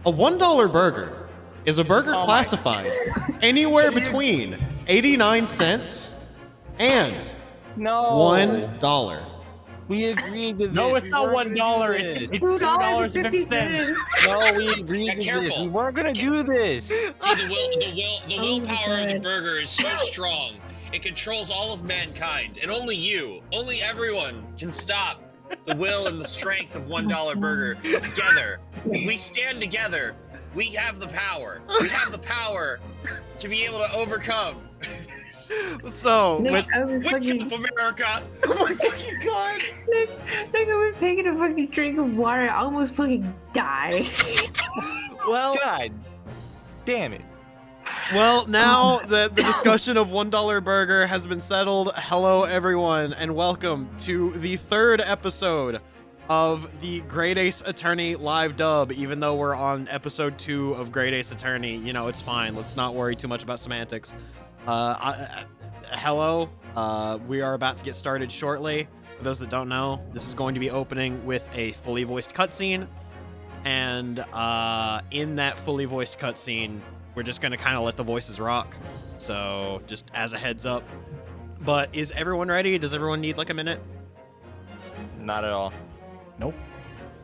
A $1 burger is a burger classified anywhere between 89 cents and $1. We agreed to this. No, it's not $1. It's $2.50. No, we agreed to this. We weren't gonna do this. See, the willpower of the burger is so strong. It controls all of mankind, and only everyone can stop the will and the strength of $1 burger together. We stand together. We have the power. We have the power to be able to overcome. So, Nick, I was Wake fucking, up, America! oh my fucking god! Nick, I was taking a fucking drink of water. I almost fucking died. Well, God damn it. well, now that the discussion of $1 burger has been settled, hello everyone, and welcome to the third episode of the Great Ace Attorney live dub. Even though we're on episode 2 of Great Ace Attorney, you know, it's fine. Let's not worry too much about semantics. Hello, we are about to get started shortly. For those that don't know, this is going to be opening with a fully voiced cutscene, and in that fully voiced cutscene, we're just going to kind of let the voices rock. So just as a heads up. But is everyone ready? Does everyone need like a minute? Not at all. Nope.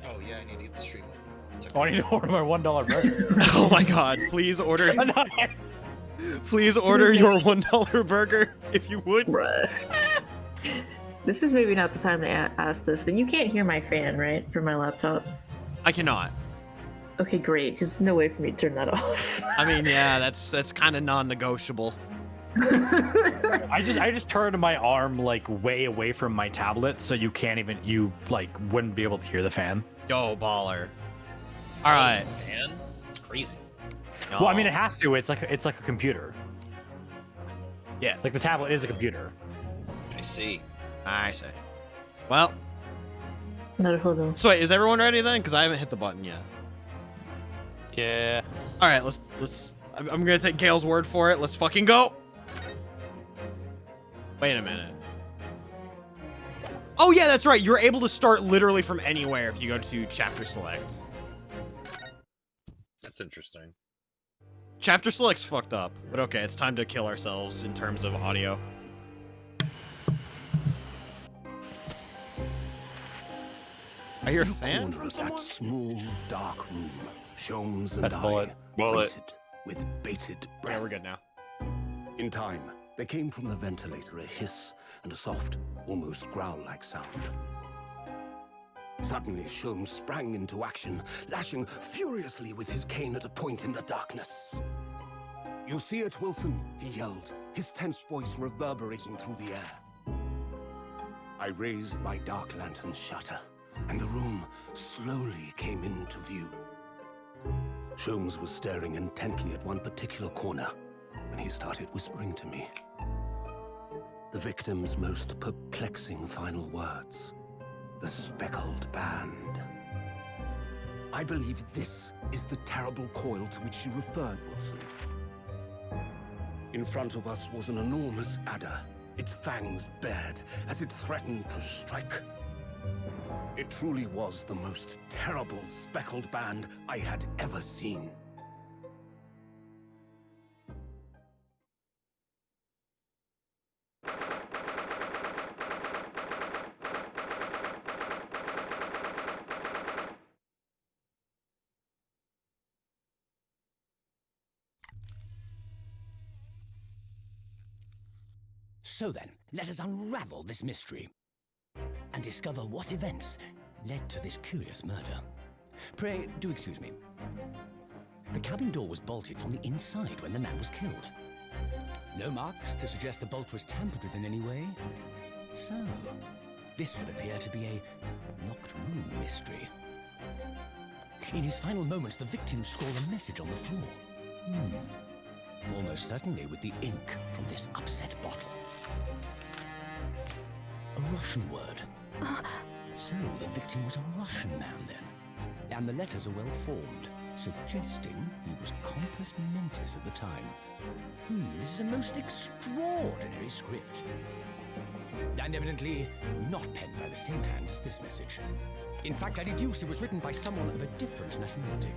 Oh yeah, I need to get the stream. Oh, I need to order my $1 burger. Oh my god, please order. Please order your $1 burger if you would. Bruh. This is maybe not the time to ask this, but you can't hear my fan, right? From my laptop. I cannot. Okay, great. There's no way for me to turn that off. I mean, yeah, that's kind of non-negotiable. I just turned my arm like way away from my tablet, so you wouldn't be able to hear the fan. Yo, baller. All right. Man, it's crazy. Well, I mean, it has to. It's like a computer. Yeah. Like the tablet is a computer. I see. I see. Well, No, hold on. so wait, is everyone ready then? Because I haven't hit the button yet. Yeah. All right, let's. I'm gonna take Gail's word for it. Let's fucking go. Wait a minute. Oh yeah, that's right. You're able to start literally from anywhere if you go to chapter select. That's interesting. Chapter select's fucked up, but okay, it's time to kill ourselves in terms of audio. I hear a In a fan. corner of that small, dark room, Sholmes and That's I Bullet. waited with bated breath. Yeah, we're good now. In time, there came from the ventilator a hiss and a soft, almost growl-like sound. Suddenly, Sholmes sprang into action, lashing furiously with his cane at a point in the darkness. "You see it, Wilson?" he yelled, his tense voice reverberating through the air. I raised my dark lantern's shutter, and the room slowly came into view. Sholmes was staring intently at one particular corner when he started whispering to me. The victim's most perplexing final words. The speckled band. I believe this is the terrible coil to which you referred, Wilson. In front of us was an enormous adder, its fangs bared as it threatened to strike. It truly was the most terrible speckled band I had ever seen. So then, let us unravel this mystery and discover what events led to this curious murder. Pray, do excuse me. The cabin door was bolted from the inside when the man was killed. No marks to suggest the bolt was tampered with in any way. So, this would appear to be a locked room mystery. In his final moments, the victim scrawled a message on the floor. Almost certainly with the ink from this upset bottle. A Russian word. So the victim was a Russian man then. And the letters are well formed, suggesting he was compos mentis at the time. This is a most extraordinary script. And evidently not penned by the same hand as this message. In fact, I deduce it was written by someone of a different nationality.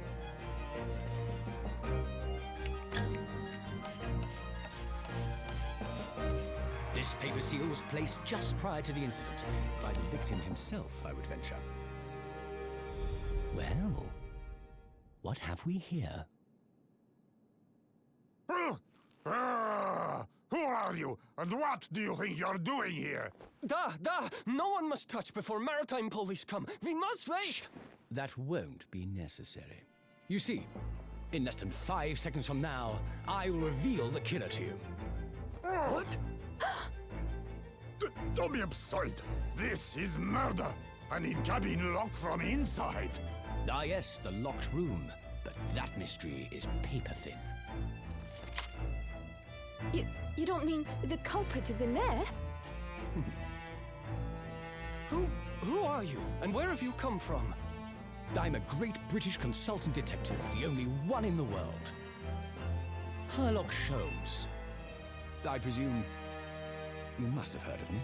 This paper seal was placed just prior to the incident, by the victim himself, I would venture. Well, what have we here? Who are you, and what do you think you're doing here? No one must touch before maritime police come. We must wait. Shh. That won't be necessary. You see, in less than 5 seconds from now, I will reveal the killer to you. What? Don't be absurd. This is murder. I need cabin locked from inside. Ah yes, the locked room. But that mystery is paper thin. You don't mean the culprit is in there? Who are you, and where have you come from? I'm a great British consultant detective, the only one in the world. Herlock Sholmes. I presume you must have heard of me.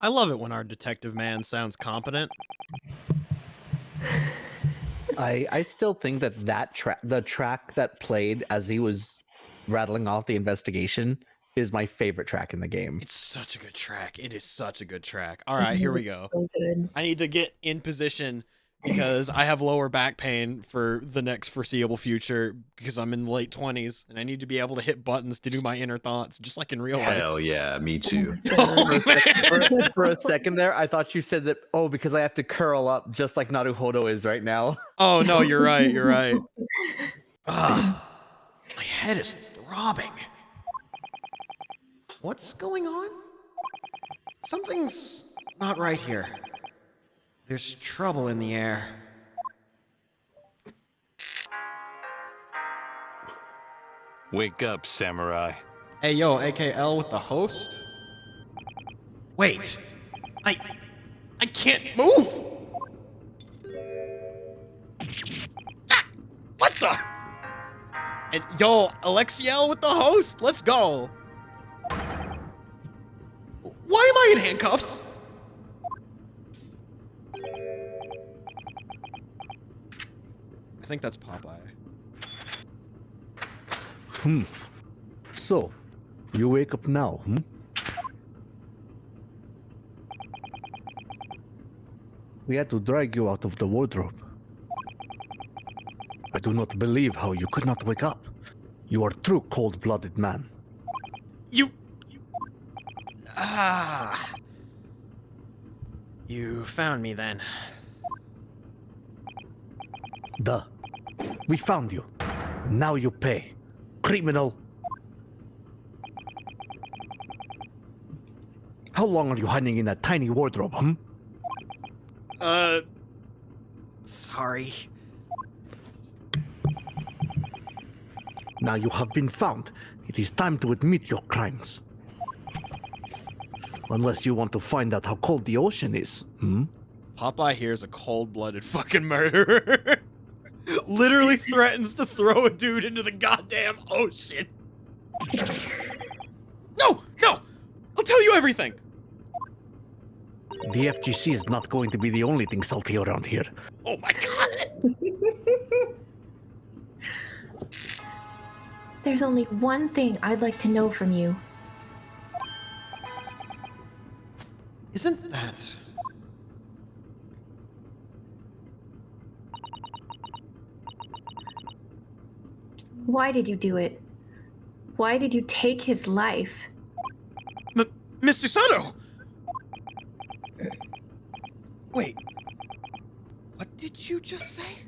I love it when our detective man sounds competent. I still think that the track that played as he was rattling off the investigation is my favorite track in the game. It's such a good track. It is such a good track. All right, here we go. So good. I need to get in position because I have lower back pain for the next foreseeable future because I'm in the late 20s and I need to be able to hit buttons to do my inner thoughts just like in real life. Hell yeah, me too. For a second there, I thought you said that, oh, because I have to curl up just like Naruhodo is right now. Oh, no, you're right. You're right. My head is throbbing. What's going on? Something's not right here. There's trouble in the air. Wake up, samurai. Hey, yo, AKL with the host? Wait. I can't move! Ah, what the? And yo, Alexiel with the host? Let's go. Why am I in handcuffs? I think that's Popeye. So, you wake up now, We had to drag you out of the wardrobe. I do not believe how you could not wake up. You are a true cold-blooded man. You found me then. Duh. We found you. And now you pay. Criminal. How long are you hiding in that tiny wardrobe, Sorry. Now you have been found. It is time to admit your crimes. Unless you want to find out how cold the ocean is, Popeye here is a cold-blooded fucking murderer. Literally threatens to throw a dude into the goddamn ocean. No! I'll tell you everything! The FGC is not going to be the only thing salty around here. Oh my god! There's only one thing I'd like to know from you. Isn't that... Why did you do it? Why did you take his life? Mr. Soto! Wait. What did you just say?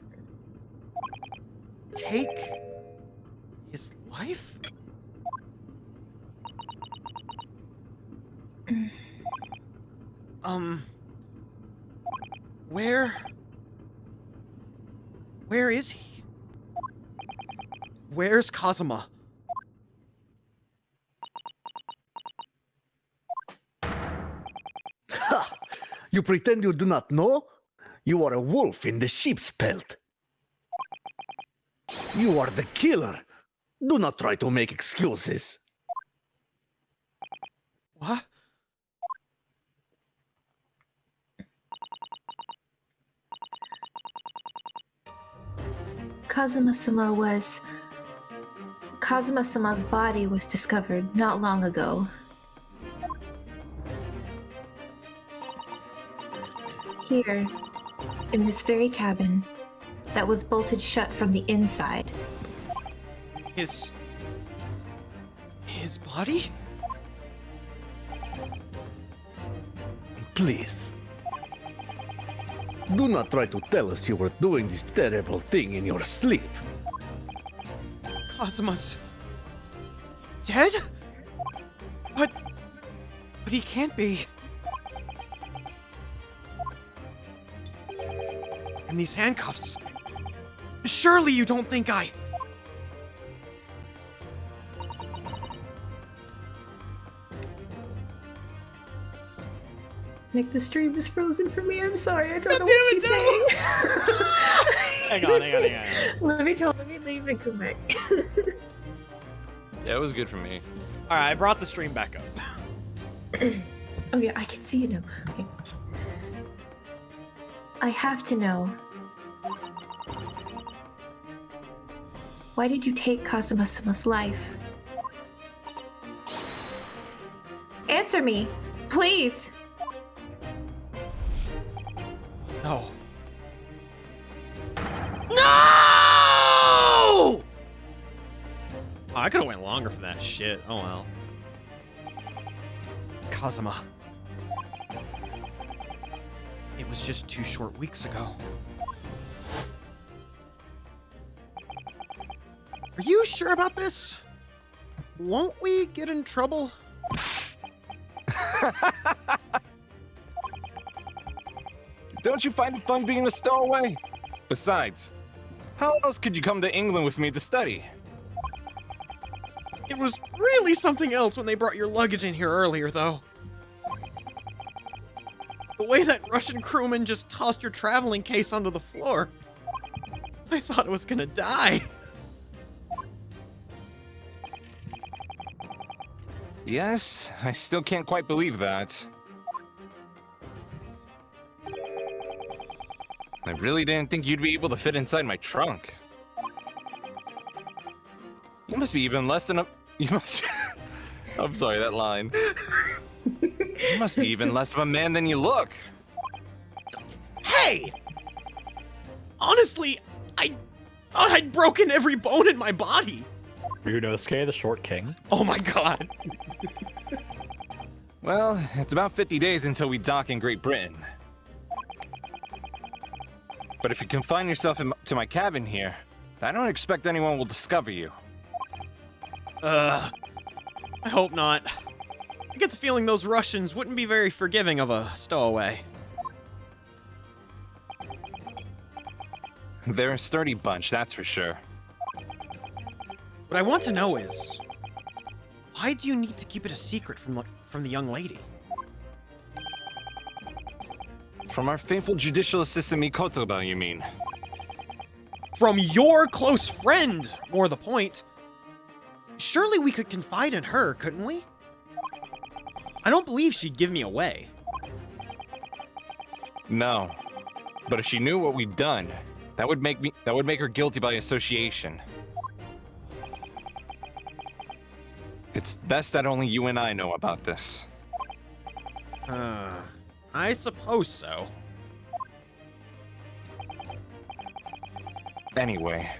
Take his life? Where is he? Where's Kazuma? Ha! You pretend you do not know? You are a wolf in the sheep's pelt. You are the killer. Do not try to make excuses. What? Kazuma-sama's body was discovered not long ago. Here, in this very cabin, that was bolted shut from the inside. His body? Please. Do not try to tell us you were doing this terrible thing in your sleep. Kazuma's dead? But he can't be. And these handcuffs. Surely you don't think I... Nick, the stream is frozen for me. I'm sorry. I don't know what she's saying. Hang on. Let me leave and come back. Yeah, it was good for me. All right, I brought the stream back up. Okay, I can see it now. Okay. I have to know. Why did you take Kazuma-sama's life? Answer me, please. No. No! Oh, I could have went longer for that shit. Oh well. Kazuma. It was just 2 short weeks ago. Are you sure about this? Won't we get in trouble? Don't you find it fun being a stowaway? Besides, how else could you come to England with me to study? It was really something else when they brought your luggage in here earlier, though. The way that Russian crewman just tossed your traveling case onto the floor. I thought I was gonna die. Yes, I still can't quite believe that. I really didn't think you'd be able to fit inside my trunk. You must be even less than a... You must... I'm sorry, that line. You must be even less of a man than you look. Hey! Honestly, I thought I'd broken every bone in my body. Ryunosuke, the short king. Oh my god. Well, it's about 50 days until we dock in Great Britain. But if you confine yourself to my cabin here, I don't expect anyone will discover you. I hope not. I get the feeling those Russians wouldn't be very forgiving of a stowaway. They're a sturdy bunch, that's for sure. What I want to know is, why do you need to keep it a secret from the young lady? From our faithful judicial assistant Mikotoba, you mean? From your close friend, more the point. Surely we could confide in her, couldn't we? I don't believe she'd give me away. No. But if she knew what we'd done, that would make her guilty by association. It's best that only you and I know about this. I suppose so. Anyway,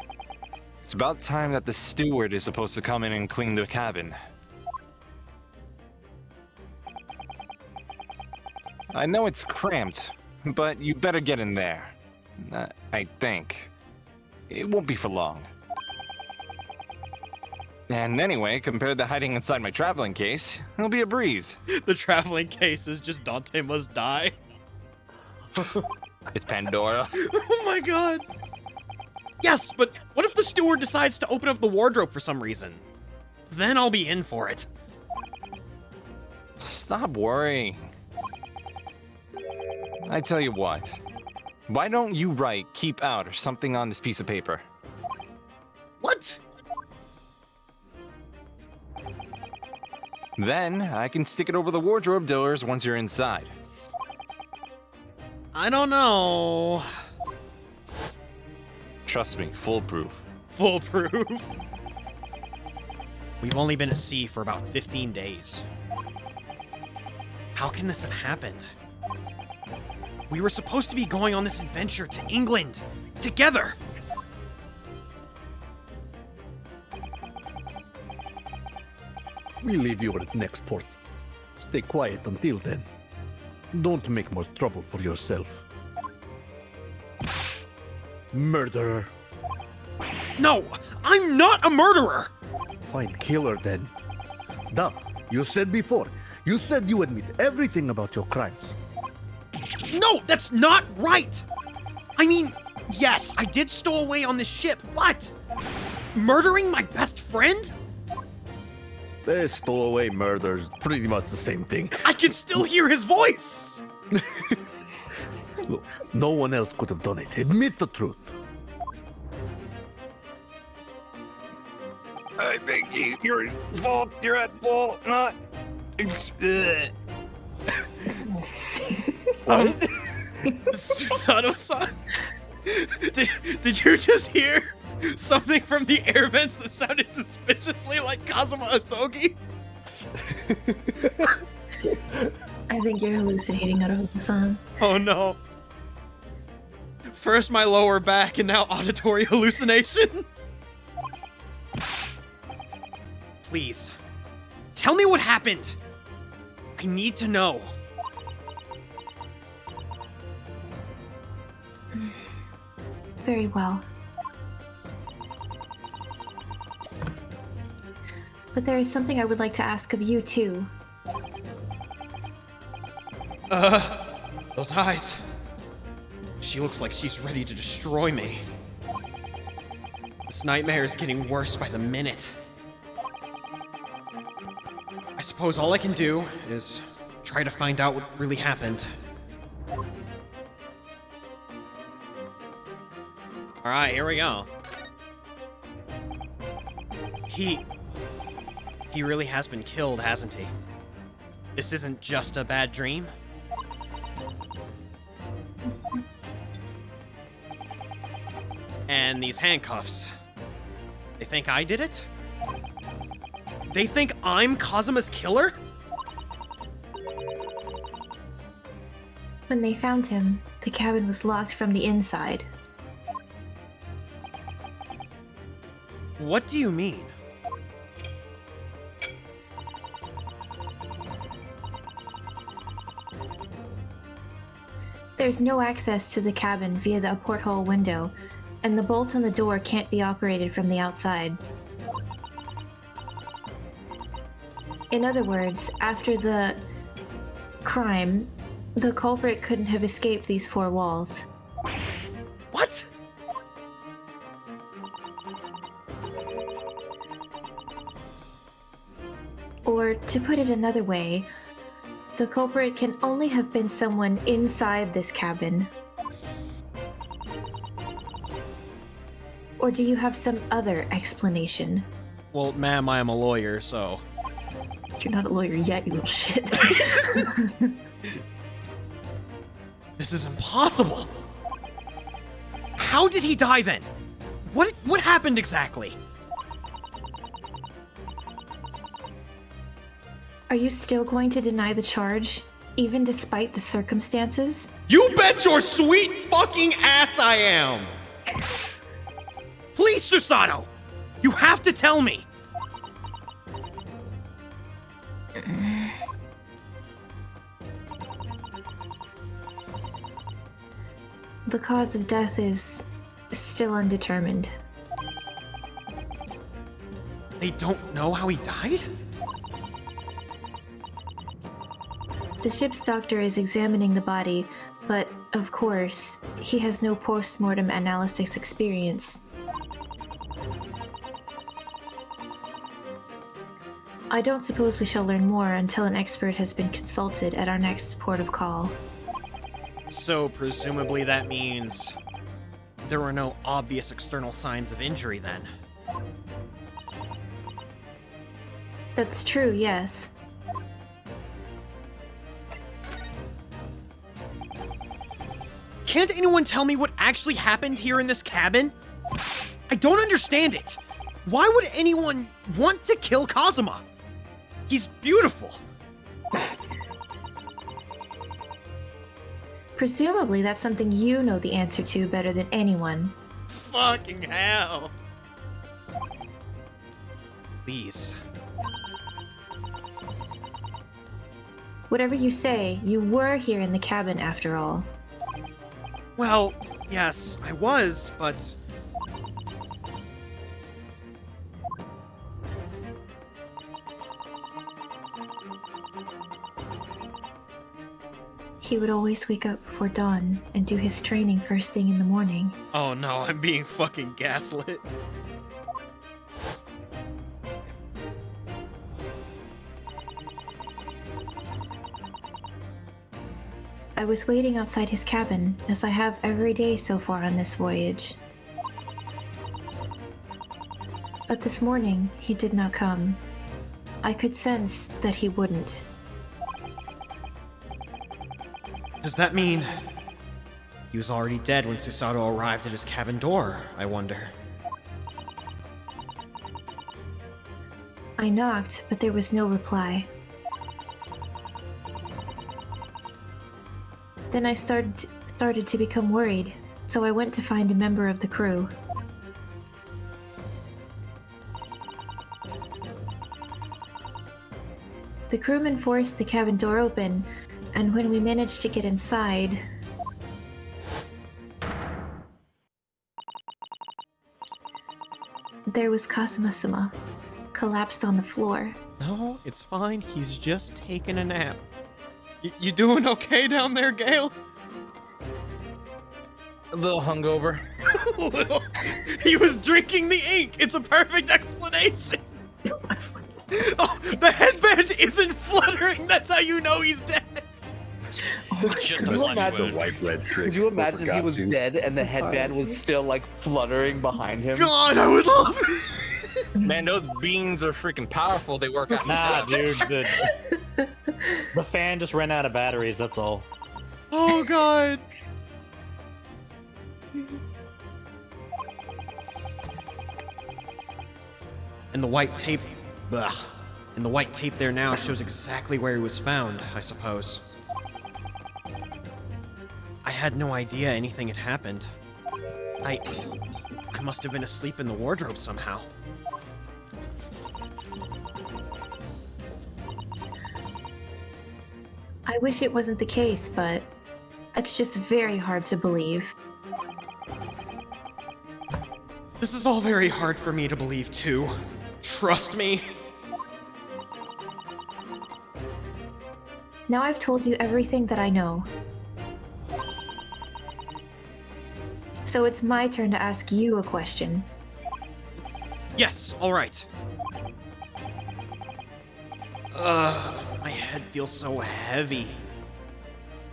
it's about time that the steward is supposed to come in and clean the cabin. I know it's cramped, but you better get in there. I think. It won't be for long. And anyway, compared to hiding inside my traveling case, it'll be a breeze. The traveling case is just Dante Must Die. It's Pandora. Oh my god. Yes, but what if the steward decides to open up the wardrobe for some reason? Then I'll be in for it. Stop worrying. I tell you what. Why don't you write "keep out" or something on this piece of paper? What? Then I can stick it over the wardrobe doors once you're inside. I don't know. Trust me, foolproof. Foolproof. We've only been at sea for about 15 days. How can this have happened? We were supposed to be going on this adventure to England together. We'll leave you at next port. Stay quiet until then. Don't make more trouble for yourself. Murderer. No, I'm not a murderer. Fine killer then. Duh, you said before. You said you admit everything about your crimes. No, that's not right. I mean, yes, I did stow away on this ship, but murdering my best friend? Stowaway murders, pretty much the same thing. I can still hear his voice. Look, no one else could have done it. Admit the truth. I think you're at fault. You're at fault. Not. Susanoo-san, did you just hear something from the air vents that sounded suspiciously like Kazuma Asogi? I think you're hallucinating, Naruto-san. Oh no. First my lower back and now auditory hallucinations? Please, tell me what happened. I need to know. Very well. But there is something I would like to ask of you, too. Those eyes. She looks like she's ready to destroy me. This nightmare is getting worse by the minute. I suppose all I can do is try to find out what really happened. Alright, here we go. He really has been killed, hasn't he? This isn't just a bad dream? And these handcuffs. They think I did it? They think I'm Kazuma's killer? When they found him, the cabin was locked from the inside. What do you mean? There's no access to the cabin via the porthole window, and the bolt on the door can't be operated from the outside. In other words, after the crime, the culprit couldn't have escaped these four walls. What? Or, to put it another way, the culprit can only have been someone inside this cabin. Or do you have some other explanation? Well, ma'am, I am a lawyer, so... You're not a lawyer yet, you little shit. This is impossible! How did he die then? What happened exactly? Are you still going to deny the charge, even despite the circumstances? You bet your sweet fucking ass I am! Please, Susanoo! You have to tell me! The cause of death is still undetermined. They don't know how he died? The ship's doctor is examining the body, but, of course, he has no post-mortem analysis experience. I don't suppose we shall learn more until an expert has been consulted at our next port of call. So, presumably that means there were no obvious external signs of injury then. That's true, yes. Can't anyone tell me what actually happened here in this cabin? I don't understand it. Why would anyone want to kill Kazuma? He's beautiful. Presumably, that's something you know the answer to better than anyone. Fucking hell. Please. Whatever you say, you were here in the cabin after all. Well, yes, I was, but... He would always wake up before dawn and do his training first thing in the morning. Oh no, I'm being fucking gaslit. I was waiting outside his cabin, as I have every day so far on this voyage. But this morning, he did not come. I could sense that he wouldn't. Does that mean he was already dead when Susato arrived at his cabin door, I wonder? I knocked, but there was no reply. Then I started to become worried, so I went to find a member of the crew. The crewman forced the cabin door open, and when we managed to get inside... there was Kazuma-sama, collapsed on the floor. No, it's fine. He's just taking a nap. You doing okay down there, Gale? A little hungover. He was drinking the ink. It's a perfect explanation. Oh, the headband isn't fluttering. That's how you know he's dead. It's just a flesh wound. White bread could you imagine if he was dead and the headband was still like fluttering behind him? God, I would love it. Man, those beans are freaking powerful. They work out. Nah, dude. The fan just ran out of batteries, that's all. Oh, God. And the white tape... Ugh. And the white tape there now shows exactly where he was found, I suppose. I had no idea anything had happened. I must have been asleep in the wardrobe somehow. I wish it wasn't the case, but it's just very hard to believe. This is all very hard for me to believe, too. Trust me. Now I've told you everything that I know. So it's my turn to ask you a question. Yes, all right. My head feels so heavy.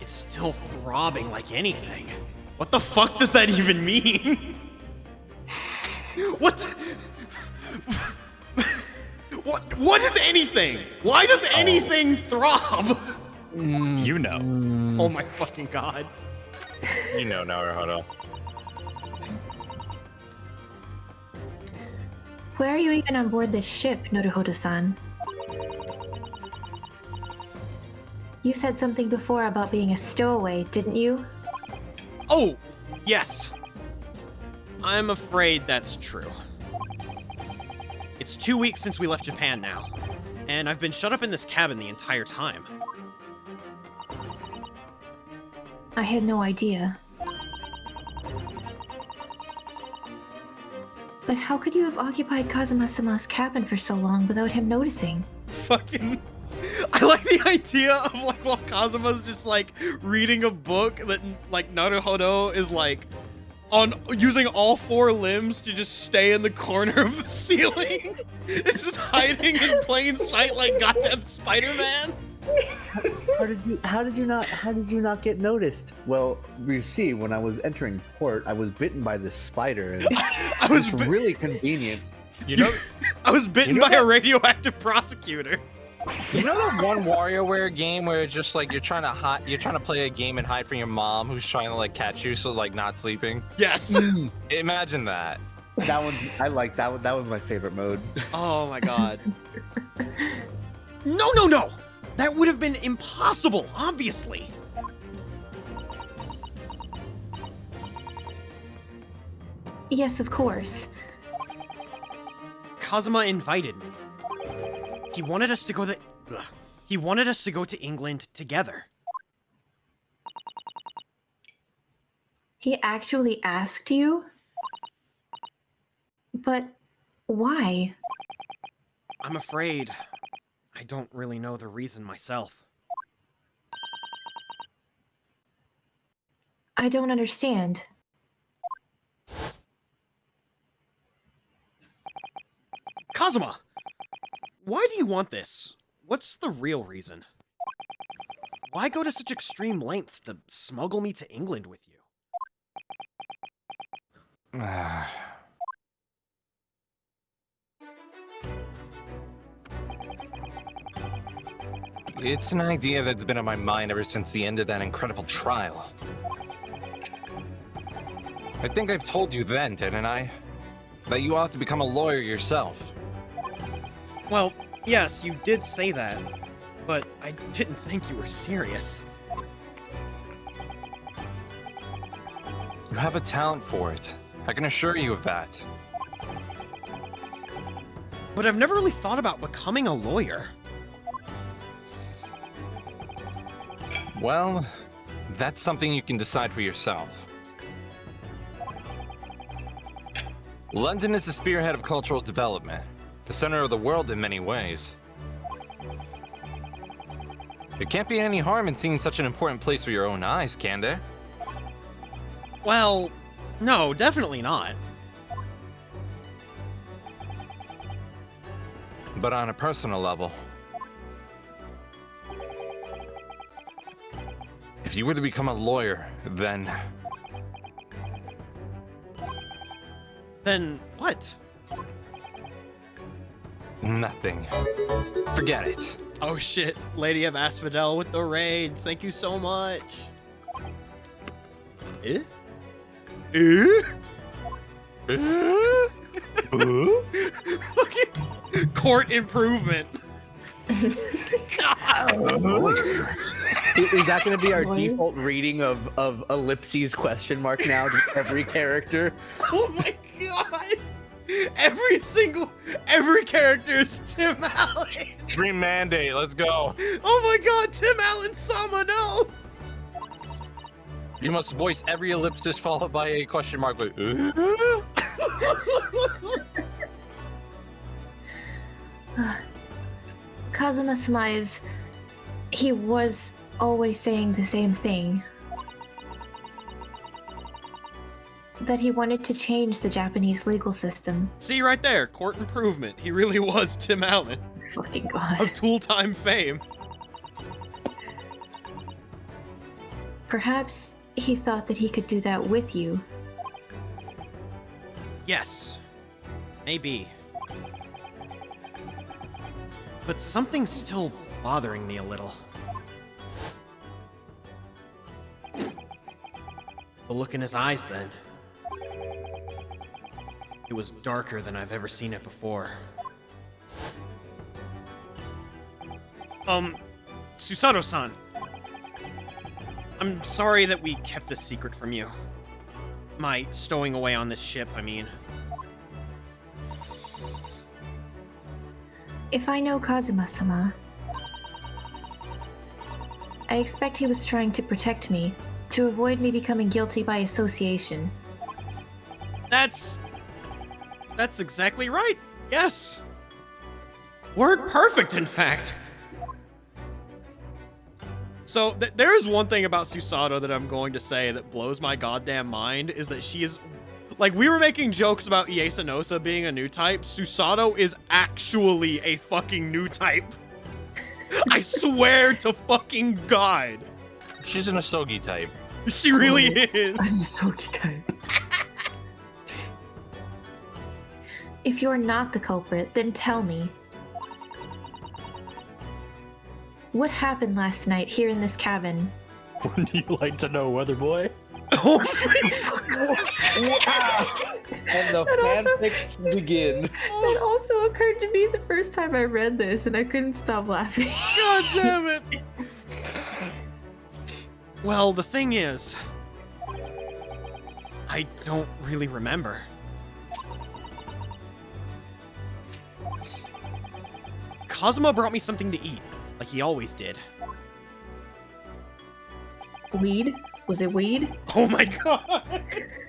It's still throbbing like anything. What the fuck does that even mean? What is anything? Why does anything throb? You know. Oh my fucking god. You know, Naruhodo. Why are you even on board this ship, Naruhodo-san? You said something before about being a stowaway, didn't you? Oh, yes. I'm afraid that's true. It's 2 weeks since we left Japan now, and I've been shut up in this cabin the entire time. I had no idea. But how could you have occupied Kazuma-sama's cabin for so long without him noticing? Fucking... I like the idea of, like, while Kazuma's just, like, reading a book that, like, Naruhodo is, like, on using all four limbs to just stay in the corner of the ceiling. It's just hiding in plain sight like goddamn Spider-Man. How did you not get noticed? Well, you see, when I was entering port, I was bitten by this spider, and I was really convenient. You know, I was bitten by a radioactive prosecutor. You know that one WarioWare game where it's just like you're trying to play a game and hide from your mom who's trying to like catch you, so like not sleeping? Yes. Imagine that. That one, I like that one. That was my favorite mode. Oh my god. No! That would have been impossible, obviously. Yes, of course. Kazuma invited me. He wanted us to go to England together. He actually asked you? But why? I'm afraid I don't really know the reason myself. I don't understand. Kazuma! Why do you want this? What's the real reason? Why go to such extreme lengths to smuggle me to England with you? It's an idea that's been on my mind ever since the end of that incredible trial. I think I've told you then, didn't I? That you ought to become a lawyer yourself. Well, yes, you did say that, but I didn't think you were serious. You have a talent for it. I can assure you of that. But I've never really thought about becoming a lawyer. Well, that's something you can decide for yourself. London is the spearhead of cultural development, the center of the world in many ways. There can't be any harm in seeing such an important place with your own eyes, can there? Well, no, definitely not. But on a personal level, if you were to become a lawyer, then what? Nothing. Forget it. Oh shit, Lady of Asphodel with the raid. Thank you so much. Eh? Fucking court improvement. Is that going to be our default reading of ellipses question mark now to every character? Oh my god! Every character is Tim Allen. Dream Mandate, let's go. Oh my god, Tim Allen Sama, no! You must voice every ellipsis followed by a question mark with Kazuma-sama he was always saying the same thing. That he wanted to change the Japanese legal system. See right there, court improvement. He really was Tim Allen. Fucking god. Of Tool Time fame. Perhaps he thought that he could do that with you. Yes. Maybe. But something's still bothering me a little. The look in his eyes then. It was darker than I've ever seen it before. Susato-san. I'm sorry that we kept a secret from you. My stowing away on this ship, I mean. If I know Kazuma-sama, I expect he was trying to protect me, to avoid me becoming guilty by association. That's exactly right. Yes. Word perfect, in fact. So there is one thing about Susato that I'm going to say that blows my goddamn mind, is that she is, like, we were making jokes about Iesanosa being a new type. Susato is actually a fucking new type. I swear to fucking God. She's an Asogi type. She really is. I'm Asogi type. If you're not the culprit, then tell me. What happened last night here in this cabin? Wouldn't you like to know, Weather Boy? Oh my fuck. And the fanfics begin. It also occurred to me the first time I read this, and I couldn't stop laughing. God damn it! Well, the thing is, I don't really remember. Kazuma brought me something to eat, like he always did. Weed? Was it weed? Oh my god!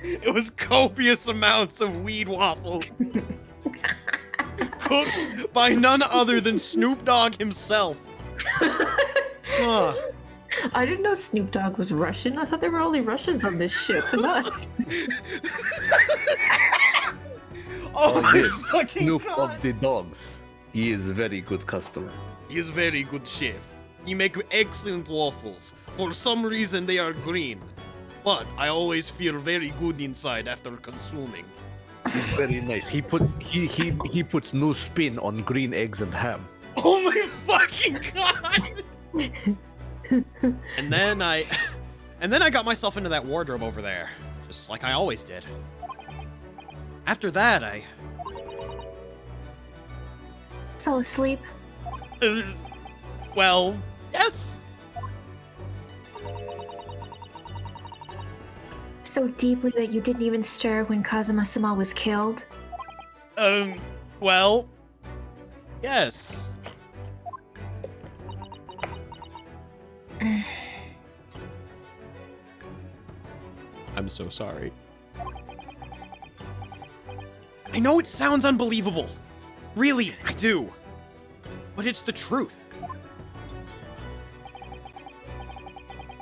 It was copious amounts of weed waffles. Cooked by none other than Snoop Dogg himself. Huh. I didn't know Snoop Dogg was Russian. I thought there were only Russians on this ship, and us. Oh my yes, fucking Snoop god! of the dogs. He is a very good customer. He is very good chef. He make excellent waffles. For some reason they are green. But I always feel very good inside after consuming. He's very nice. He puts new spin on green eggs and ham. Oh my fucking god! And then I got myself into that wardrobe over there, just like I always did. After that, I Fell asleep. Well, yes. So deeply that you didn't even stir when Kazuma-sama was killed? Well, yes. I'm so sorry. I know it sounds unbelievable. Really, I do. But it's the truth.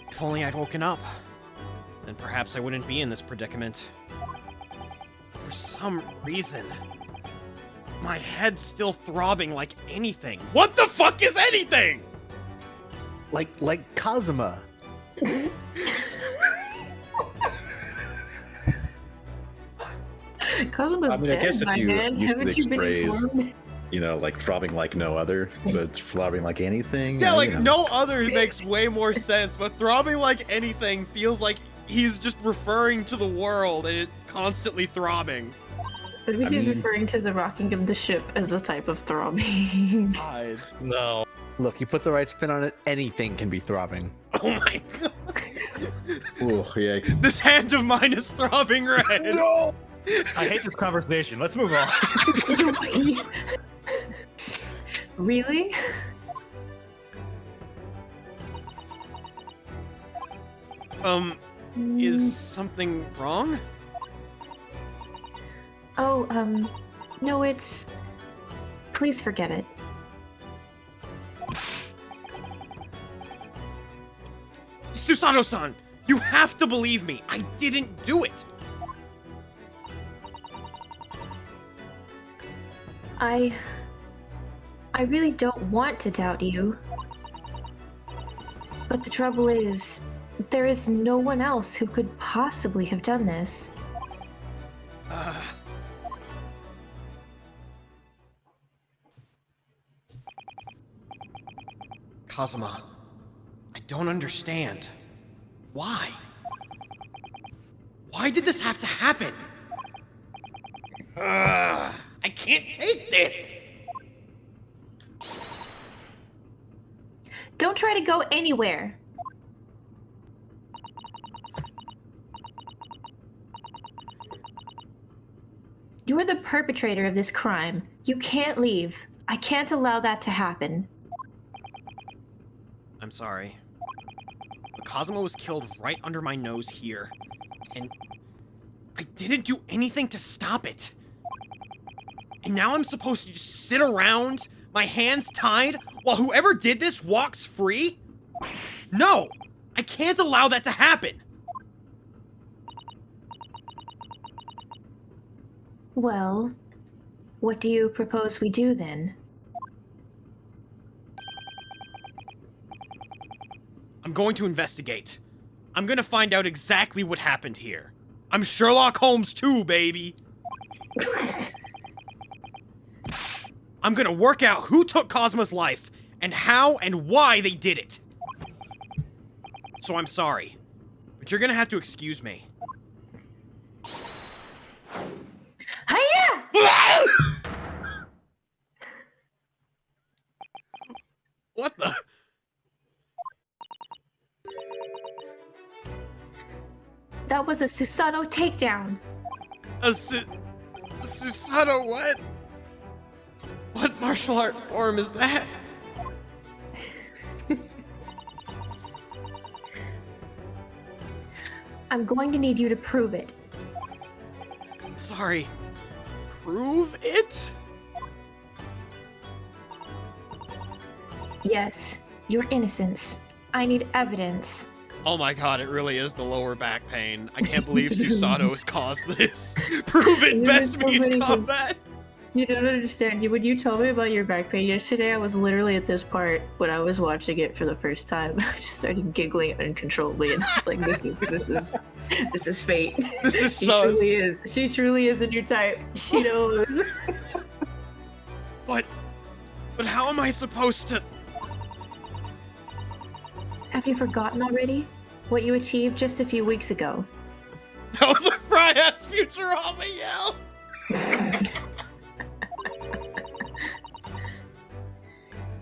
If only I'd woken up, then perhaps I wouldn't be in this predicament. For some reason, my head's still throbbing like anything. What the fuck is anything? Like Kazuma. Kazuma's I mean, dead, I guess if my you man. use Haven't the you been phrase, informed? like throbbing like no other, but throbbing like anything. Yeah, like you know. no other makes way more sense, but throbbing like anything feels like he's just referring to the world and it constantly throbbing. Maybe he's referring to the rocking of the ship as a type of throbbing. God. No. Look, you put the right spin on it, anything can be throbbing. Oh my god. Ooh, yikes. This hand of mine is throbbing red. No! I hate this conversation. Let's move on. Really? Is something wrong? Oh, no, it's... Please forget it. Susato-san, you have to believe me. I didn't do it. I really don't want to doubt you. But the trouble is, there is no one else who could possibly have done this. Kazuma, I don't understand. Why? Why did this have to happen? I can't take this! Don't try to go anywhere. You're the perpetrator of this crime. You can't leave. I can't allow that to happen. I'm sorry. But Kazuma was killed right under my nose here. And I didn't do anything to stop it. And now I'm supposed to just sit around, my hands tied, while whoever did this walks free? No! I can't allow that to happen! Well, what do you propose we do then? I'm going to investigate. I'm gonna find out exactly what happened here. I'm Sherlock Holmes too, baby! I'm gonna work out who took Kazuma's life, and how and why they did it. So I'm sorry, but you're gonna have to excuse me. That was a Susanoo takedown. A Susanoo what? What martial art form is that? I'm going to need you to prove it. Sorry. Prove it? Yes, your innocence. I need evidence. Oh my god, it really is the lower back pain. I can't believe Susanoo has caused this. Prove it, best me in combat. You don't understand. When you told me about your back pain yesterday, I was literally at this part when I was watching it for the first time. I just started giggling uncontrollably, and I was like, "This is fate. This is She so. truly is. She truly is a new type. She knows." But how am I supposed to? Have you forgotten already what you achieved just a few weeks ago? That was a fry-ass Futurama yell.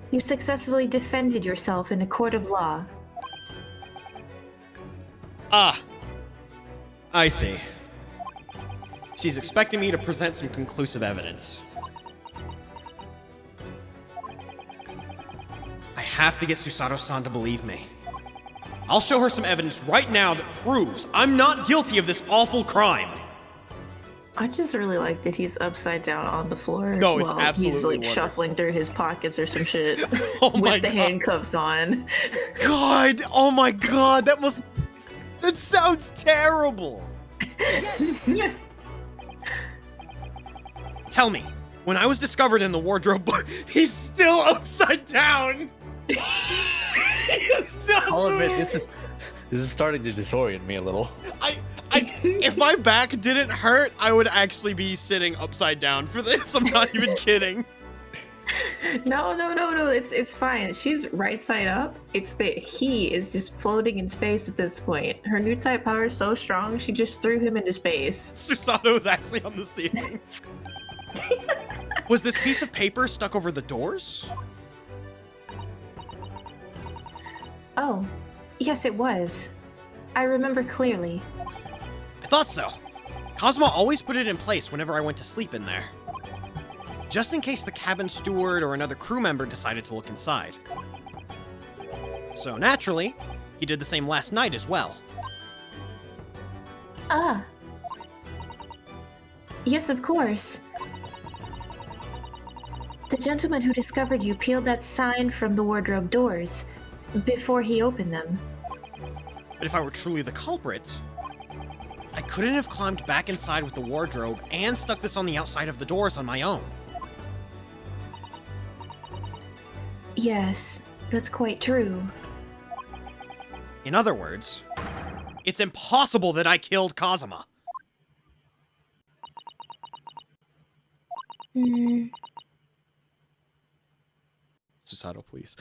You successfully defended yourself in a court of law. Ah, I see. She's expecting me to present some conclusive evidence. I have to get Susanoo-san to believe me. I'll show her some evidence right now that proves I'm not guilty of this awful crime. I just really like that he's upside down on the floor. No, it's while absolutely he's like wonderful. shuffling through his pockets or some shit Oh my with the God. handcuffs on. God, oh my god, that sounds terrible. Yes. Tell me, when I was discovered in the wardrobe, he's still upside down. He's not I'll admit moving. this is starting to disorient me a little. If my back didn't hurt, I would actually be sitting upside down for this. I'm not even kidding. No. It's fine. She's right side up. It's that he is just floating in space at this point. Her new type power is so strong, she just threw him into space. Susanoo is actually on the ceiling. Was this piece of paper stuck over the doors? Oh, yes, it was. I remember clearly. I thought so. Cosmo always put it in place whenever I went to sleep in there. Just in case the cabin steward or another crew member decided to look inside. So naturally, he did the same last night as well. Ah. Yes, of course. The gentleman who discovered you peeled that sign from the wardrobe doors before he opened them. But if I were truly the culprit, I couldn't have climbed back inside with the wardrobe and stuck this on the outside of the doors on my own. Yes, that's quite true. In other words, it's impossible that I killed Kazuma. Susanoo, please.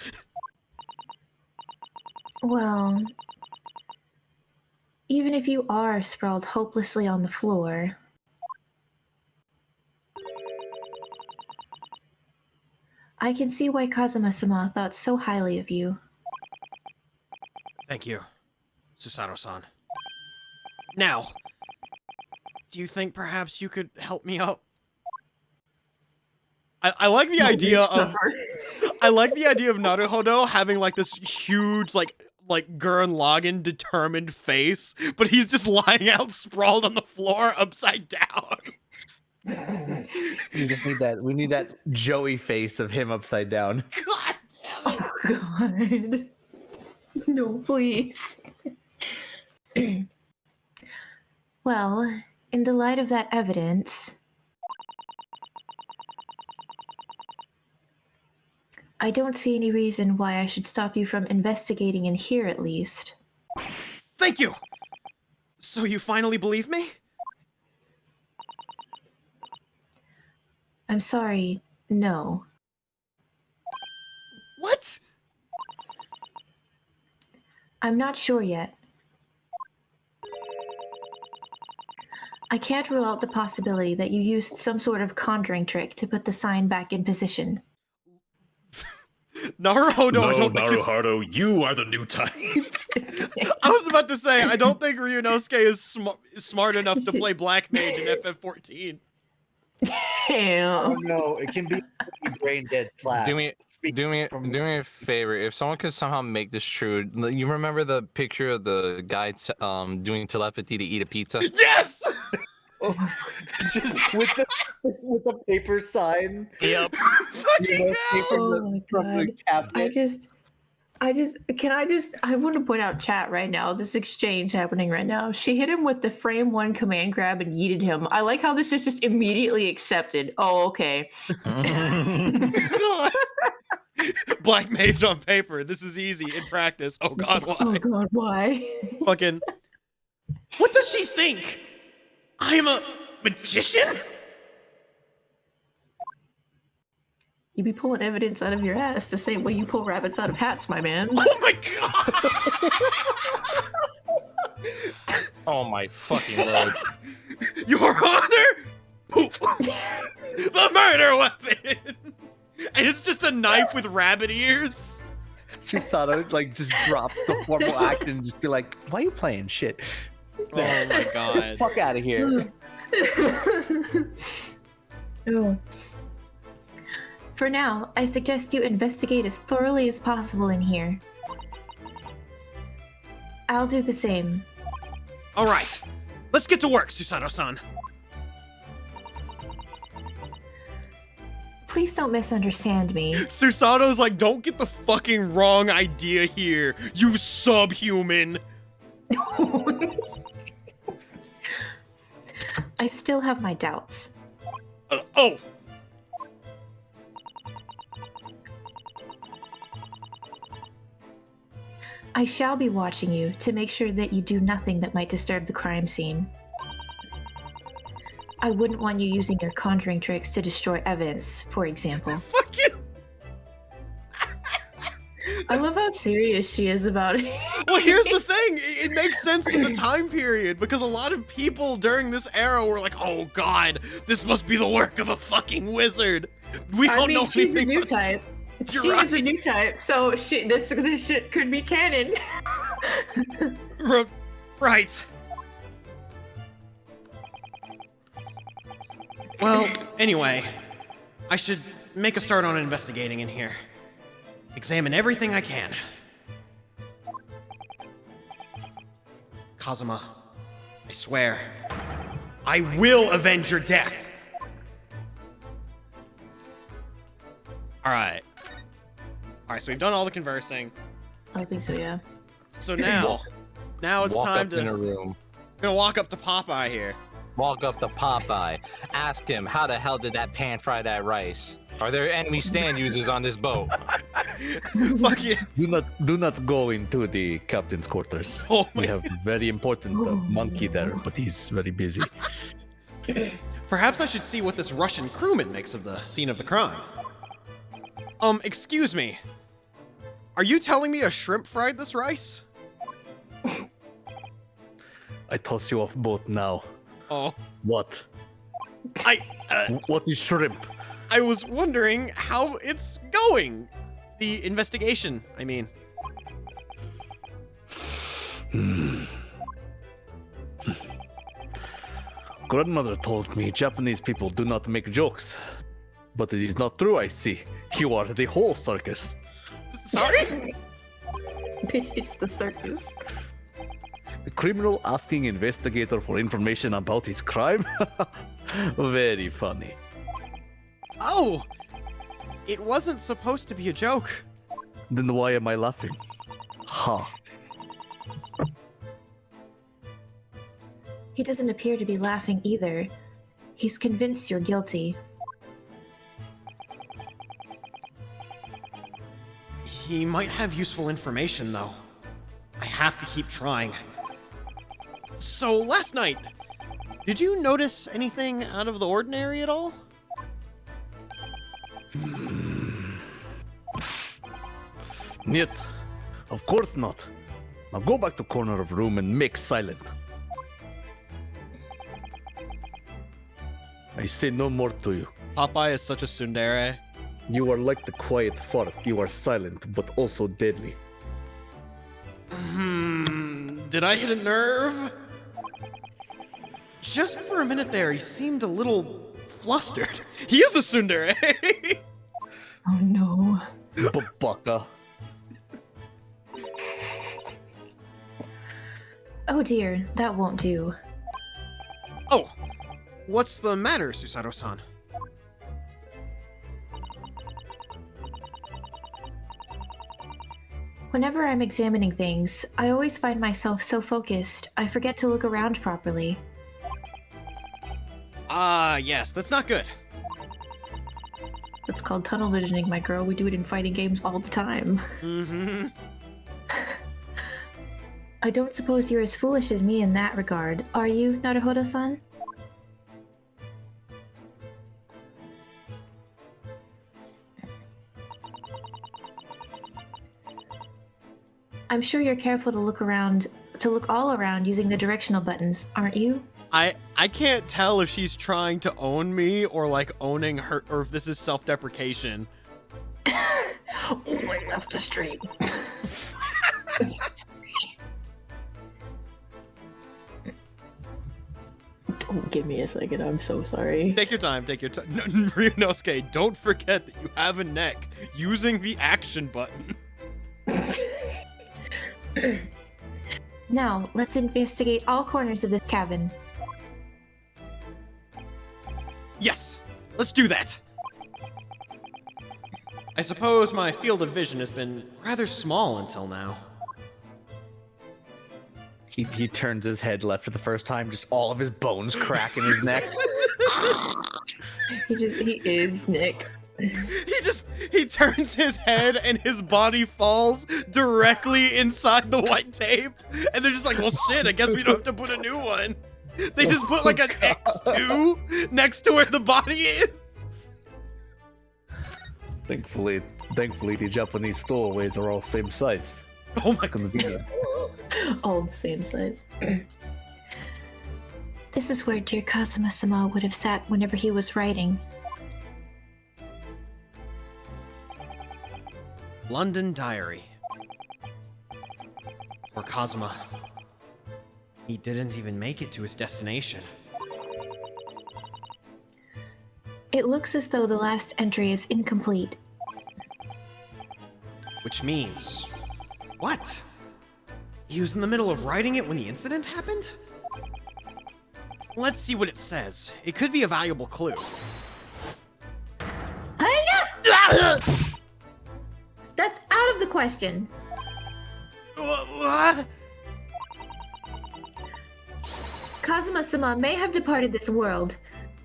Well, even if you are sprawled hopelessly on the floor, I can see why Kazuma-sama thought so highly of you. Thank you, Susanoo-san. Now, do you think perhaps you could help me out? I like the idea of I like the idea of Naruhodo having like this huge like Gurren Lagann determined face, but he's just lying out sprawled on the floor upside down. We just need that. We need that Joey face of him upside down. God damn it. Oh God. No, please. Well, in the light of that evidence, I don't see any reason why I should stop you from investigating in here at least. Thank you! So you finally believe me? I'm sorry, no. What? I'm not sure yet. I can't rule out the possibility that you used some sort of conjuring trick to put the sign back in position. Naruhodo, I No, don't think is- Naruhodo, you are the new type. I was about to say, I don't think Ryunosuke is smart enough to play Black Mage in FF14. Damn. Oh no, it can be brain dead class. Do me a favor. If someone could somehow make this true, you remember the picture of the guy doing telepathy to eat a pizza? Yes. Oh, just with the paper sign. Yep. Oh my god. I want to point out chat right now, this exchange happening right now. She hit him with the frame 1 command grab and yeeted him. I like how this is just immediately accepted. Oh, okay. Black Mage on paper. This is easy in practice. Oh god, why? Oh god, why? Fucking. What does she think? I'm a magician? You be pulling evidence out of your ass the same way you pull rabbits out of hats, my man. Oh my god! Oh my fucking lord. Your Honor! The murder weapon! And it's just a knife with rabbit ears? Susato like just drop the formal act and just be like, why are you playing shit? Oh my god. Fuck out of here. Oh. For now, I suggest you investigate as thoroughly as possible in here. I'll do the same. Alright. Let's get to work, Susato-san. Please don't misunderstand me. Susato's like, don't get the fucking wrong idea here, you subhuman. I still have my doubts. Oh! I shall be watching you to make sure that you do nothing that might disturb the crime scene. I wouldn't want you using your conjuring tricks to destroy evidence, for example. Fuck you! I love how serious she is about it. Well, here's the thing. It makes sense in the time period because a lot of people during this era were like, oh god, this must be the work of a fucking wizard. We don't know she's a anything new about- type. You're She right. is a new type, so this shit could be canon. Right. Well, anyway, I should make a start on investigating in here. Examine everything I can. Kazuma, I swear, I will avenge your death. Alright. Alright, so we've done all the conversing. I think so, yeah. So now it's Walk time up to... in a room. Gonna walk up to Popeye here. Walk up to Popeye. Ask him, how the hell did that pan fry that rice? Are there enemy stand users on this boat? Fuck you. Do not go into the captain's quarters. Oh we have very important monkey there, but he's very busy. Perhaps I should see what this Russian crewman makes of the scene of the crime. Excuse me. Are you telling me a shrimp fried this rice? I toss you off boat now. Oh. What? What is shrimp? I was wondering how it's going. The investigation, I mean. Grandmother told me Japanese people do not make jokes. But it is not true, I see. You are the whole circus. Sorry? Bitch, it's the circus. The criminal asking investigator for information about his crime? Very funny. Oh! It wasn't supposed to be a joke. Then why am I laughing? Ha. He doesn't appear to be laughing either. He's convinced you're guilty. He might have useful information, though. I have to keep trying. So, last night, did you notice anything out of the ordinary at all? Niet. Of course not. Now go back to corner of room and make silent. I say no more to you. Popeye is such a tsundere. You are like the quiet fart. You are silent, but also deadly. Did I hit a nerve? Just for a minute there, he seemed a little flustered. He is a tsundere. Oh no. Babucka. Oh dear, that won't do. Oh, what's the matter, Susato-san? Whenever I'm examining things, I always find myself so focused, I forget to look around properly. Yes, that's not good. That's called tunnel visioning, my girl. We do it in fighting games all the time. Mm-hmm. I don't suppose you're as foolish as me in that regard, are you, Naruhodo-san? I'm sure you're careful to look all around using the directional buttons, aren't you? I can't tell if she's trying to own me or like owning her, or if this is self-deprecation. Oh, I left the stream. Oh, give me a second. I'm so sorry. Take your time. Take your time. No, Ryunosuke, don't forget that you have a neck using the action button. Now, let's investigate all corners of this cabin. Yes, let's do that. I suppose my field of vision has been rather small until now. He turns his head left for the first time, just all of his bones crack in his neck. He is Nick. He turns his head and his body falls directly inside the white tape. And they're just like, well, shit, I guess we don't have to put a new one. They just put like an X2 next to where the body is. Thankfully, the Japanese stowaways are all same size. Oh my god. All the same size. This is where dear Kazuma-sama would have sat whenever he was writing. London Diary. Poor Kazuma. He didn't even make it to his destination. It looks as though the last entry is incomplete. Which means... what? He was in the middle of writing it when the incident happened? Let's see what it says. It could be a valuable clue. That's out of the question. What? Kazuma-sama may have departed this world,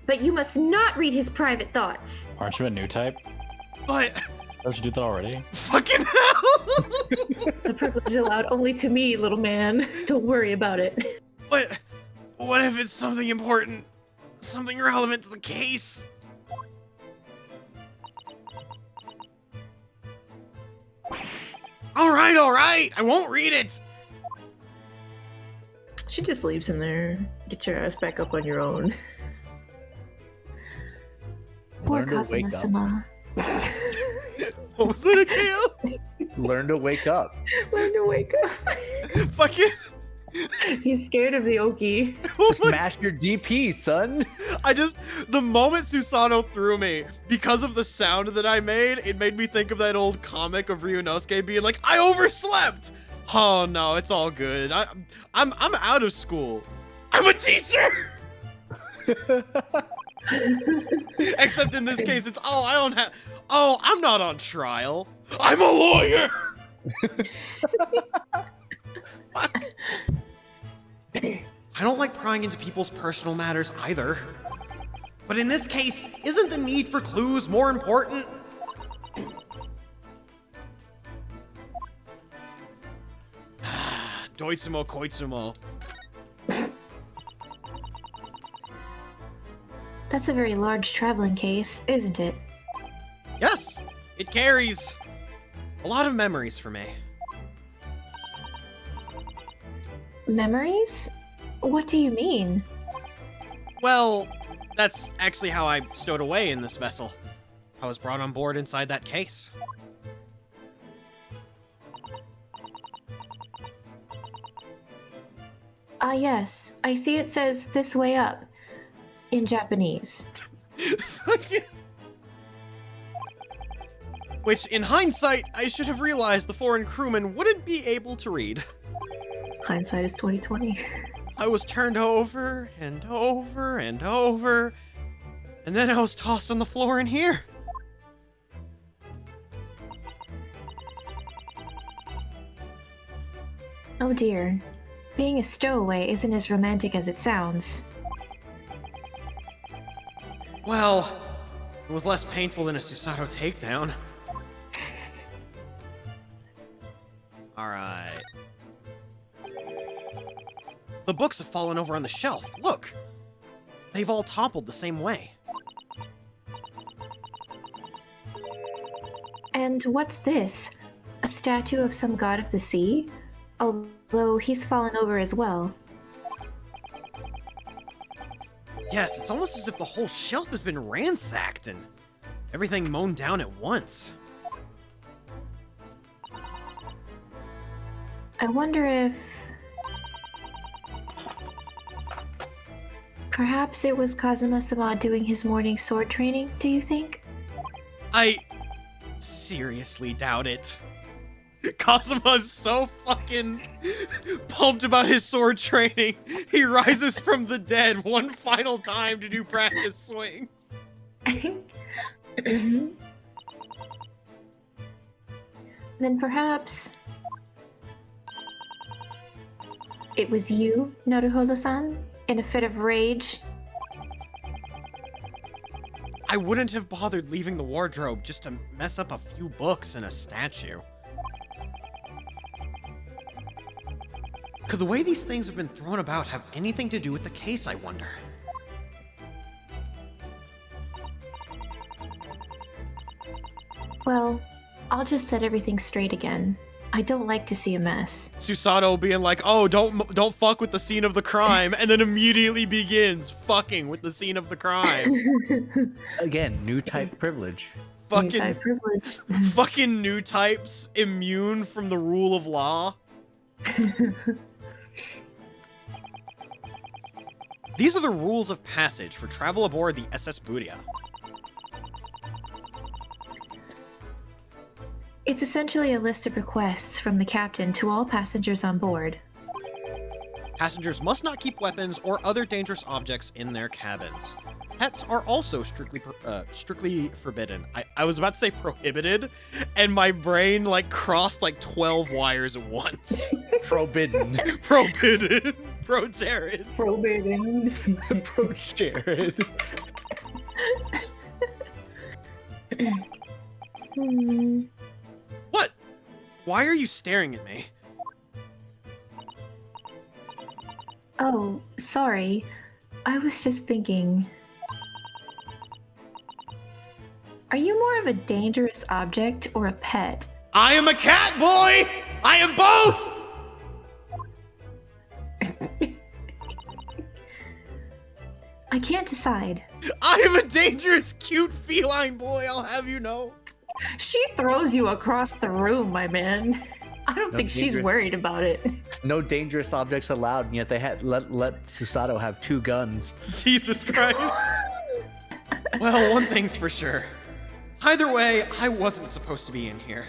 but you must not read his private thoughts. Aren't you a new type? But... don't you do that already? Fucking hell! The privilege allowed only to me, little man. Don't worry about it. But what if it's something important? Something relevant to the case? All right. I won't read it. She just leaves in there. Get your ass back up on your own. Poor Kazuma-sama. What was that, Akeo? Learn to wake up. Learn to wake up. Fucking... He's scared of the Oki. Smash your DP, son. The moment Susanoo threw me, because of the sound that I made, it made me think of that old comic of Ryunosuke being like, I overslept! Oh no, it's all good. I'm out of school. I'm a teacher! Except in this case, it's, I'm not on trial. I'm a lawyer! I don't like prying into people's personal matters either. But in this case, isn't the need for clues more important? Doitsumo koitsumo. That's a very large traveling case, isn't it? Yes, it carries a lot of memories for me. Memories? What do you mean? Well, that's actually how I stowed away in this vessel. I was brought on board inside that case. Ah, yes. I see it says this way up in Japanese. Which, in hindsight, I should have realized the foreign crewman wouldn't be able to read. Hindsight is 2020. I was turned over and over and over, and then I was tossed on the floor in here. Oh dear. Being a stowaway isn't as romantic as it sounds. Well, it was less painful than a Susato takedown. Alright. The books have fallen over on the shelf. Look! They've all toppled the same way. And what's this? A statue of some god of the sea? Although he's fallen over as well. Yes, it's almost as if the whole shelf has been ransacked and everything mown down at once. I wonder if... Perhaps it was Kazuma-sama doing his morning sword training, do you think? I seriously doubt it. Kazuma's so fucking pumped about his sword training. He rises from the dead one final time to do practice swings. Then perhaps... it was you, Naruhodo-san, in a fit of rage? I wouldn't have bothered leaving the wardrobe just to mess up a few books and a statue. Could the way these things have been thrown about have anything to do with the case, I wonder? Well, I'll just set everything straight again. I don't like to see a mess. Susato being like, "Oh, don't fuck with the scene of the crime," and then immediately begins fucking with the scene of the crime. Again, new type privilege. Fucking New type privilege. fucking new types immune from the rule of law. These are the rules of passage for travel aboard the SS Buria. It's essentially a list of requests from the captain to all passengers on board. Passengers must not keep weapons or other dangerous objects in their cabins. Pets are also strictly forbidden. I was about to say prohibited, and my brain crossed 12 wires at once. Forbidden. Forbidden. Pro Jared. Forbidden. Pro Jared. What? Why are you staring at me? Oh, sorry. I was just thinking... Are you more of a dangerous object or a pet? I am a cat boy! I am both! I can't decide. I am a dangerous, cute feline boy, I'll have you know. She throws you across the room, my man. I don't think she's worried about it. No dangerous objects allowed, and yet they had let Susato have 2 guns. Jesus Christ. Well, one thing's for sure. Either way, I wasn't supposed to be in here.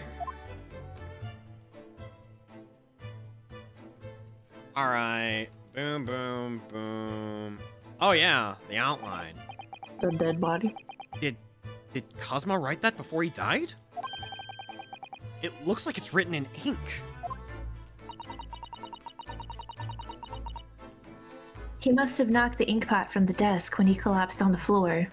Alright. Boom, boom, boom. Oh yeah, the outline. The dead body. Did Cosmo write that before he died? It looks like it's written in ink. He must have knocked the ink pot from the desk when he collapsed on the floor.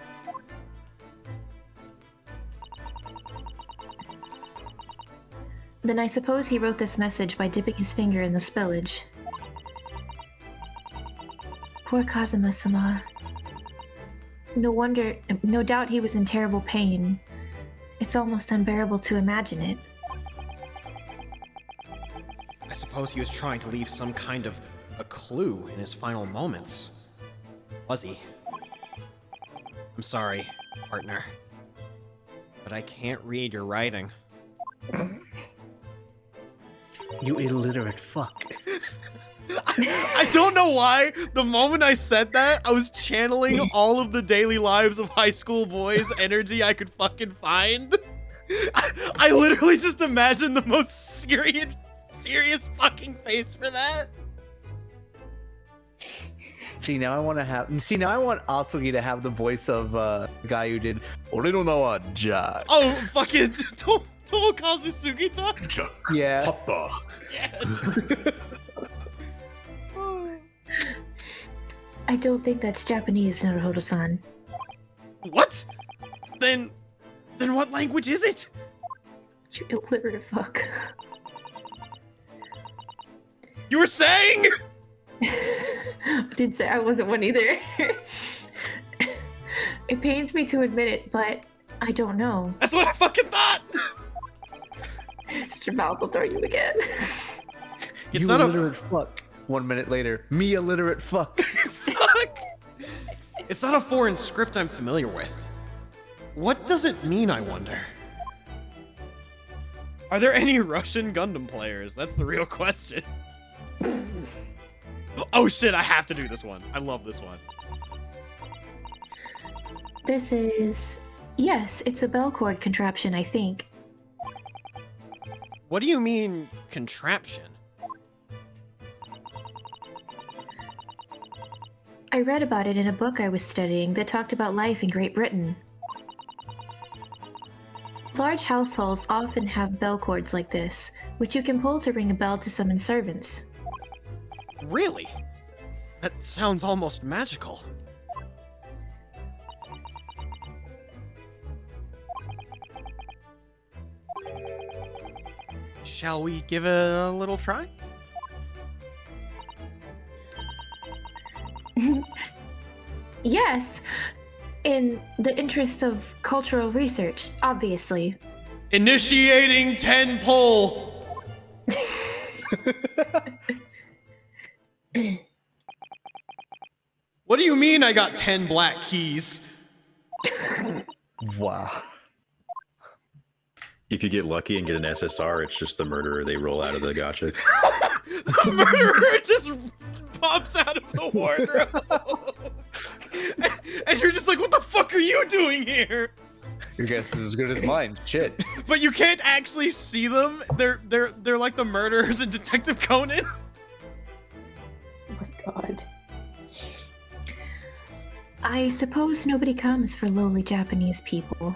Then I suppose he wrote this message by dipping his finger in the spillage. Poor Kazuma-sama. No doubt he was in terrible pain. It's almost unbearable to imagine it. I suppose he was trying to leave some kind of a clue in his final moments. Was he? I'm sorry, partner. But I can't read your writing. You illiterate fuck. I don't know why. The moment I said that, I was channeling all of the daily lives of high school boys energy I could fucking find. I literally just imagined the most serious fucking face for that. See, now I want Asugi to have the voice of the guy who did Orinonawa Ja. Oh, fucking Tomokazu Sugita? Yeah. Papa. Yes. I don't think that's Japanese, Naruhodo-san. What? Then what language is it? You illiterate fuck. You were saying? I didn't say I wasn't one either. It pains me to admit it, but I don't know. That's what I fucking thought! Just your mouth will throw you again. It's you not illiterate fuck. 1 minute later, me illiterate fuck. Fuck! It's not a foreign script I'm familiar with. What does it mean, I wonder? Are there any Russian Gundam players? That's the real question. Oh shit, I have to do this one. I love this one. This is... Yes, it's a bell cord contraption, I think. What do you mean, contraption? I read about it in a book I was studying that talked about life in Great Britain. Large households often have bell cords like this, which you can pull to ring a bell to summon servants. Really? That sounds almost magical. Shall we give it a little try? Yes, in the interest of cultural research, obviously. Initiating 10 pull! What do you mean I got 10 black keys? Wow. If you get lucky and get an SSR, it's just the murderer they roll out of the gacha. The murderer just pops out of the wardrobe. And you're just like, what the fuck are you doing here? Your guess is as good as mine. Shit. But you can't actually see them. They're like the murderers in Detective Conan. Oh my god. I suppose nobody comes for lowly Japanese people.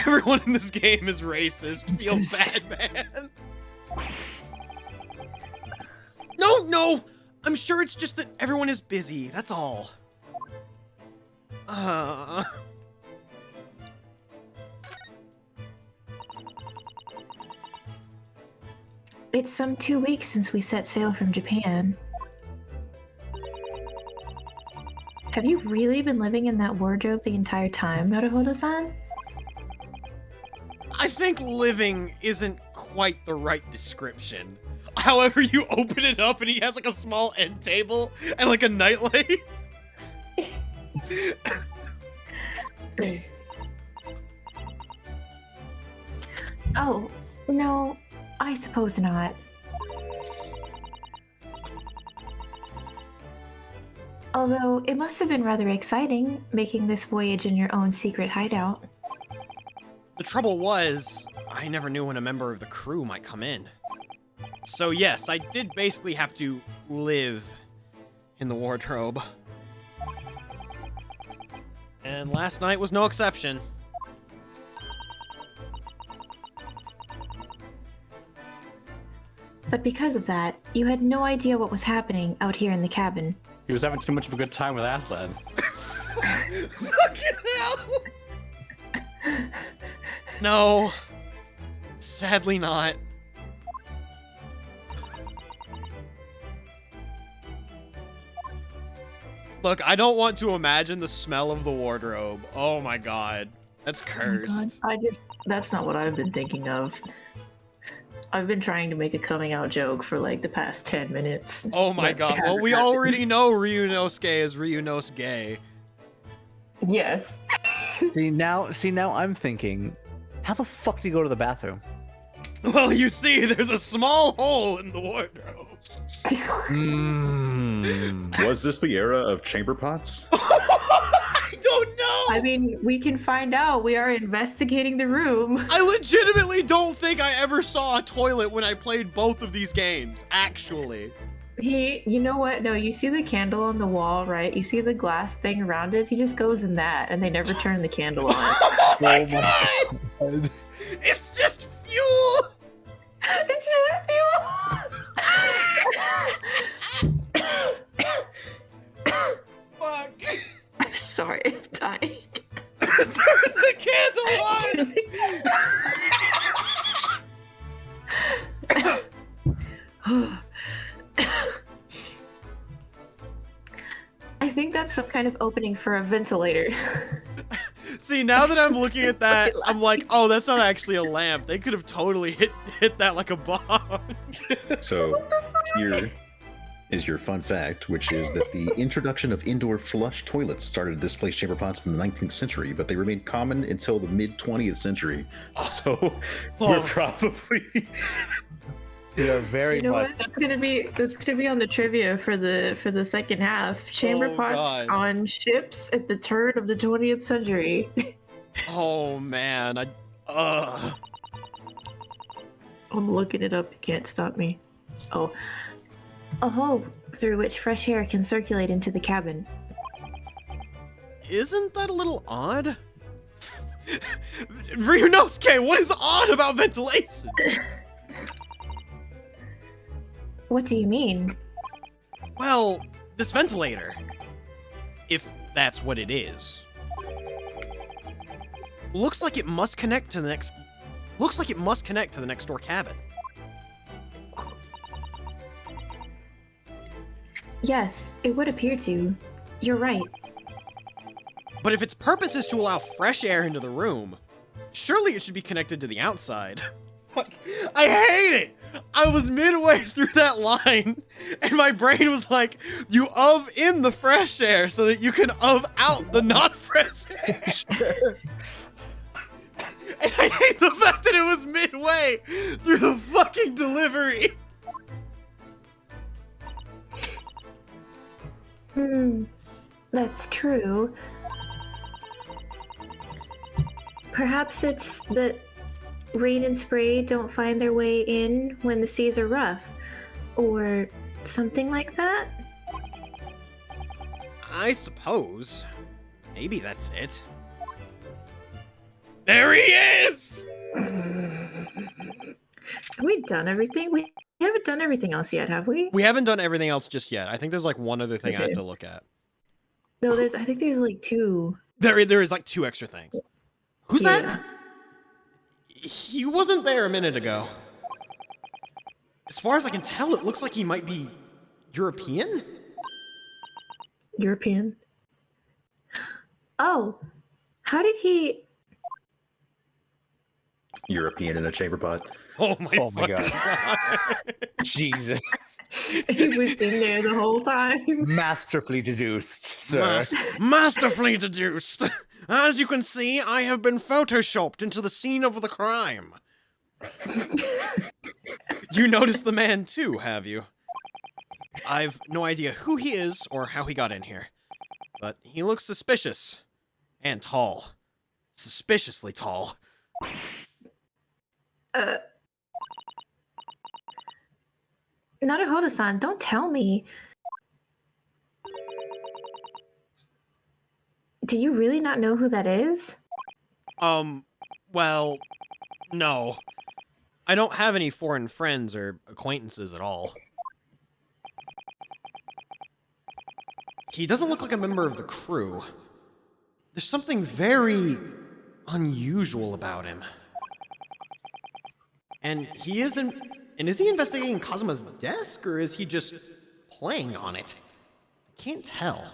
Everyone in this game is racist. Feel bad, man. No! I'm sure it's just that everyone is busy. That's all. It's some 2 weeks since we set sail from Japan. Have you really been living in that wardrobe the entire time, Naruhodo-san? I think living isn't quite the right description. However, you open it up and he has like a small end table and like a nightlight. Oh, no, I suppose not. Although, it must have been rather exciting, making this voyage in your own secret hideout. The trouble was, I never knew when a member of the crew might come in. So yes, I did basically have to live in the wardrobe. And last night was no exception. But because of that, you had no idea what was happening out here in the cabin. He was having too much of a good time with Aslan. Fucking hell! No. Sadly not. Look, I don't want to imagine the smell of the wardrobe. Oh my god. That's cursed. Oh that's not what I've been thinking of. I've been trying to make a coming out joke for like the past 10 minutes. Oh my god. Well, we already know Ryunosuke is Ryunosuke. Yes. See now I'm thinking, how the fuck do you go to the bathroom? Well, you see, there's a small hole in the wardrobe. Was this the era of chamber pots? I don't know. I mean, we can find out. We are investigating the room. I legitimately don't think I ever saw a toilet when I played both of these games, actually. You know what? No, you see the candle on the wall, right? You see the glass thing around it? He just goes in that, and they never turn the candle on. Oh my god! It's just fuel! It's just fuel! Fuck. I'm sorry, I'm dying. Turn the candle on! I think that's some kind of opening for a ventilator. See, now that I'm looking at that, I'm like, oh, that's not actually a lamp. They could have totally hit that like a bomb. So here is your fun fact, which is that the introduction of indoor flush toilets started to displace chamber pots in the 19th century, but they remained common until the mid-20th century. So we're probably... We are very You know much. what? That's gonna be on the trivia for the second half. Chamber pots God. on ships at the turn of the 20th century. Oh man, I'm looking it up. You can't stop me. Oh, a hole through which fresh air can circulate into the cabin. Isn't that a little odd? Ryunosuke, what is odd about ventilation? What do you mean? Well, this ventilator, if that's what it is, looks like it must connect to the next. Looks like it must connect to the next door cabin. Yes, it would appear to. You're right. But if its purpose is to allow fresh air into the room, surely it should be connected to the outside. I hate it! I was midway through that line, and my brain was like, you of in the fresh air so that you can of out the not fresh air. And I hate the fact that it was midway through the fucking delivery. That's true. Perhaps it's that rain and spray don't find their way in when the seas are rough, or something like that? I suppose. Maybe that's it. There he is! Have we done everything? We haven't done everything else yet, have we? We haven't done everything else just yet. I think there's like one other thing I have to look at. No, I think there's like two. There is like two extra things. Who's that? He wasn't there a minute ago. As far as I can tell, it looks like he might be European? European? Oh, how did he... European in a chamber pot. Oh my god. Jesus. He was in there the whole time. Masterfully deduced, sir. Masterfully deduced. As you can see, I have been photoshopped into the scene of the crime. You noticed the man too, have you? I've no idea who he is or how he got in here, but he looks suspicious and tall. Suspiciously tall. Naruhodo-san, don't tell me. Do you really not know who that is? Well, no. I don't have any foreign friends or acquaintances at all. He doesn't look like a member of the crew. There's something very unusual about him. And is he investigating Kazuma's desk, or is he just playing on it? I can't tell.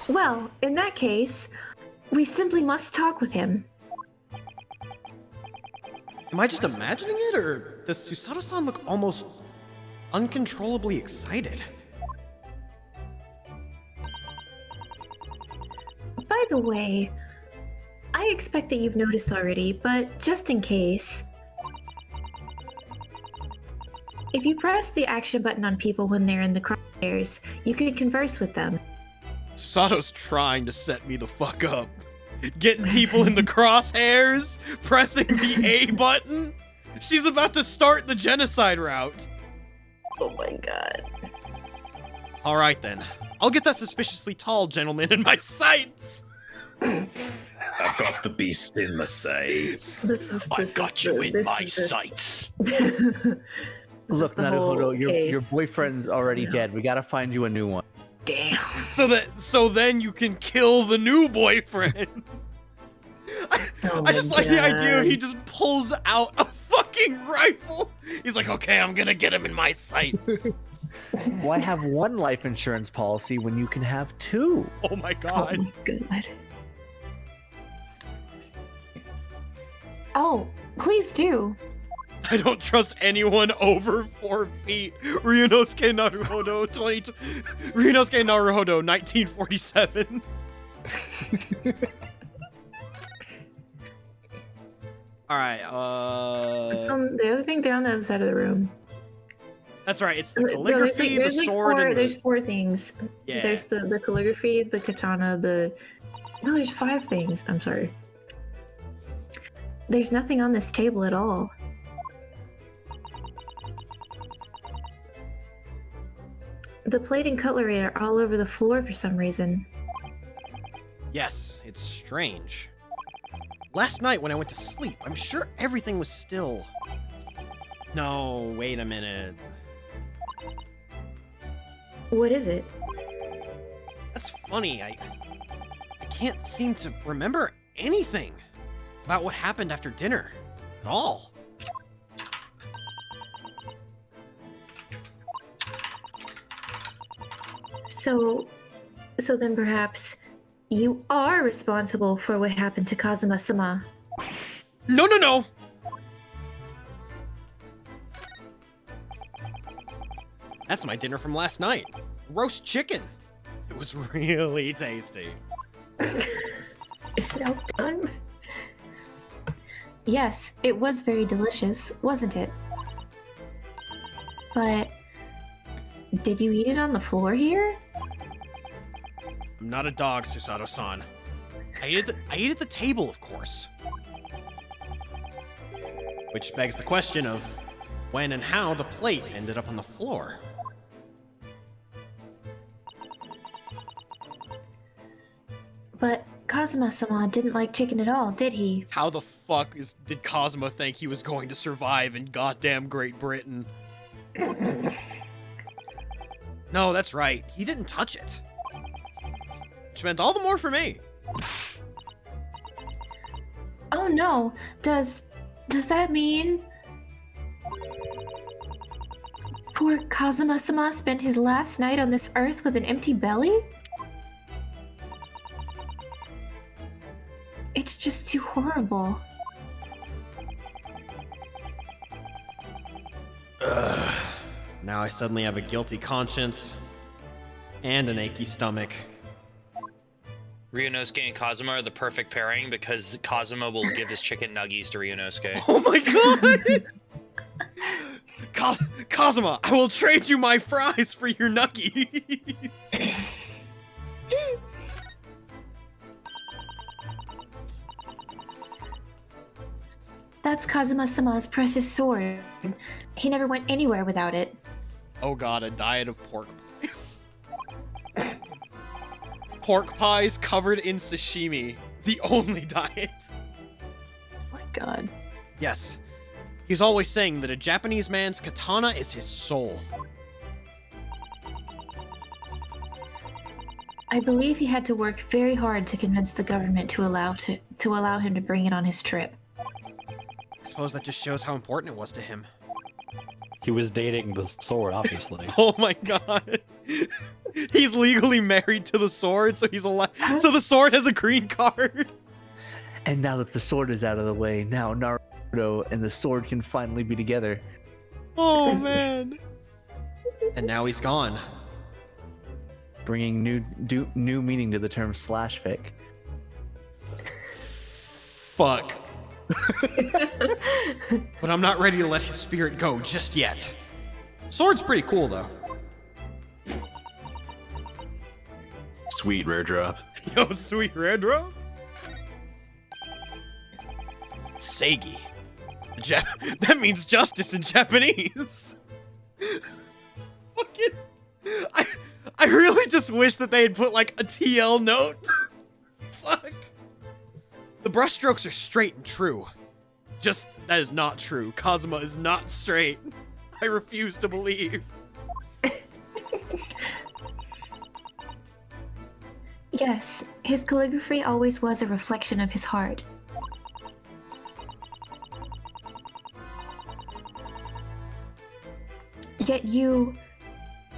Well, in that case, we simply must talk with him. Am I just imagining it, or does Susato-san look almost uncontrollably excited? By the way, I expect that you've noticed already, but just in case. If you press the action button on people when they're in the crosshairs, you can converse with them. Sato's trying to set me the fuck up. Getting people in the crosshairs, pressing the A button. She's about to start the genocide route. Oh my god. All right then. I'll get that suspiciously tall gentleman in my sights. I've got the beast in my sights. I've got you in my sights. Look, Naruhodo, your boyfriend's already dead. We gotta find you a new one. Damn. So then you can kill the new boyfriend. I just like the idea of he just pulls out a fucking rifle. He's like, okay, I'm gonna get him in my sights. Why have one life insurance policy when you can have two? Oh my god. Oh my god. Oh, please do. I don't trust anyone over 4 feet. Ryunosuke Naruhodo 1947. Alright, The other thing, they're on the other side of the room. That's right, it's the calligraphy, the sword, and there's 4 things. Yeah. There's the calligraphy, the katana, No, there's 5 things. I'm sorry. There's nothing on this table at all. The plate and cutlery are all over the floor for some reason. Yes, it's strange. Last night when I went to sleep, I'm sure everything was still. No, wait a minute. What is it? That's funny. I can't seem to remember anything about what happened after dinner at all. So then perhaps you are responsible for what happened to Kazuma-sama. No. That's my dinner from last night. Roast chicken. It was really tasty. Is now done? Yes, it was very delicious, wasn't it? But did you eat it on the floor here? I'm not a dog, Susato-san. I ate at the table, of course. Which begs the question of when and how the plate ended up on the floor. But Kazuma-sama didn't like chicken at all, did he? How the fuck did Cosmo think he was going to survive in goddamn Great Britain? No, that's right. He didn't touch it. Which meant all the more for me. Oh no. Does that mean poor Kazuma-sama spent his last night on this earth with an empty belly? It's just too horrible. Ugh. Now I suddenly have a guilty conscience and an achy stomach. Ryunosuke and Kazuma are the perfect pairing because Kazuma will give his chicken nuggies to Ryunosuke. Oh my god! Kazuma, I will trade you my fries for your nuggies! That's Kazuma-sama's precious sword. He never went anywhere without it. Oh god, a diet of pork pies. Pork pies covered in sashimi. The only diet. Oh my god. Yes. He's always saying that a Japanese man's katana is his soul. I believe he had to work very hard to convince the government to allow him to bring it on his trip. I suppose that just shows how important it was to him. He was dating the sword, obviously. Oh my god. He's legally married to the sword, so he's alive. So the sword has a green card. And now that the sword is out of the way, now Naruto and the sword can finally be together. Oh man. And now he's gone. Bringing new meaning to the term slash fic. Fuck. But I'm not ready to let his spirit go just yet. Sword's pretty cool, though. Sweet rare drop. Yo, sweet rare drop. Seigi. That means justice in Japanese. Fucking. I really just wish that they had put like a TL note. Fuck. The brushstrokes are straight and true. Just, that is not true. Kazuma is not straight. I refuse to believe. Yes, his calligraphy always was a reflection of his heart. Yet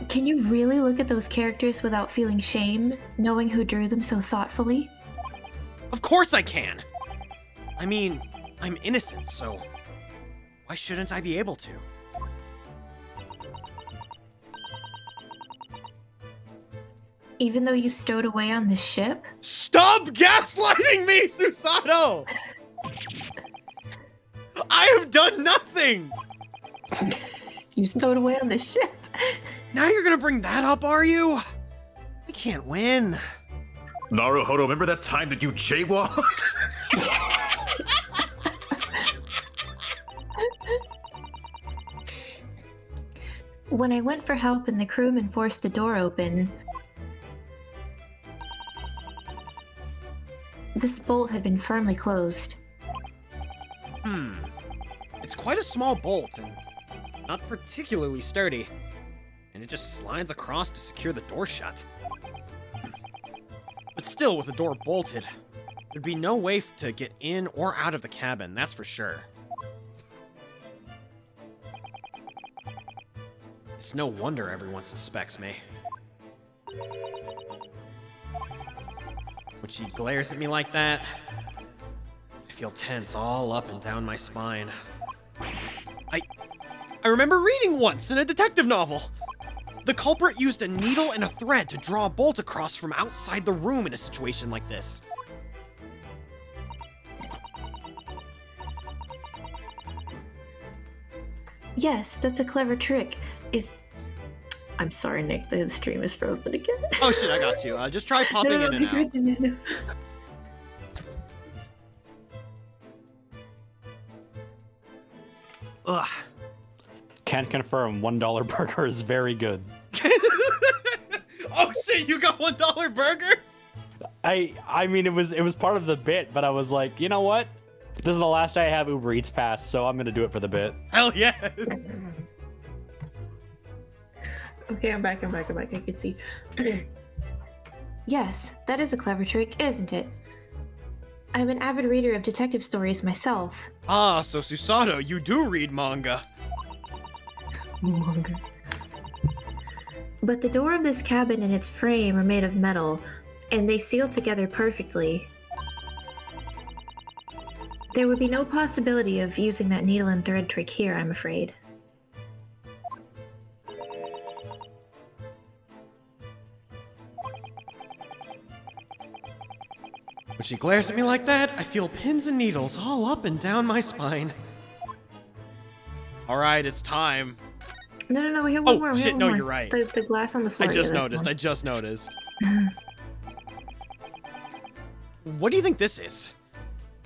can you really look at those characters without feeling shame, knowing who drew them so thoughtfully? Of course I can! I mean, I'm innocent, so why shouldn't I be able to? Even though you stowed away on the ship? Stop gaslighting me, Susato! I have done nothing! You stowed away on the ship? Now you're gonna bring that up, are you? I can't win. Naruhodo, remember that time that you jaywalked? When I went for help and the crewman forced the door open, this bolt had been firmly closed. It's quite a small bolt and not particularly sturdy. And it just slides across to secure the door shut. But still, with the door bolted, there'd be no way to get in or out of the cabin, that's for sure. It's no wonder everyone suspects me. When she glares at me like that, I feel tense all up and down my spine. I remember reading once in a detective novel. The culprit used a needle and a thread to draw a bolt across from outside the room in a situation like this. Yes, that's a clever trick. I'm sorry, Nick, the stream is frozen again. Oh shit, I got you. Just try popping in and out. No. Ugh. Can confirm $1 burger is very good. Oh shit, you got $1 burger? I mean it was part of the bit, but I was like, you know what? This is the last day I have Uber Eats pass, so I'm gonna do it for the bit. Hell yeah. Okay, I'm back, I can see. Yes, that is a clever trick, isn't it? I'm an avid reader of detective stories myself. Ah, so Susato, you do read manga. Manga. But the door of this cabin and its frame are made of metal, and they seal together perfectly. There would be no possibility of using that needle and thread trick here, I'm afraid. When she glares at me like that, I feel pins and needles all up and down my spine. Alright, it's time. No, we have one more. Oh shit, no, you're right. The glass on the floor. I just noticed. What do you think this is?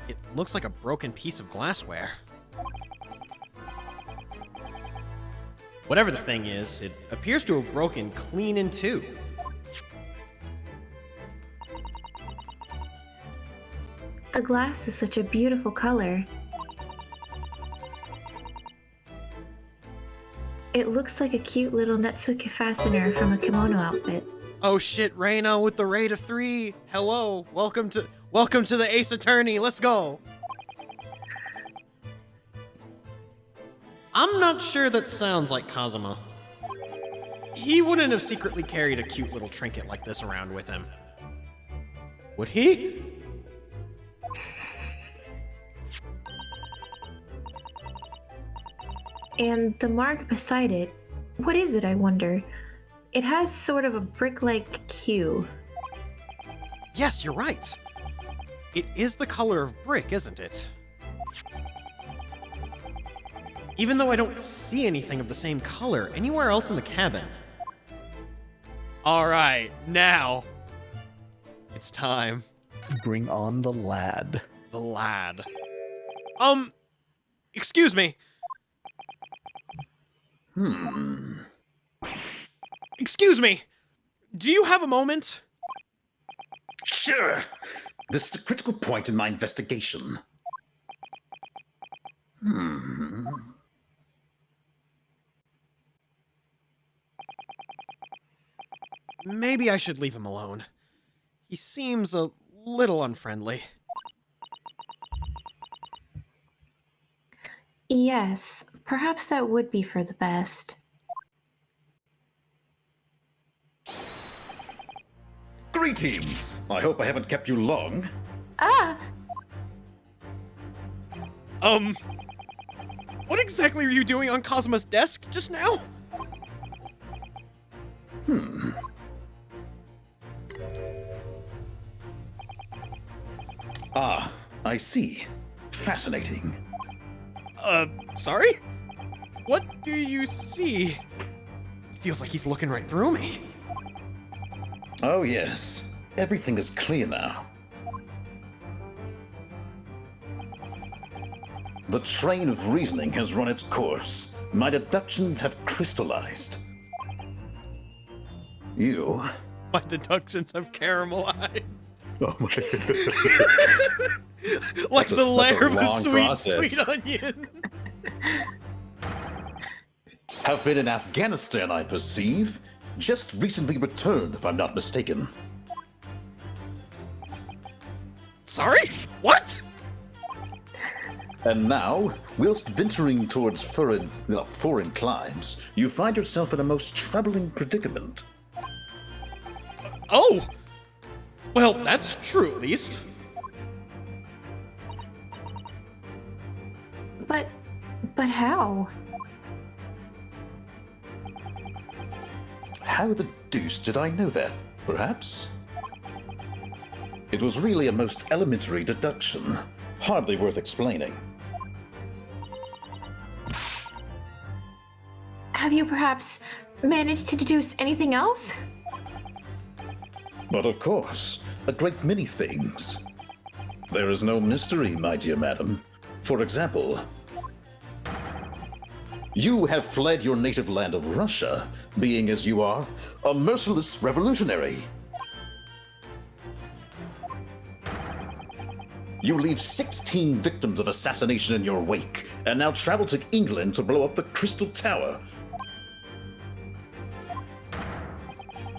It looks like a broken piece of glassware. Whatever the thing is, it appears to have broken clean in two. The glass is such a beautiful color. It looks like a cute little Netsuke fastener from a kimono outfit. Oh shit, Reina with the rate of 3. Hello, welcome to the Ace Attorney. Let's go. I'm not sure that sounds like Kazuma. He wouldn't have secretly carried a cute little trinket like this around with him. Would he? And the mark beside it, what is it, I wonder? It has sort of a brick-like queue. Yes, you're right. It is the color of brick, isn't it? Even though I don't see anything of the same color anywhere else in the cabin. Alright, now. It's time. Bring on the lad. The lad. Excuse me. Excuse me. Do you have a moment? Sure. This is a critical point in my investigation. Maybe I should leave him alone. He seems a little unfriendly. Yes, perhaps that would be for the best. Greetings! I hope I haven't kept you long. Ah! What exactly are you doing on Kazuma's desk just now? Ah, I see. Fascinating. Sorry? What do you see? Feels like he's looking right through me. Oh, yes. Everything is clear now. The train of reasoning has run its course. My deductions have crystallized. You... My deductions have caramelized. Oh my... Like That's the layer of a long sweet, process. sweet onion. Have been in Afghanistan, I perceive. Just recently returned, if I'm not mistaken. Sorry? What? And now, whilst venturing towards foreign climes, you find yourself in a most troubling predicament. Oh! Well, that's true, at least. But how? How the deuce did I know that, perhaps? It was really a most elementary deduction, hardly worth explaining. Have you perhaps managed to deduce anything else? But of course, a great many things. There is no mystery, my dear madam. For example, you have fled your native land of Russia, being as you are, a merciless revolutionary. You leave 16 victims of assassination in your wake, and now travel to England to blow up the Crystal Tower.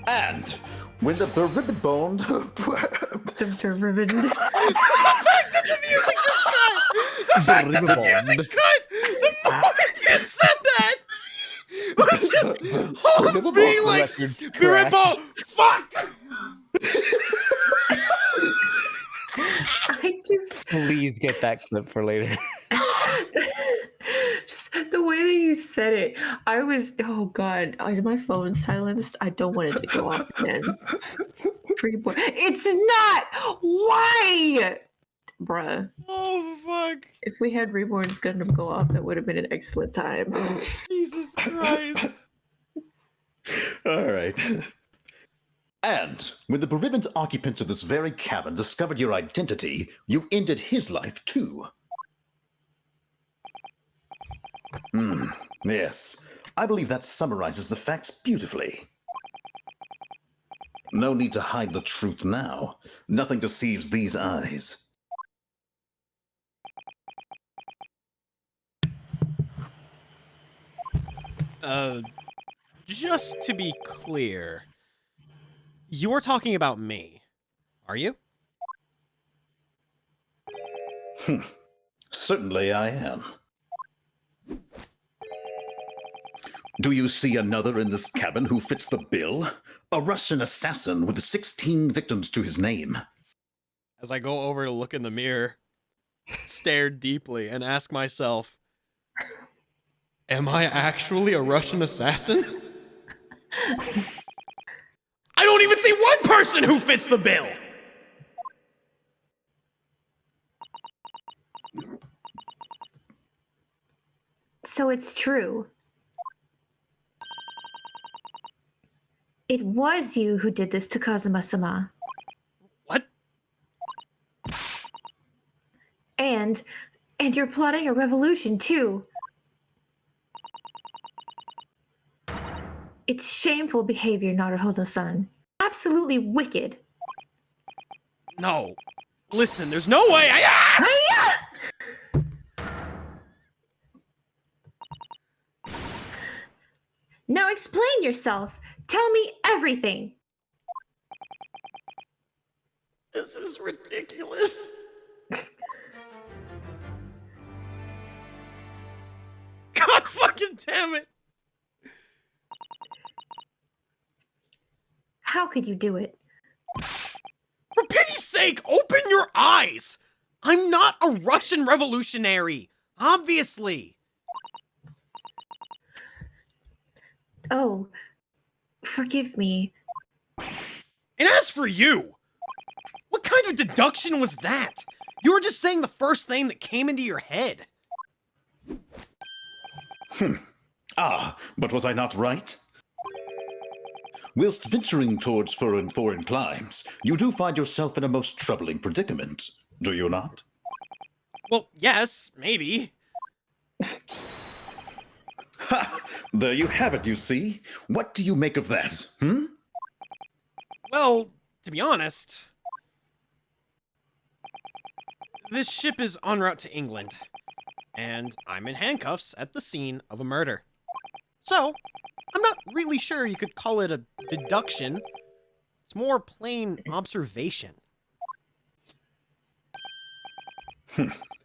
And when the Beribond... The ribbon. The fact that the music just cut! The fact that the music cut! The moment you said that! Was just Holmes being like, Biribo, fuck! I just... Please get that clip for later. Just the way that you said it, I was, oh god, is my phone silenced? I don't want it to go off again. Reborn. It's not! Why? Bruh. Oh, fuck. If we had Reborn's Gundam go off, that would have been an excellent time. Jesus Christ. All right. And when the bereaved occupants of this very cabin discovered your identity, you ended his life too. Yes, I believe that summarizes the facts beautifully. No need to hide the truth now. Nothing deceives these eyes. Just to be clear, you're talking about me, are you? Certainly I am. Do you see another in this cabin who fits the bill? A Russian assassin with 16 victims to his name. As I go over to look in the mirror, stare deeply, and ask myself, am I actually a Russian assassin? I don't even see one person who fits the bill! So it's true. It was you who did this to Kazuma-sama. What? And you're plotting a revolution, too. It's shameful behavior, Naruhodo-san. Absolutely wicked. No. Listen, there's no way Now explain yourself. Tell me everything. This is ridiculous. God fucking damn it. How could you do it? For pity's sake, open your eyes! I'm not a Russian revolutionary, obviously. Oh, forgive me. And as for you, what kind of deduction was that? You were just saying the first thing that came into your head. But was I not right? Whilst venturing towards foreign climes, you do find yourself in a most troubling predicament, do you not? Well, yes, maybe. Ha! There you have it, you see? What do you make of that, Well, to be honest, this ship is en route to England, and I'm in handcuffs at the scene of a murder. So, I'm not really sure you could call it a deduction. It's more plain observation.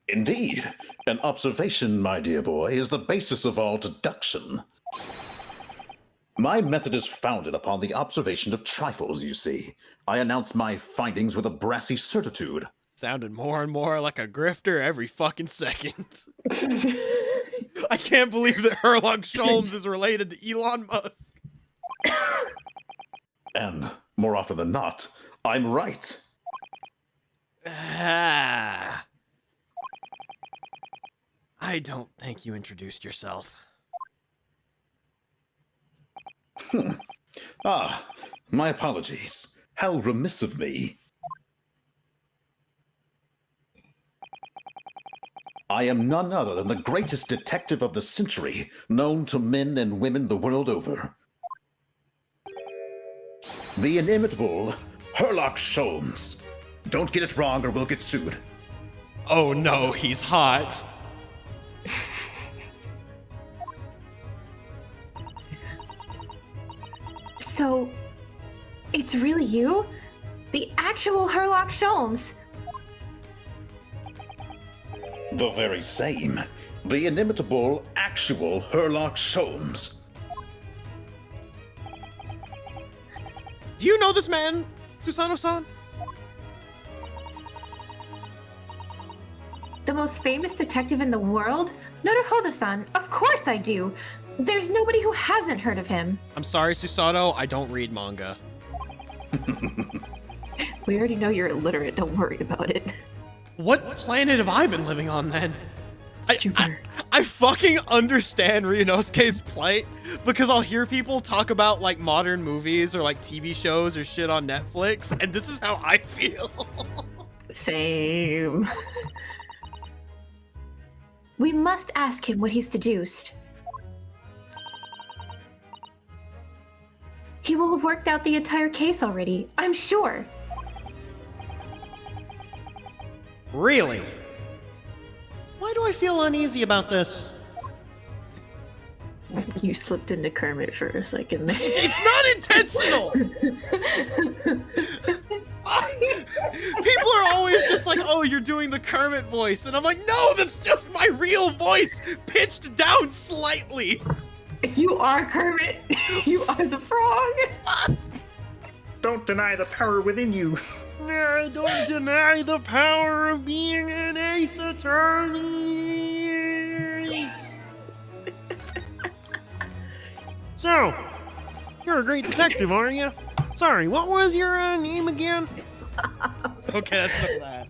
Indeed. An observation, my dear boy, is the basis of all deduction. My method is founded upon the observation of trifles, you see. I announce my findings with a brassy certitude. Sounded more and more like a grifter every fucking second. I can't believe that Sherlock Sholmes is related to Elon Musk. And, more often than not, I'm right. I don't think you introduced yourself. My apologies. How remiss of me. I am none other than the greatest detective of the century, known to men and women the world over. The inimitable Sherlock Sholmes. Don't get it wrong or we'll get sued. Oh no, he's hot. So, it's really you? The actual Sherlock Sholmes? The very same. The inimitable, actual Sherlock Sholmes. Do you know this man, Susano-san? The most famous detective in the world? Naruhodo-san, of course I do. There's nobody who hasn't heard of him. I'm sorry, Susato, I don't read manga. We already know you're illiterate, don't worry about it. What planet have I been living on then? I fucking understand Ryunosuke's plight because I'll hear people talk about like modern movies or like TV shows or shit on Netflix, and this is how I feel. Same. We must ask him what he's deduced. He will have worked out the entire case already, I'm sure. Really? Why do I feel uneasy about this? You slipped into Kermit for a second there. It's not intentional! People are always just like, oh, you're doing the Kermit voice. And I'm like, no, that's just my real voice, pitched down slightly. You are Kermit. You are the frog. Don't deny the power within you. I don't deny the power of being an ace attorney. So, you're a great detective, aren't you? Sorry, what was your name again? Okay, that's enough of that.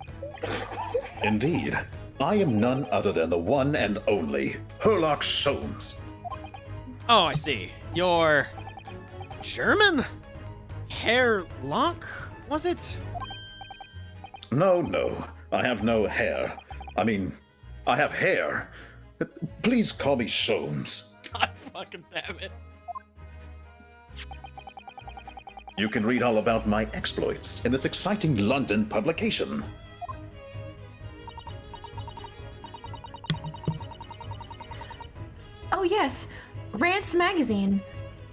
Indeed. I am none other than the one and only Herlock Sholmes. Oh, I see. You're German? Hair Lock, was it? No. I have no hair. I mean, I have hair. Please call me Sholmes. God fucking damn it. You can read all about my exploits in this exciting London publication. Oh yes, Rant's magazine,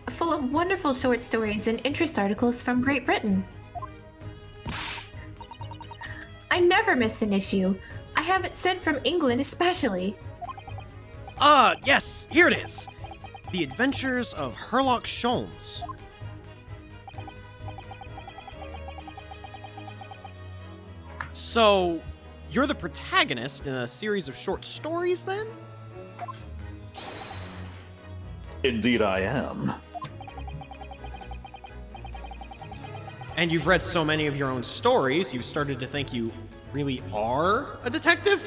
full of wonderful short stories and interest articles from Great Britain. I never miss an issue. I have it sent from England especially. Yes, here it is. The Adventures of Herlock Sholmes. So, you're the protagonist in a series of short stories, then? Indeed I am. And you've read so many of your own stories, you've started to think you really are a detective?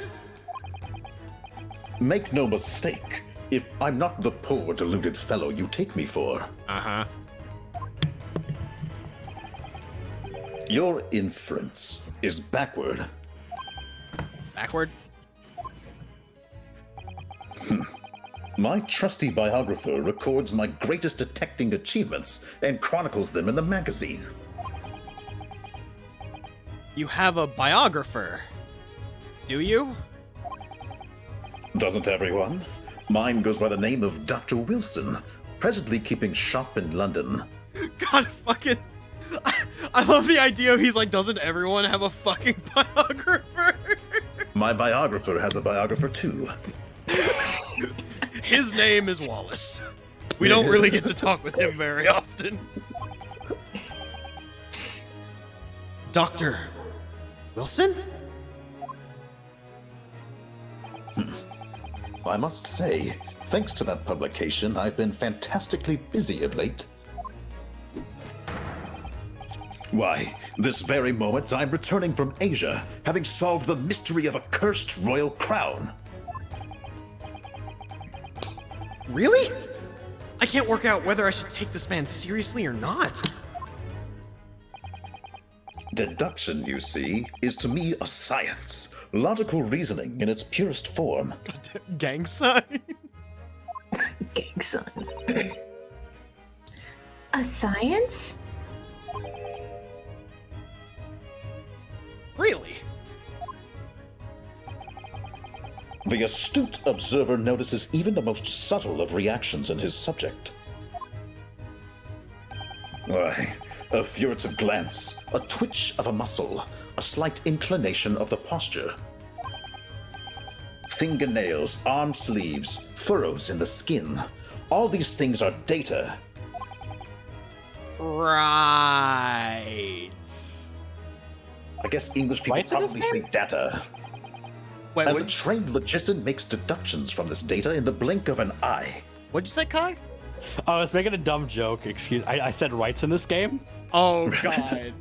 Make no mistake, if I'm not the poor, deluded fellow you take me for. Uh-huh. Your inference is backward. Backward? My trusty biographer records my greatest detecting achievements and chronicles them in the magazine. You have a biographer, do you? Doesn't everyone? Mine goes by the name of Dr. Wilson, presently keeping shop in London. God fucking... I love the idea of he's like, doesn't everyone have a fucking biographer? My biographer has a biographer too. His name is Wallace. We don't really get to talk with him very often. Dr. Wilson? I must say, thanks to that publication, I've been fantastically busy of late. Why, this very moment I'm returning from Asia, having solved the mystery of a cursed royal crown. Really? I can't work out whether I should take this man seriously or not. Deduction, you see, is to me a science. Logical reasoning in its purest form. Goddamn gang sign. Gang signs. A science? Really? The astute observer notices even the most subtle of reactions in his subject. Why, a furtive glance, a twitch of a muscle, a slight inclination of the posture. Fingernails, arm sleeves, furrows in the skin. All these things are data. Right. I guess English people probably say data. Wait, and the trained logician makes deductions from this data in the blink of an eye. What'd you say, Kai? I was making a dumb joke. I said rights in this game. Oh, God.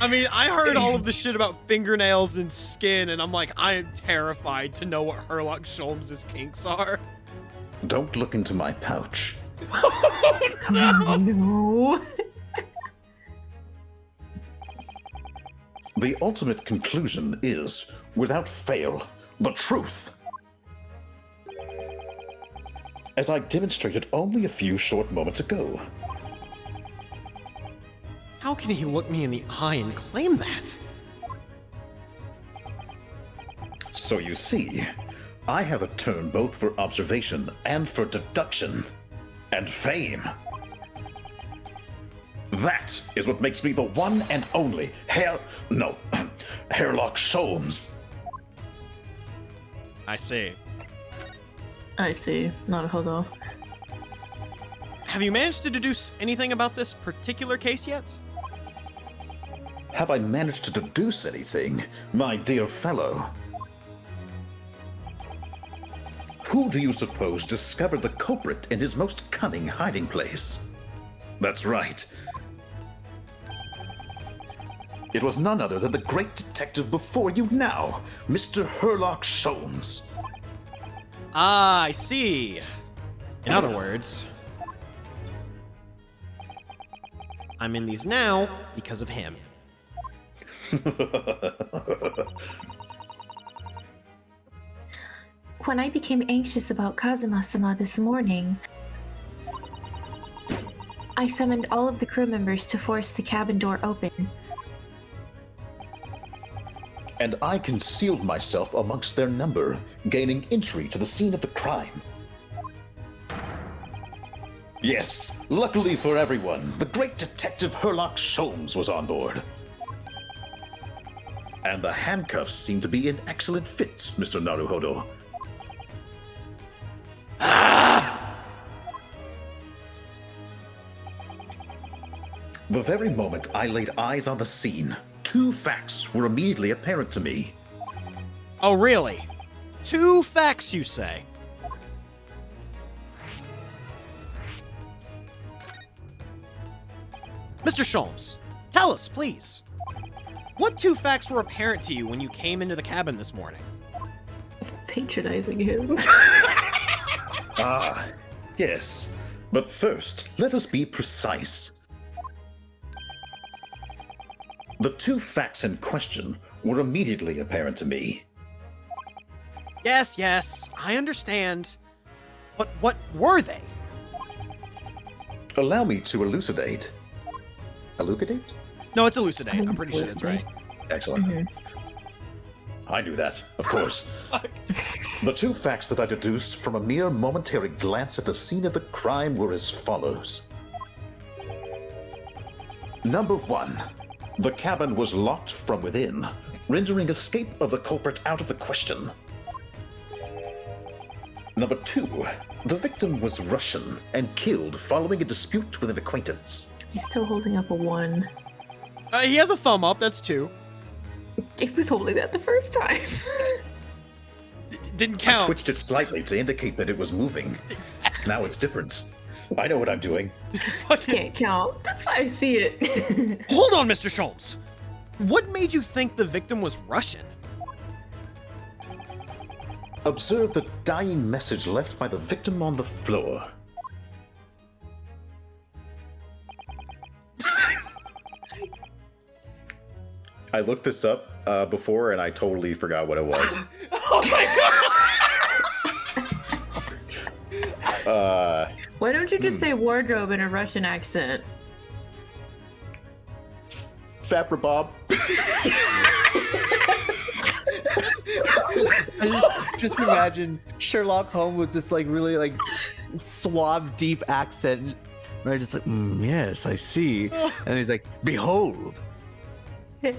I mean, I heard all of the shit about fingernails and skin, and I'm like, I am terrified to know what Herlock Sholmes' kinks are. Don't look into my pouch. Oh, no. The ultimate conclusion is, without fail, the truth. As I demonstrated only a few short moments ago. How can he look me in the eye and claim that? So you see, I have a turn both for observation and for deduction. And fame. That is what makes me the one and only Herlock Sholmes. I see. I see. Not a hodo. Have you managed to deduce anything about this particular case yet? Have I managed to deduce anything, my dear fellow? Who do you suppose discovered the culprit in his most cunning hiding place? That's right. It was none other than the great detective before you now, Mr. Herlock Sholmes. Ah, I see. In other words, I'm in these now because of him. When I became anxious about Kazuma-sama this morning, I summoned all of the crew members to force the cabin door open. And I concealed myself amongst their number, gaining entry to the scene of the crime. Yes, luckily for everyone, the great detective Herlock Sholmes was on board. And the handcuffs seem to be an excellent fit, Mr. Naruhodo. The very moment I laid eyes on the scene, 2 facts were immediately apparent to me. Oh, really? 2 facts, you say? Mr. Sholmes, tell us, please. What 2 facts were apparent to you when you came into the cabin this morning? Patronizing him. Ah, yes. But first, let us be precise. The 2 facts in question were immediately apparent to me. Yes, I understand. But what were they? Allow me to elucidate. Elucidate? No, it's elucidate. I'm pretty sure it's right. Excellent. I knew that, of course. The 2 facts that I deduced from a mere momentary glance at the scene of the crime were as follows. Number 1. The cabin was locked from within, rendering escape of the culprit out of the question. Number 2. The victim was Russian and killed following a dispute with an acquaintance. He's still holding up a 1. He has a thumb up, that's 2. He was holding that the first time. Didn't count. I twitched it slightly to indicate that it was moving. Exactly. Now it's different. I know what I'm doing. Can't count. That's how I see it. Hold on, Mr. Sholmes. What made you think the victim was Russian? Observe the dying message left by the victim on the floor. I looked this up before and I totally forgot what it was. Oh my god! Why don't you just say wardrobe in a Russian accent? Fapra Bob. I just imagine Sherlock Holmes with this like really like suave, deep accent. Right, just like, yes, I see. And he's like, behold. Oh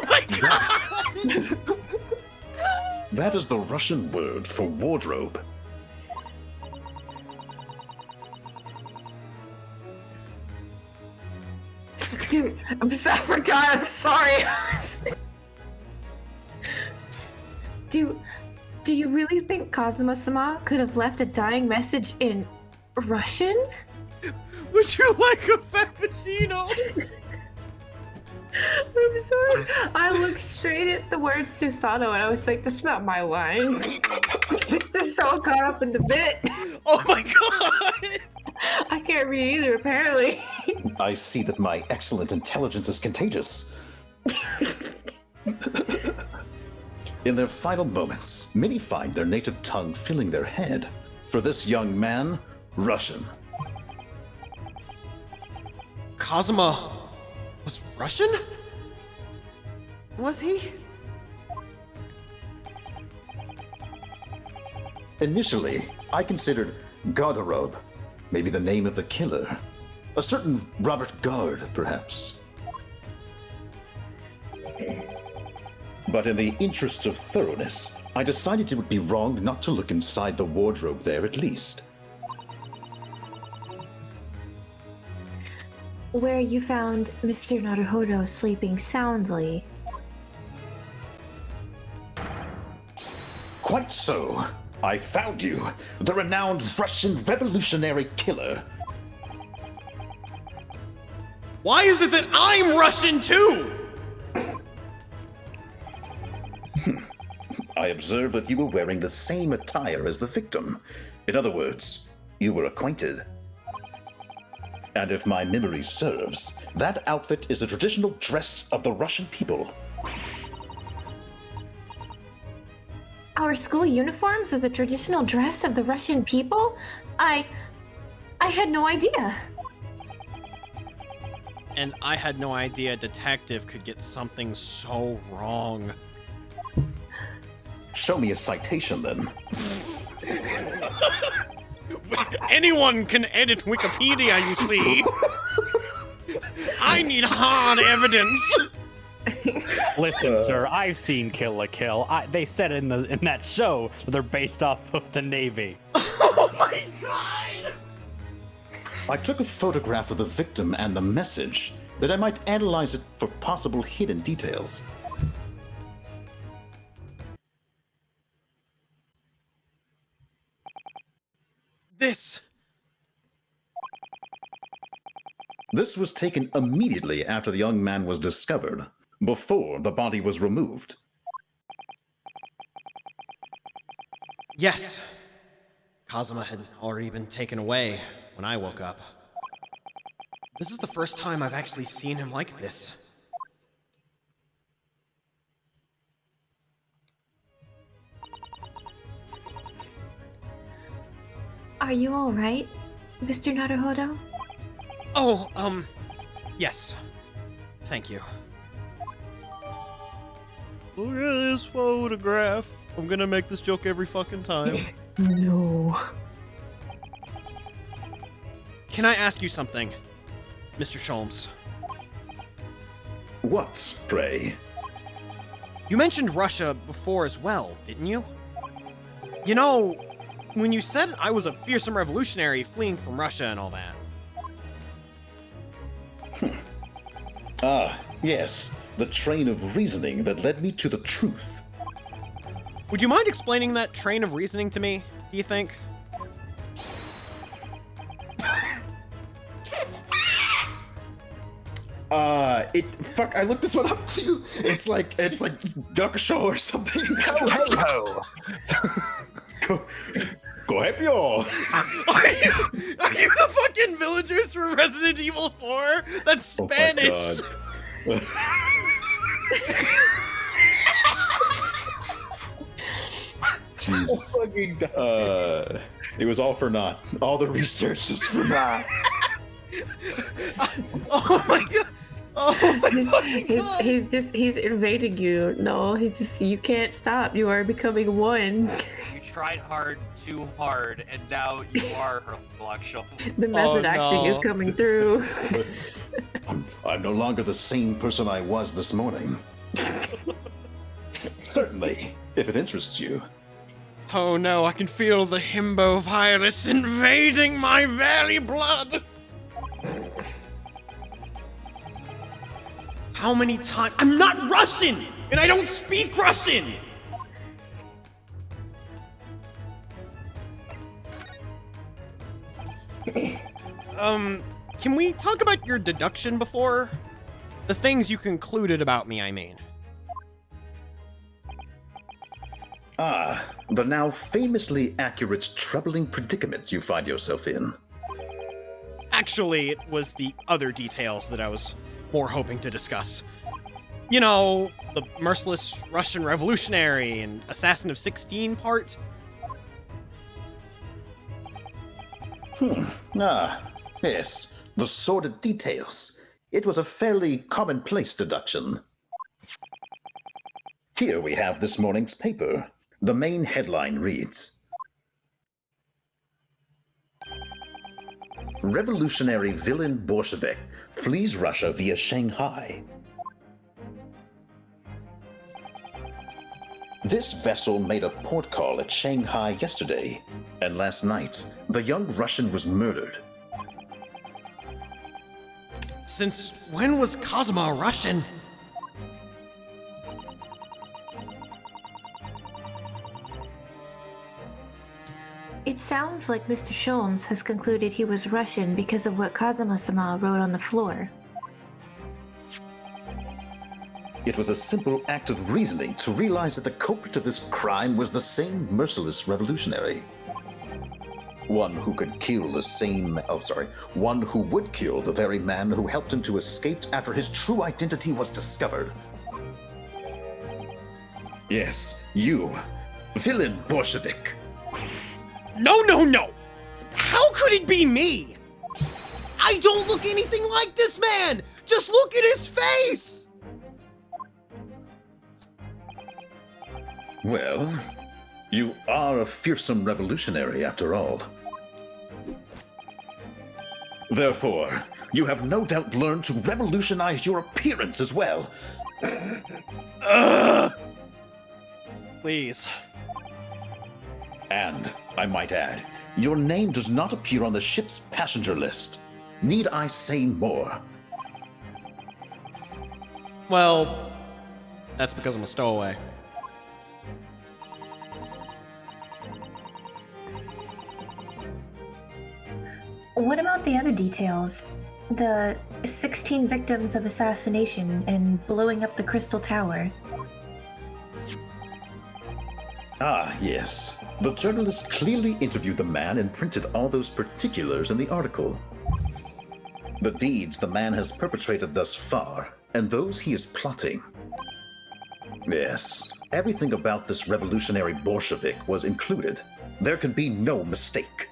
my god! That is the Russian word for wardrobe. Dude, I'm sorry. I'm sorry. Do you really think Kazuma-sama could have left a dying message in Russian? Would you like a frappuccino? I'm sorry. I looked straight at the words Susanoo and I was like, that's not my line. This is so caught up in the bit. Oh my god! I can't read either, apparently. I see that my excellent intelligence is contagious. In their final moments, many find their native tongue filling their head. For this young man, Russian. Kazuma was Russian? Was he? Initially, I considered Garderobe, maybe the name of the killer. A certain Robert Gard, perhaps. But in the interests of thoroughness, I decided it would be wrong not to look inside the wardrobe there at least. Where you found Mr. Naruhodo sleeping soundly. Quite so. I found you, the renowned Russian revolutionary killer. Why is it that I'm Russian too? I observed that you were wearing the same attire as the victim. In other words, you were acquainted. And if my memory serves, that outfit is a traditional dress of the Russian people. Our school uniforms is a traditional dress of the Russian people? I had no idea. And I had no idea a detective could get something so wrong. Show me a citation, then. Anyone can edit Wikipedia, you see. I need hard evidence. Listen, sir, I've seen Kill la Kill. They said in that show that they're based off of the Navy. Oh my god! I took a photograph of the victim and the message, that I might analyze it for possible hidden details. This was taken immediately after the young man was discovered, before the body was removed. Yes. Kazuma had already been taken away when I woke up. This is the first time I've actually seen him like this. Are you alright, Mr. Naruhodo? Oh, yes. Thank you. Look at this photograph. I'm gonna make this joke every fucking time. No. Can I ask you something, Mr. Sholmes? What, pray? You mentioned Russia before as well, didn't you? You know, when you said I was a fearsome revolutionary fleeing from Russia and all that. Ah, yes. The train of reasoning that led me to the truth. Would you mind explaining that train of reasoning to me, do you think? Fuck, I looked this one up too. It's like Duck Show or something. Ho! Go ahead, yo. Are you the fucking villagers from Resident Evil 4? That's Spanish. Oh Jesus. It was all for naught. All the research was for naught. Oh my god. Oh my fucking god. He's invading you. No, you can't stop. You are becoming one. You tried hard, too hard, and now you are her Blockshell. The method acting is coming through. I'm no longer the same person I was this morning. Certainly, if it interests you. Oh no, I can feel the himbo virus invading my very blood. How many times? I'm not Russian, and I don't speak Russian. Can we talk about your deduction before? The things you concluded about me, I mean. Ah, the now famously accurate, troubling predicament you find yourself in. Actually, it was the other details that I was more hoping to discuss. You know, the merciless Russian revolutionary and Assassin of 16 part. Ah, yes, the sordid details. It was a fairly commonplace deduction. Here we have this morning's paper. The main headline reads, Revolutionary villain Bolshevik flees Russia via Shanghai. This vessel made a port call at Shanghai yesterday, and last night, the young Russian was murdered. Since when was Kazuma a Russian? It sounds like Mr. Sholmes has concluded he was Russian because of what Kazuma-sama wrote on the floor. It was a simple act of reasoning to realize that the culprit of this crime was the same merciless revolutionary. One who would kill the very man who helped him to escape after his true identity was discovered. Yes, you, villain Bolshevik. No, no, no! How could it be me? I don't look anything like this man! Just look at his face! Well, you are a fearsome revolutionary after all. Therefore, you have no doubt learned to revolutionize your appearance as well. Please. And, I might add, your name does not appear on the ship's passenger list. Need I say more? Well, that's because I'm a stowaway. What about the other details? The 16 victims of assassination and blowing up the Crystal Tower. Ah, yes. The journalist clearly interviewed the man and printed all those particulars in the article. The deeds the man has perpetrated thus far, and those he is plotting. Yes, everything about this revolutionary Bolshevik was included. There can be no mistake.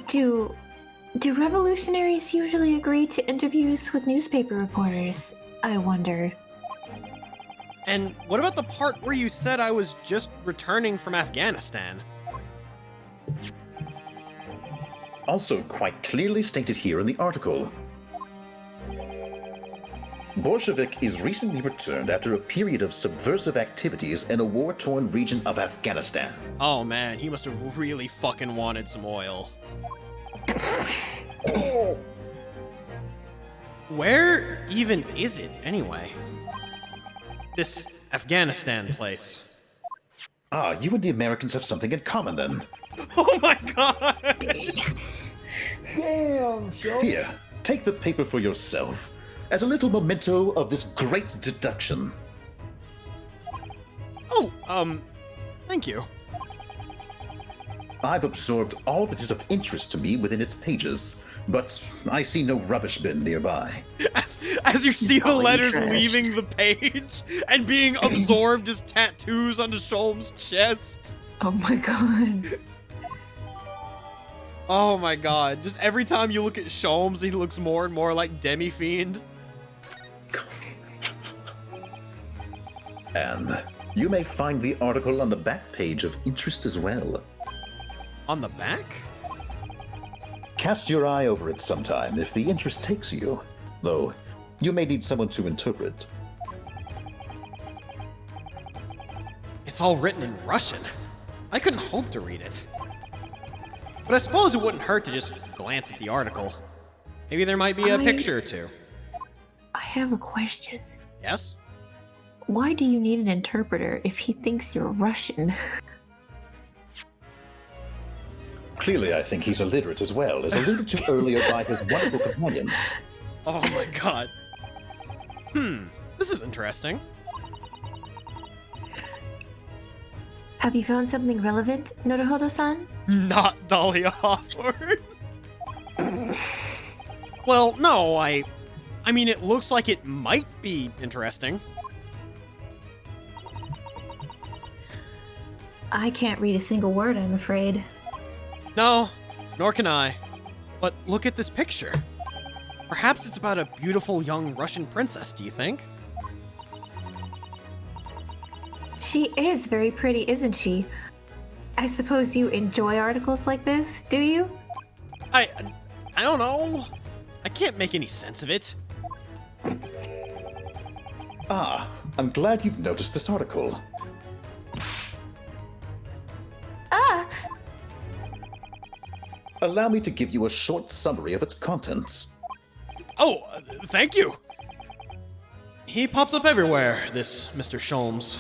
Do revolutionaries usually agree to interviews with newspaper reporters? I wonder. And what about the part where you said I was just returning from Afghanistan? Also quite clearly stated here in the article. Bolshevik is recently returned after a period of subversive activities in a war-torn region of Afghanistan. Oh man, he must have really fucking wanted some oil. Where even is it, anyway? This Afghanistan place. Ah, you and the Americans have something in common then. Oh my god! Damn, Sean. Here, take the paper for yourself, as a little memento of this great deduction. Oh, thank you. I've absorbed all that is of interest to me within its pages, but I see no rubbish bin nearby. As you see the letters leaving the page and being absorbed as tattoos onto Sholm's chest. Oh my god. Oh my god. Just every time you look at Sholmes, he looks more and more like Demi-Fiend. And you may find the article on the back page of interest as well. On the back? Cast your eye over it sometime if the interest takes you, though you may need someone to interpret. It's all written in Russian. I couldn't hope to read it. But I suppose it wouldn't hurt to just glance at the article. Maybe there might be a picture or two. I have a question. Yes? Why do you need an interpreter if he thinks you're Russian? Clearly, I think he's illiterate as well, as alluded to earlier by his wonderful companion. Oh my god. This is interesting. Have you found something relevant, Nodohodo-san? Not Dahlia Hawthorne. Well, no, I mean, it looks like it might be interesting. I can't read a single word, I'm afraid. No, nor can I. But look at this picture. Perhaps it's about a beautiful young Russian princess, do you think? She is very pretty, isn't she? I suppose you enjoy articles like this, do you? I don't know. I can't make any sense of it. Ah, I'm glad you've noticed this article. Ah! Allow me to give you a short summary of its contents. Oh, thank you. He pops up everywhere, this Mr. Sholmes.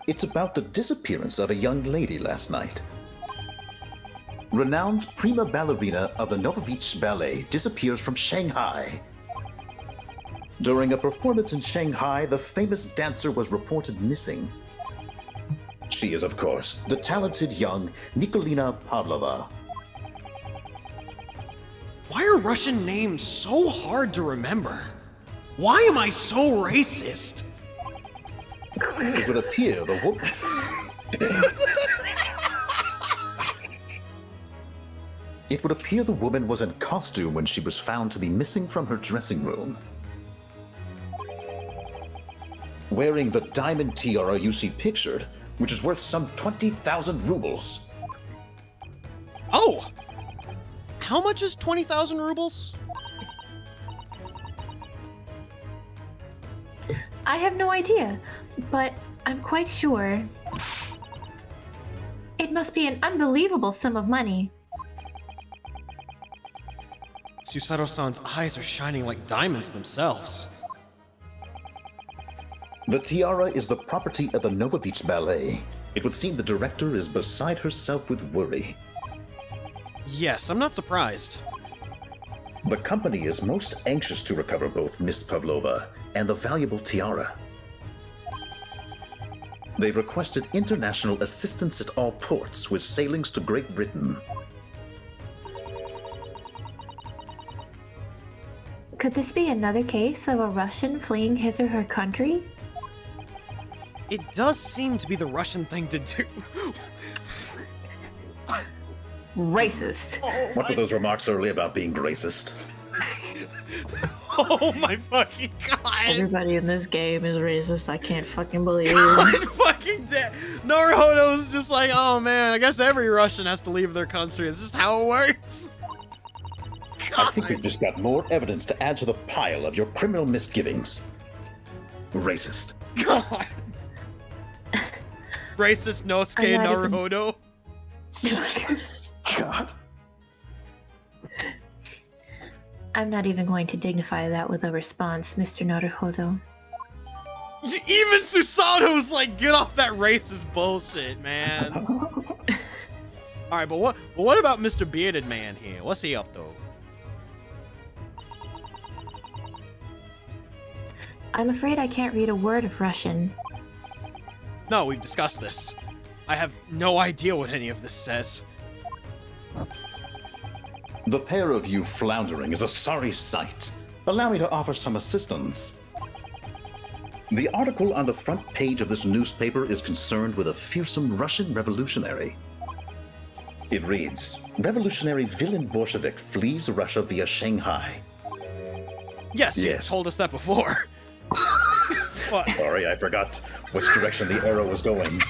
It's about the disappearance of a young lady last night. Renowned prima ballerina of the Novovich Ballet disappears from Shanghai. During a performance in Shanghai, the famous dancer was reported missing. She is, of course, the talented young Nikolina Pavlova. Why are Russian names so hard to remember? Why am I so racist? It would appear the woman... It would appear the woman was in costume when she was found to be missing from her dressing room. Wearing the diamond tiara you see pictured, which is worth some 20,000 rubles. Oh! How much is 20,000 rubles? I have no idea, but I'm quite sure it must be an unbelievable sum of money. Susato-san's eyes are shining like diamonds themselves. The tiara is the property of the Novovich Ballet. It would seem the director is beside herself with worry. Yes, I'm not surprised. The company is most anxious to recover both Miss Pavlova and the valuable tiara. They've requested international assistance at all ports with sailings to Great Britain. Could this be another case of a Russian fleeing his or her country? It does seem to be the Russian thing to do. Racist. What were those remarks earlier about being racist? Oh my fucking god! Everybody in this game is racist. I can't fucking believe God it. fucking dead. Naruhodo's just like, oh man, I guess every Russian has to leave their country. It's just how it works. I think we've just got more evidence to add to the pile of your criminal misgivings. Racist. God. Racist Nosuke Naruhodo. God. I'm not even going to dignify that with a response, Mr. Naruhodo. Even Susato's like, get off that racist bullshit, man. Alright, but what about Mr. Bearded Man here? What's he up to? I'm afraid I can't read a word of Russian. No, we've discussed this. I have no idea what any of this says. The pair of you floundering is a sorry sight. Allow me to offer some assistance. The article on the front page of this newspaper is concerned with a fearsome Russian revolutionary. It reads, Revolutionary villain Bolshevik flees Russia via Shanghai. Yes, you told us that before. What? Sorry, I forgot which direction the arrow was going.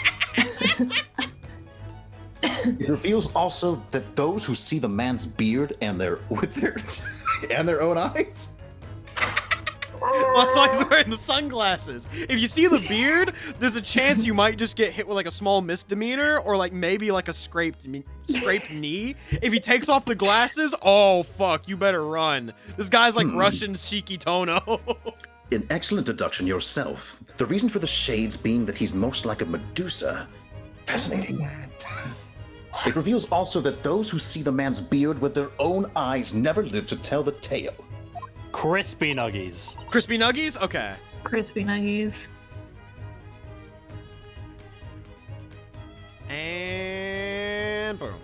It reveals also that those who see the man's beard and their own eyes. Well, that's why he's wearing the sunglasses. If you see the beard, there's a chance you might just get hit with like a small misdemeanor or like maybe like a scraped knee. If he takes off the glasses, oh fuck, you better run. This guy's like Russian Shiki Tono. An excellent deduction yourself. The reason for the shades being that he's most like a Medusa. Fascinating. It reveals also that those who see the man's beard with their own eyes never live to tell the tale. Crispy Nuggies. Crispy Nuggies? Okay. Crispy Nuggies. And boom.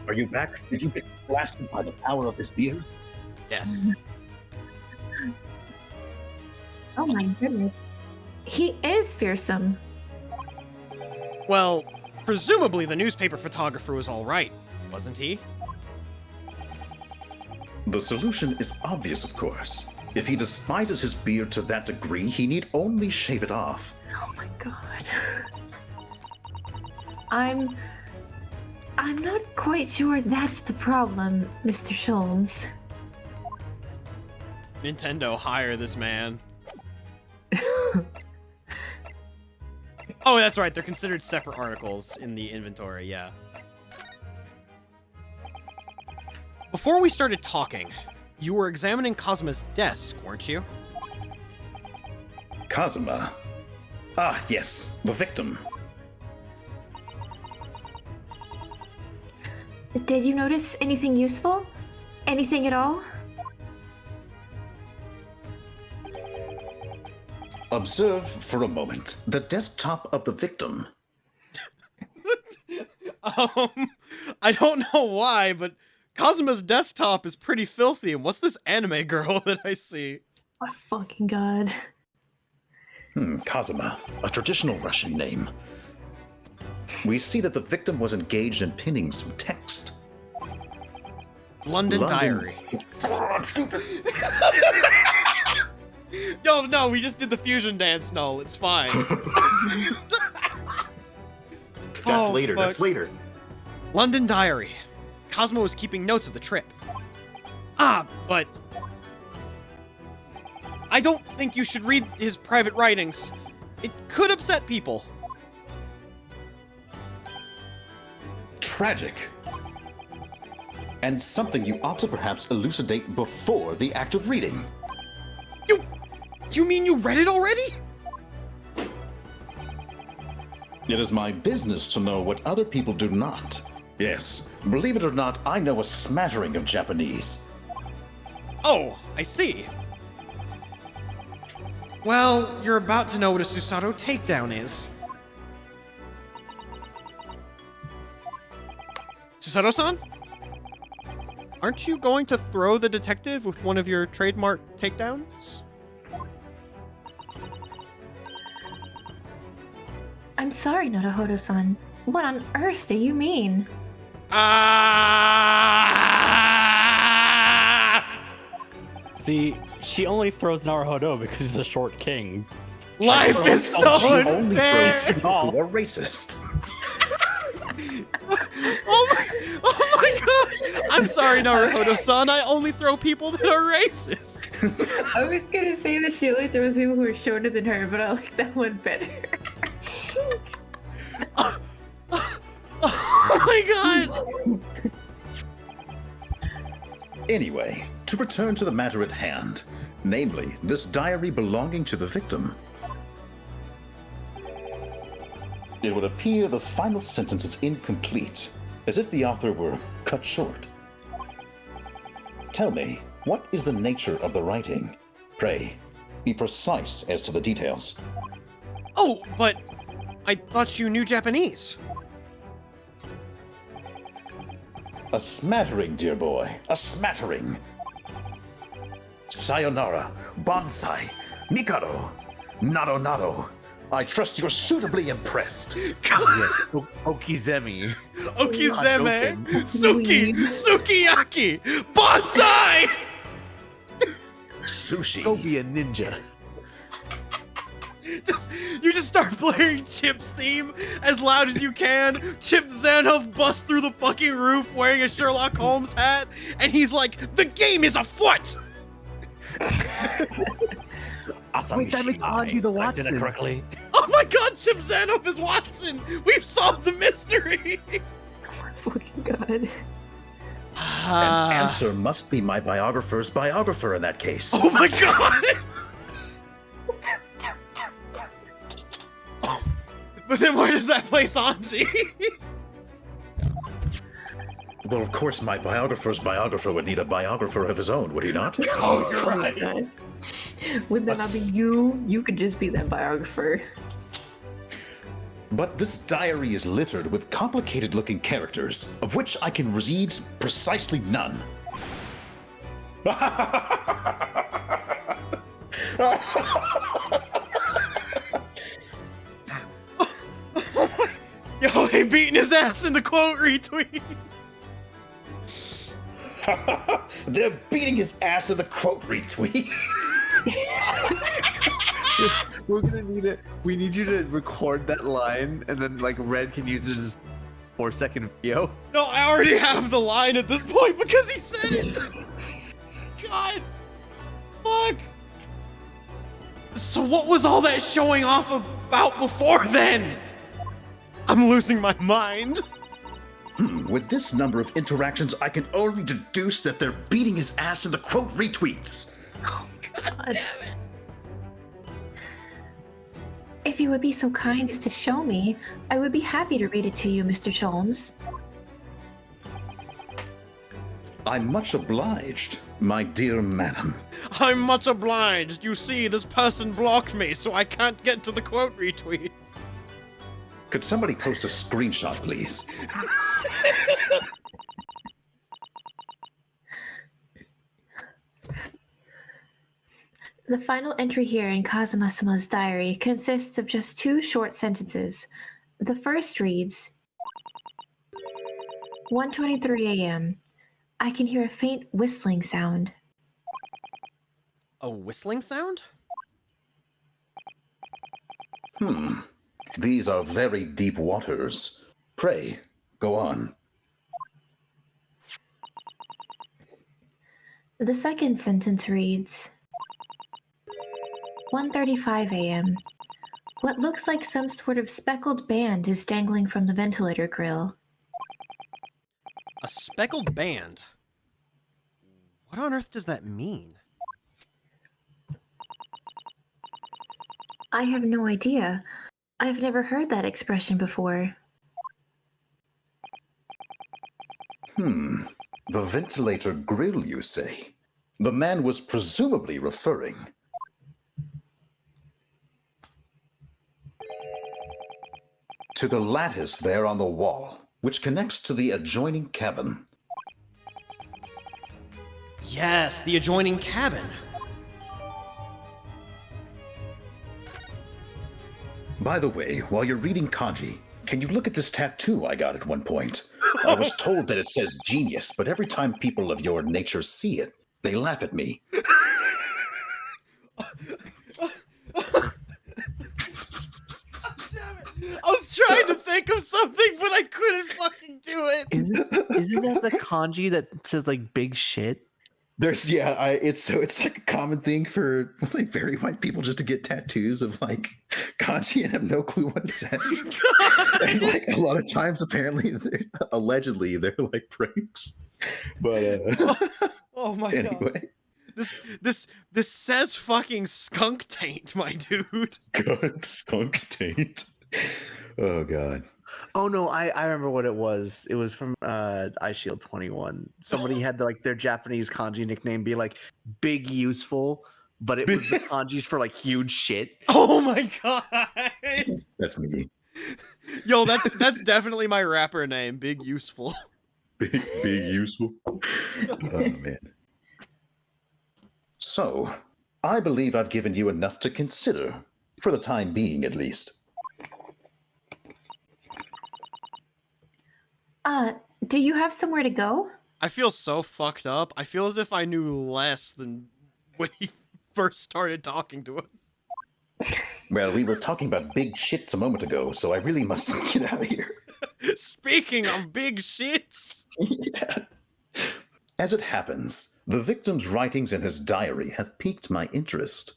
Are you back? Did you get blasted by the power of his beard? Yes. Oh my goodness. He is fearsome. Well, presumably the newspaper photographer was all right, wasn't he? The solution is obvious, of course. If he despises his beard to that degree, he need only shave it off. Oh my god. I'm not quite sure that's the problem, Mr. Sholmes. Nintendo, hire this man. Oh, that's right. They're considered separate articles in the inventory, yeah. Before we started talking, you were examining Cosma's desk, weren't you? Cosma? Ah, yes, the victim. Did you notice anything useful? Anything at all? Observe for a moment the desktop of the victim. I don't know why, but Kazuma's desktop is pretty filthy. And what's this anime girl that I see? Oh, fucking god. Kazuma, a traditional Russian name. We see that the victim was engaged in pinning some text. London Diary. Oh, I'm stupid. No, we just did the fusion dance, Null. It's fine. That's later. Fuck. That's later. London Diary. Cosmo was keeping notes of the trip. But I don't think you should read his private writings. It could upset people. Tragic. And something you ought to perhaps elucidate before the act of reading. You mean you read it already? It is my business to know what other people do not. Yes, believe it or not, I know a smattering of Japanese. Oh, I see. Well, you're about to know what a Susato takedown is. Susato-san? Aren't you going to throw the detective with one of your trademark takedowns? I'm sorry, Naruhodo-san. What on earth do you mean? See, she only throws Naruhodo because he's a short king. Life is so She only unfair! throws people who are racist. Oh my god! I'm sorry, Naruhodo-san. I only throw people that are racist. I was gonna say that she only throws people who are shorter than her, but I like that one better. Oh my god! Anyway, to return to the matter at hand, namely, this diary belonging to the victim. It would appear the final sentence is incomplete, as if the author were cut short. Tell me, what is the nature of the writing? Pray, be precise as to the details. Oh, but I thought you knew Japanese. A smattering, dear boy, a smattering. Sayonara, bonsai, mikado, nado. I trust you're suitably impressed. Yes, okizeme. Okizeme, suki, sukiyaki, bonsai! Sushi. Go be a ninja. You just start blaring Chip's theme as loud as you can. Chip Zanoff busts through the fucking roof wearing a Sherlock Holmes hat, and he's like, "The game is afoot!" Wait, that makes Audrey the Watson. Correctly. Oh my god, Chip Zanoff is Watson! We've solved the mystery! Oh my fucking god. An answer must be my biographer's biographer in that case. Oh my god! But then where does that place Anji? Well, of course, my biographer's biographer would need a biographer of his own, would he not? Oh my god. Would that not be you? You could just be that biographer. But this diary is littered with complicated-looking characters, of which I can read precisely none. Yo, they beating his ass in the quote retweet. They're beating his ass in the quote retweets. We're gonna need it. We need you to record that line, and then like Red can use it as a 4-second video. No, I already have the line at this point because he said it. God, fuck. So what was all that showing off about before then? I'm losing my mind. With this number of interactions, I can only deduce that they're beating his ass in the quote retweets. Oh, God damn it. If you would be so kind as to show me, I would be happy to read it to you, Mr. Sholmes. I'm much obliged, my dear madam. I'm much obliged. You see, this person blocked me, so I can't get to the quote retweets. Could somebody post a screenshot, please? The final entry here in Kazuma-sama's diary consists of just 2 short sentences. The first reads, 1:23 a.m. I can hear a faint whistling sound. A whistling sound? These are very deep waters. Pray, go on. The second sentence reads, 1:35 a.m. What looks like some sort of speckled band is dangling from the ventilator grill. A speckled band? What on earth does that mean? I have no idea. I've never heard that expression before. The ventilator grill, you say? The man was presumably referring to the lattice there on the wall, which connects to the adjoining cabin. Yes, the adjoining cabin. By the way, while you're reading kanji, can you look at this tattoo I got at one point? I was told that it says genius, but every time people of your nature see it, they laugh at me. I was trying to think of something, but I couldn't fucking do it. Isn't that the kanji that says like big shit? There's it's like a common thing for like very white people just to get tattoos of like kanji and have no clue what it says. And like a lot of times, apparently, allegedly, they're like pranks. But oh my anyway. God. This says fucking skunk taint, my dude. Skunk taint. Oh God. Oh no, I remember what it was. It was from iShield 21. Somebody had their Japanese kanji nickname be like big useful, but it was the kanjis for like huge shit. Oh my God. That's me. Yo, that's definitely my rapper name, Big Useful. Big useful. Oh man. So, I believe I've given you enough to consider, for the time being at least. Do you have somewhere to go? I feel so fucked up. I feel as if I knew less than when he first started talking to us. Well, we were talking about big shits a moment ago, so I really must get out of here. Speaking of big shits. Yeah. As it happens, the victim's writings in his diary have piqued my interest.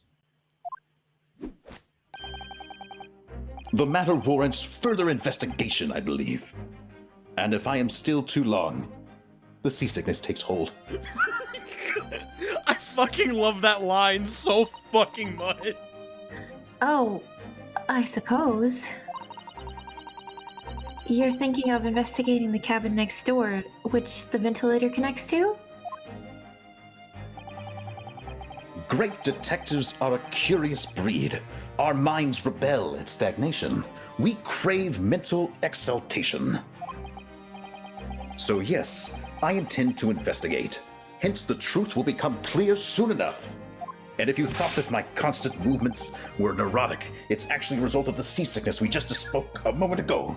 The matter warrants further investigation, I believe. And if I am still too long, the seasickness takes hold. I fucking love that line so fucking much. Oh, I suppose. You're thinking of investigating the cabin next door, which the ventilator connects to? Great detectives are a curious breed. Our minds rebel at stagnation. We crave mental exaltation. So yes, I intend to investigate. Hence, the truth will become clear soon enough. And if you thought that my constant movements were neurotic, it's actually a result of the seasickness we just spoke a moment ago.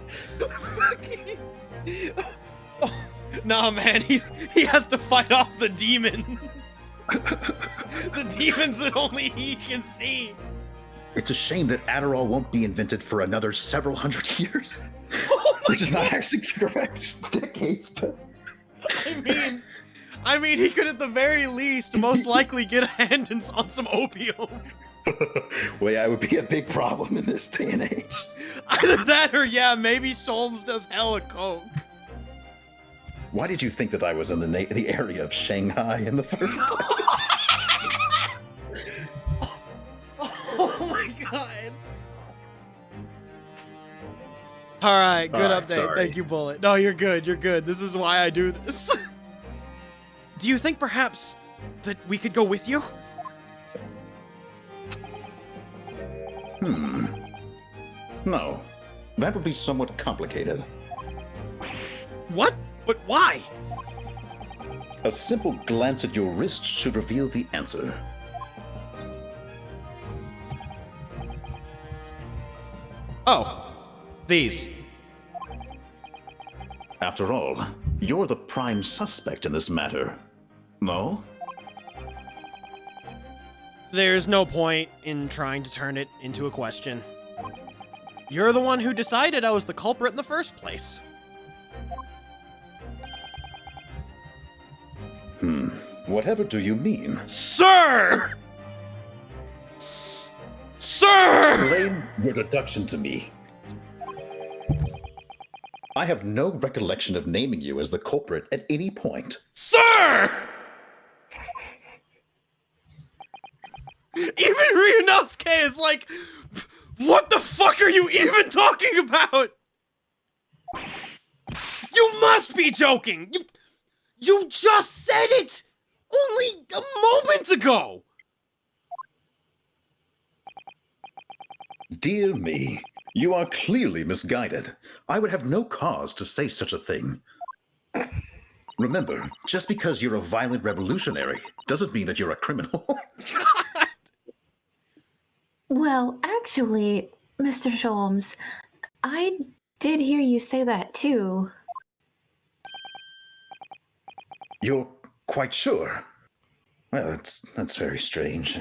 Nah, man, he has to fight off the demon. The demons that only he can see. It's a shame that Adderall won't be invented for another several hundred years. Which is not actually correct. Decades, but... I mean, he could at the very least most likely get a hand on some opium. Well, yeah, it would be a big problem in this day and age. Either that or, yeah, maybe Solms does hella coke. Why did you think that I was in the area of Shanghai in the first place? Oh my God. All right, good update. Sorry. Thank you, Bullet. No, you're good. You're good. This is why I do this. Do you think perhaps that we could go with you? No. That would be somewhat complicated. What? But why? A simple glance at your wrist should reveal the answer. Oh, these. After all, you're the prime suspect in this matter. No? There's no point in trying to turn it into a question. You're the one who decided I was the culprit in the first place. Whatever do you mean? Sir! Sir! Explain your deduction to me. I have no recollection of naming you as the culprit at any point. Sir! Even Ryunosuke is like, what the fuck are you even talking about? You must be joking! You just said it! Only a moment ago! Dear me, you are clearly misguided. I would have no cause to say such a thing. Remember, just because you're a violent revolutionary doesn't mean that you're a criminal. Well, actually, Mr. Sholmes, I did hear you say that too. You're quite sure? Well, that's very strange.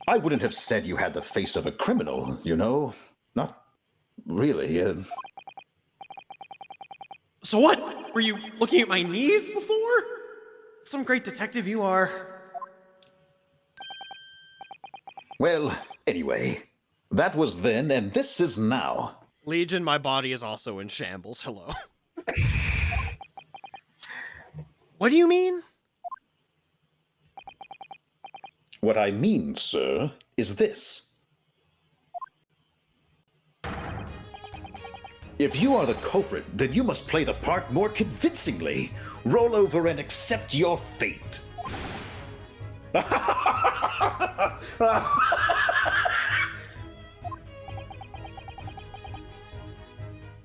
I wouldn't have said you had the face of a criminal, you know? Not really. So what? Were you looking at my knees before? Some great detective you are. Well, anyway, that was then and this is now. Legion, my body is also in shambles. Hello. What do you mean? What I mean, sir, is this. If you are the culprit, then you must play the part more convincingly. Roll over and accept your fate.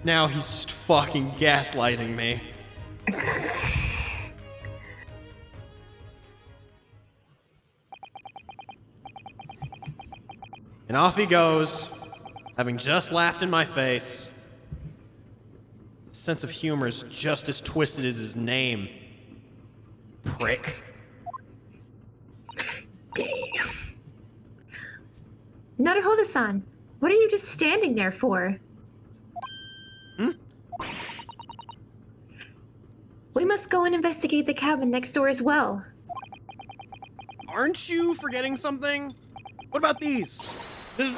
Now he's just fucking gaslighting me. And off he goes, having just laughed in my face. His sense of humor is just as twisted as his name. Prick. Damn. Naruhodo-san, what are you just standing there for? We must go and investigate the cabin next door as well. Aren't you forgetting something? What about these? This is...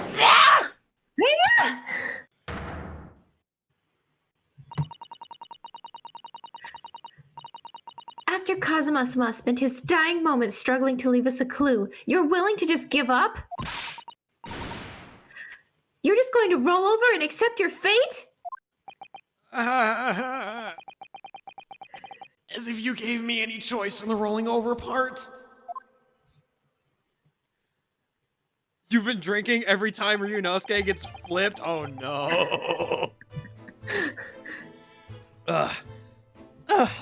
After Kazuma-sama spent his dying moments struggling to leave us a clue, you're willing to just give up? You're just going to roll over and accept your fate? As if you gave me any choice in the rolling over part. You've been drinking every time Ryunosuke gets flipped? Oh no.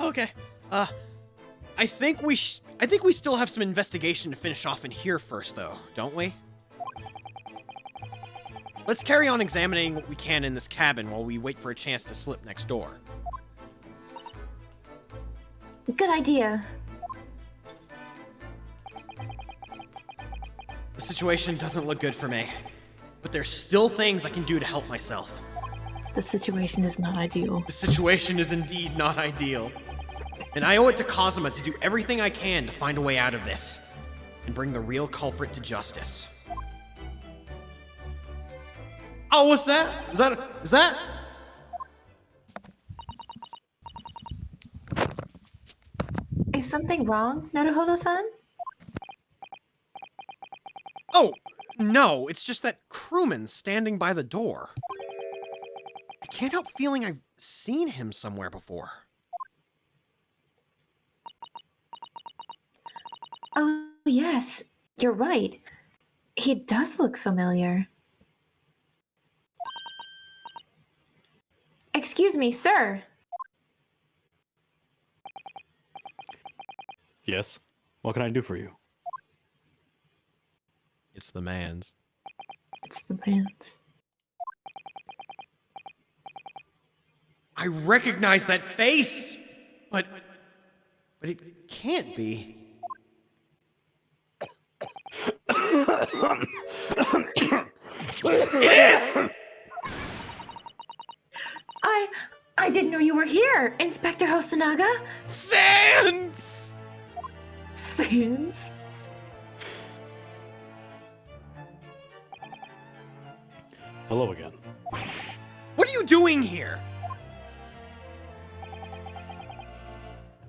Okay. I think we still have some investigation to finish off in here first though, don't we? Let's carry on examining what we can in this cabin while we wait for a chance to slip next door. Good idea. The situation doesn't look good for me, but there's still things I can do to help myself. The situation is not ideal. The situation is indeed not ideal. And I owe it to Kazuma to do everything I can to find a way out of this and bring the real culprit to justice. Oh, what's that? Is that? Is something wrong, Naruhodo-san? Oh, no, it's just that crewman standing by the door. I can't help feeling I've seen him somewhere before. Yes, you're right. He does look familiar. Excuse me, sir. Yes. What can I do for you? It's the man's. It's the man's. I recognize that face, but it can't be. It is! I didn't know you were here, Inspector Hosonaga. Sans! Sans? Hello again. What are you doing here?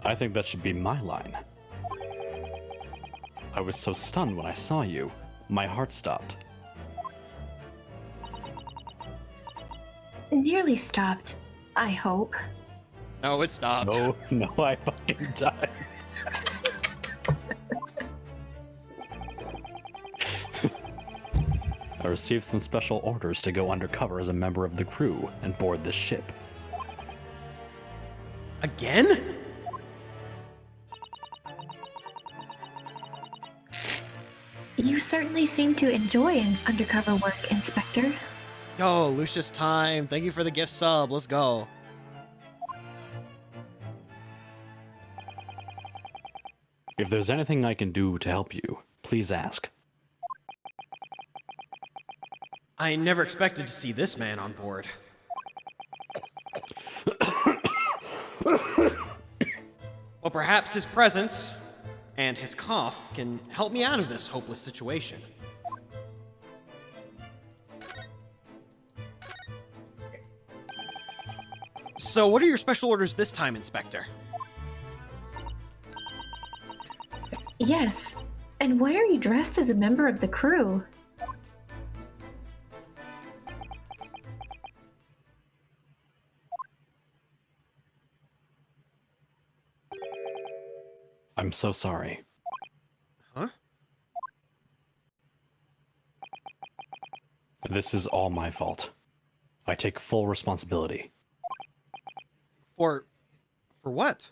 I think that should be my line. I was so stunned when I saw you, my heart stopped. Nearly stopped, I hope. No, it stopped. No, I fucking died. I received some special orders to go undercover as a member of the crew and board this ship. Again? You certainly seem to enjoy undercover work, Inspector. Yo, Lucius time. Thank you for the gift sub. Let's go. If there's anything I can do to help you, please ask. I never expected to see this man on board. Well, perhaps his presence and his cough can help me out of this hopeless situation. So, what are your special orders this time, Inspector? Yes, and why are you dressed as a member of the crew? I'm so sorry. Huh? This is all my fault. I take full responsibility. For what?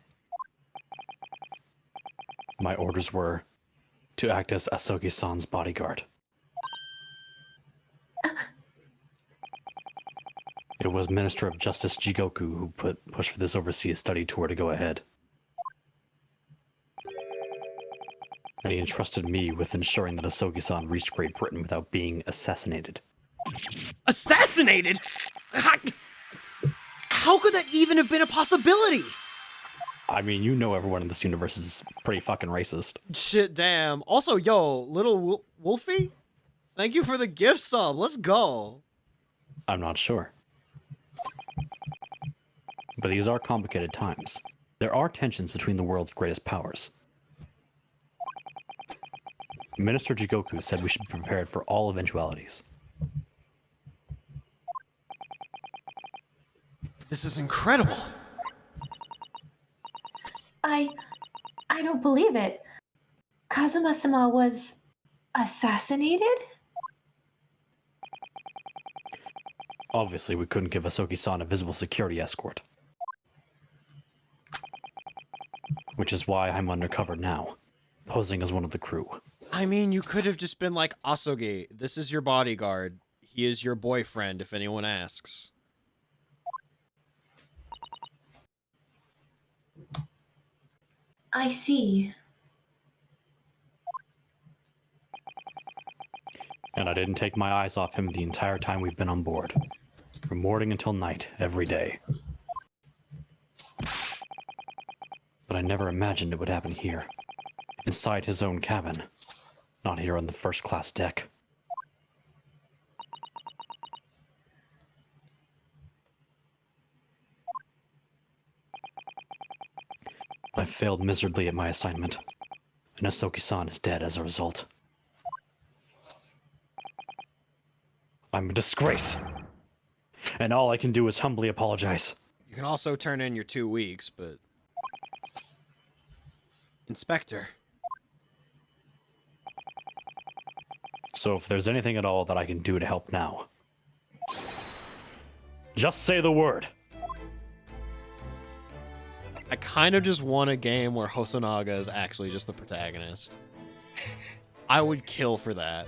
My orders were to act as Asogi-san's bodyguard. It was Minister of Justice Jigoku who pushed for this overseas study tour to go ahead. And he entrusted me with ensuring that Asogi-san reached Great Britain without being assassinated. Assassinated? How could that even have been a possibility? I mean, you know everyone in this universe is pretty fucking racist. Shit, damn. Also, yo, little Wolfie? Thank you for the gift sub. Let's go. I'm not sure. But these are complicated times. There are tensions between the world's greatest powers. Minister Jigoku said we should be prepared for all eventualities. This is incredible. I don't believe it. Kazuma-sama was assassinated? Obviously, we couldn't give Asogi-san a visible security escort. Which is why I'm undercover now, posing as one of the crew. I mean, you could have just been like, Asogi, this is your bodyguard. He is your boyfriend, if anyone asks. I see. And I didn't take my eyes off him the entire time we've been on board. From morning until night, every day. But I never imagined it would happen here. Inside his own cabin. Not here on the first-class deck. I failed miserably at my assignment, and Asogi-san is dead as a result. I'm a disgrace, and all I can do is humbly apologize. You can also turn in your 2 weeks, but... Inspector. So if there's anything at all that I can do to help now, just say the word. I kind of just want a game where Hosonaga is actually just the protagonist. I would kill for that.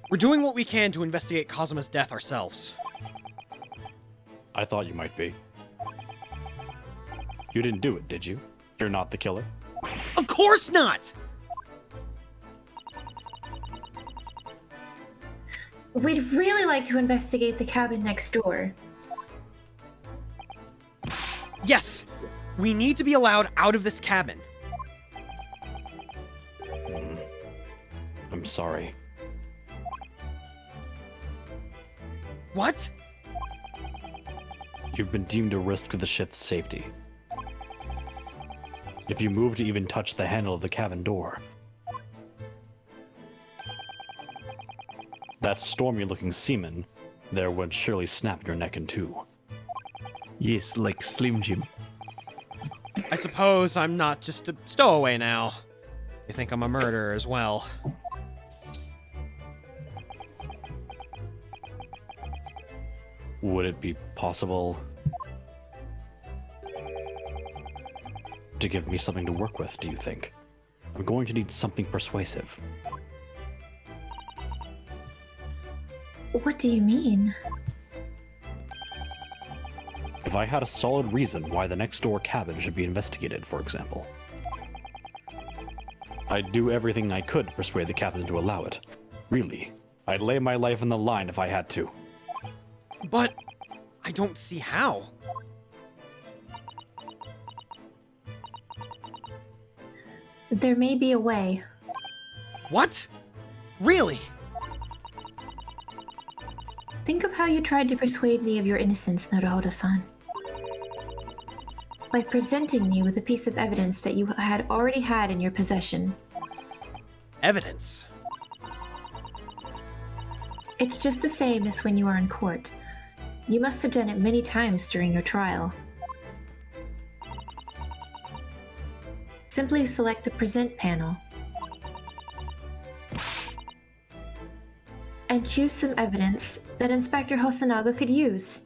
We're doing what we can to investigate Kazuma's death ourselves. I thought you might be. You didn't do it, did you? You're not the killer? Of course not! We'd really like to investigate the cabin next door. Yes! We need to be allowed out of this cabin. I'm sorry. What? You've been deemed a risk to the ship's safety. If you move to even touch the handle of the cabin door, that stormy-looking seaman there would surely snap your neck in two. Yes, like Slim Jim. I suppose I'm not just a stowaway now. They think I'm a murderer as well. Would it be possible to give me something to work with, do you think? I'm going to need something persuasive. What do you mean? If I had a solid reason why the next door cabin should be investigated, for example, I'd do everything I could to persuade the captain to allow it. Really, I'd lay my life on the line if I had to. But I don't see how. There may be a way. What? Really? Think of how you tried to persuade me of your innocence, Naruhodo-san. By presenting me with a piece of evidence that you had already had in your possession. Evidence? It's just the same as when you are in court. You must have done it many times during your trial. Simply select the Present panel and choose some evidence that Inspector Hosonaga could use.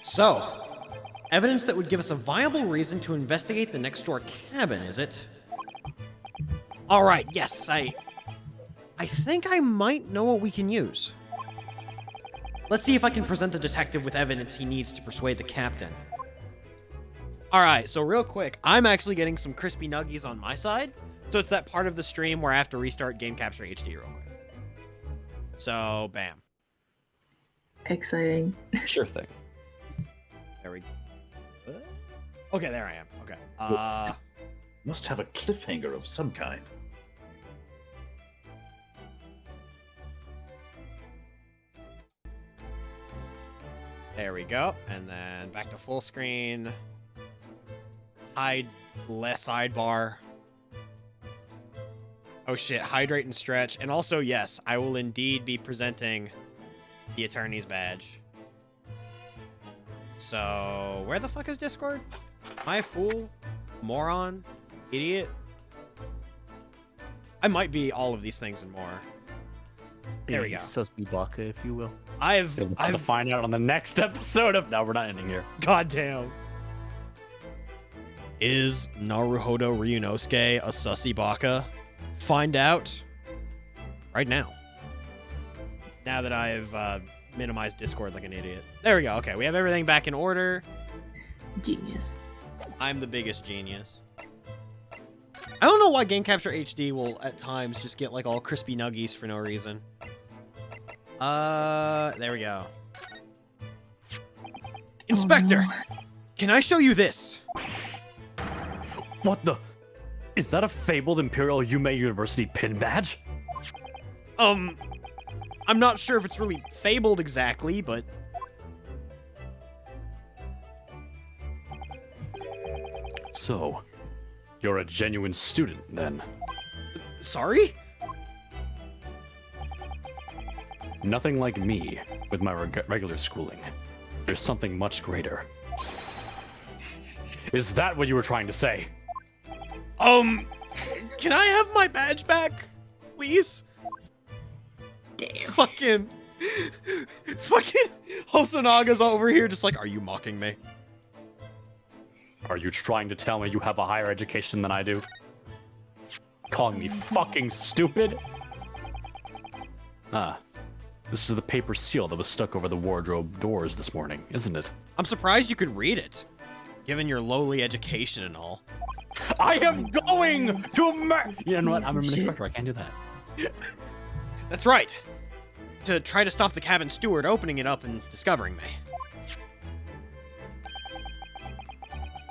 So, evidence that would give us a viable reason to investigate the next door cabin, is it? Alright, yes, I think I might know what we can use. Let's see if I can present the detective with evidence he needs to persuade the captain. Alright, so real quick, I'm actually getting some crispy nuggies on my side. So it's that part of the stream where I have to restart Game Capture HD real quick. So, bam. Exciting. Sure thing. There we go. Okay, there I am. Okay. Must have a cliffhanger of some kind. There we go. And then back to full screen. Hide less sidebar. Oh shit, hydrate and stretch. And also, yes, I will indeed be presenting the attorney's badge. So, where the fuck is Discord? Am I a fool? Moron? Idiot? I might be all of these things and more. There we go. Sussy Baka, if you will. I've to find out on the next episode of... No, we're not ending here. Goddamn. Is Naruhodo Ryunosuke a sussy baka? Find out right now. Now that I've minimized Discord like an idiot. There we go. Okay, we have everything back in order. Genius. I'm the biggest genius. I don't know why Game Capture HD will at times just get like all crispy nuggies for no reason. There we go. Inspector, can I show you this? What the? Is that a fabled Imperial Yume University pin badge? I'm not sure if it's really fabled exactly, but... So, you're a genuine student, then? Sorry? Nothing like me with my regular schooling. There's something much greater. Is that what you were trying to say? Can I have my badge back, please? Damn. Fucking Hosanaga's over here just like, are you mocking me? Are you trying to tell me you have a higher education than I do? Calling me fucking stupid? Ah, this is the paper seal that was stuck over the wardrobe doors this morning, isn't it? I'm surprised you could read it, given your lowly education and all. I am going to You know what? I'm an inspector. I can't do that. That's right. To try to stop the cabin steward opening it up and discovering me.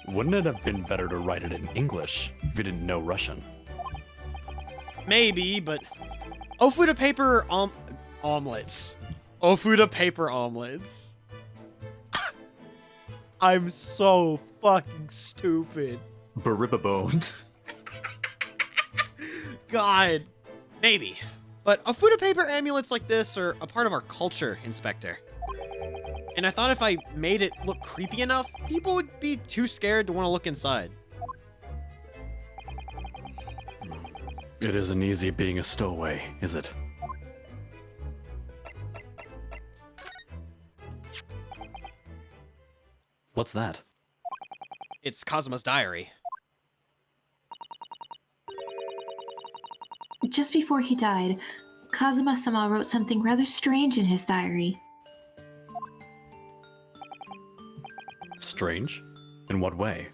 Wouldn't it have been better to write it in English if you didn't know Russian? Maybe, but Ofuda paper omelets. Ofuda paper omelets. I'm so fucking stupid. Baribaboned. God. Maybe. But Ofuda paper amulets like this are a part of our culture, Inspector. And I thought if I made it look creepy enough, people would be too scared to want to look inside. It isn't easy being a stowaway, is it? What's that? It's Kazuma's diary. Just before he died, Kazuma-sama wrote something rather strange in his diary. Strange? In what way?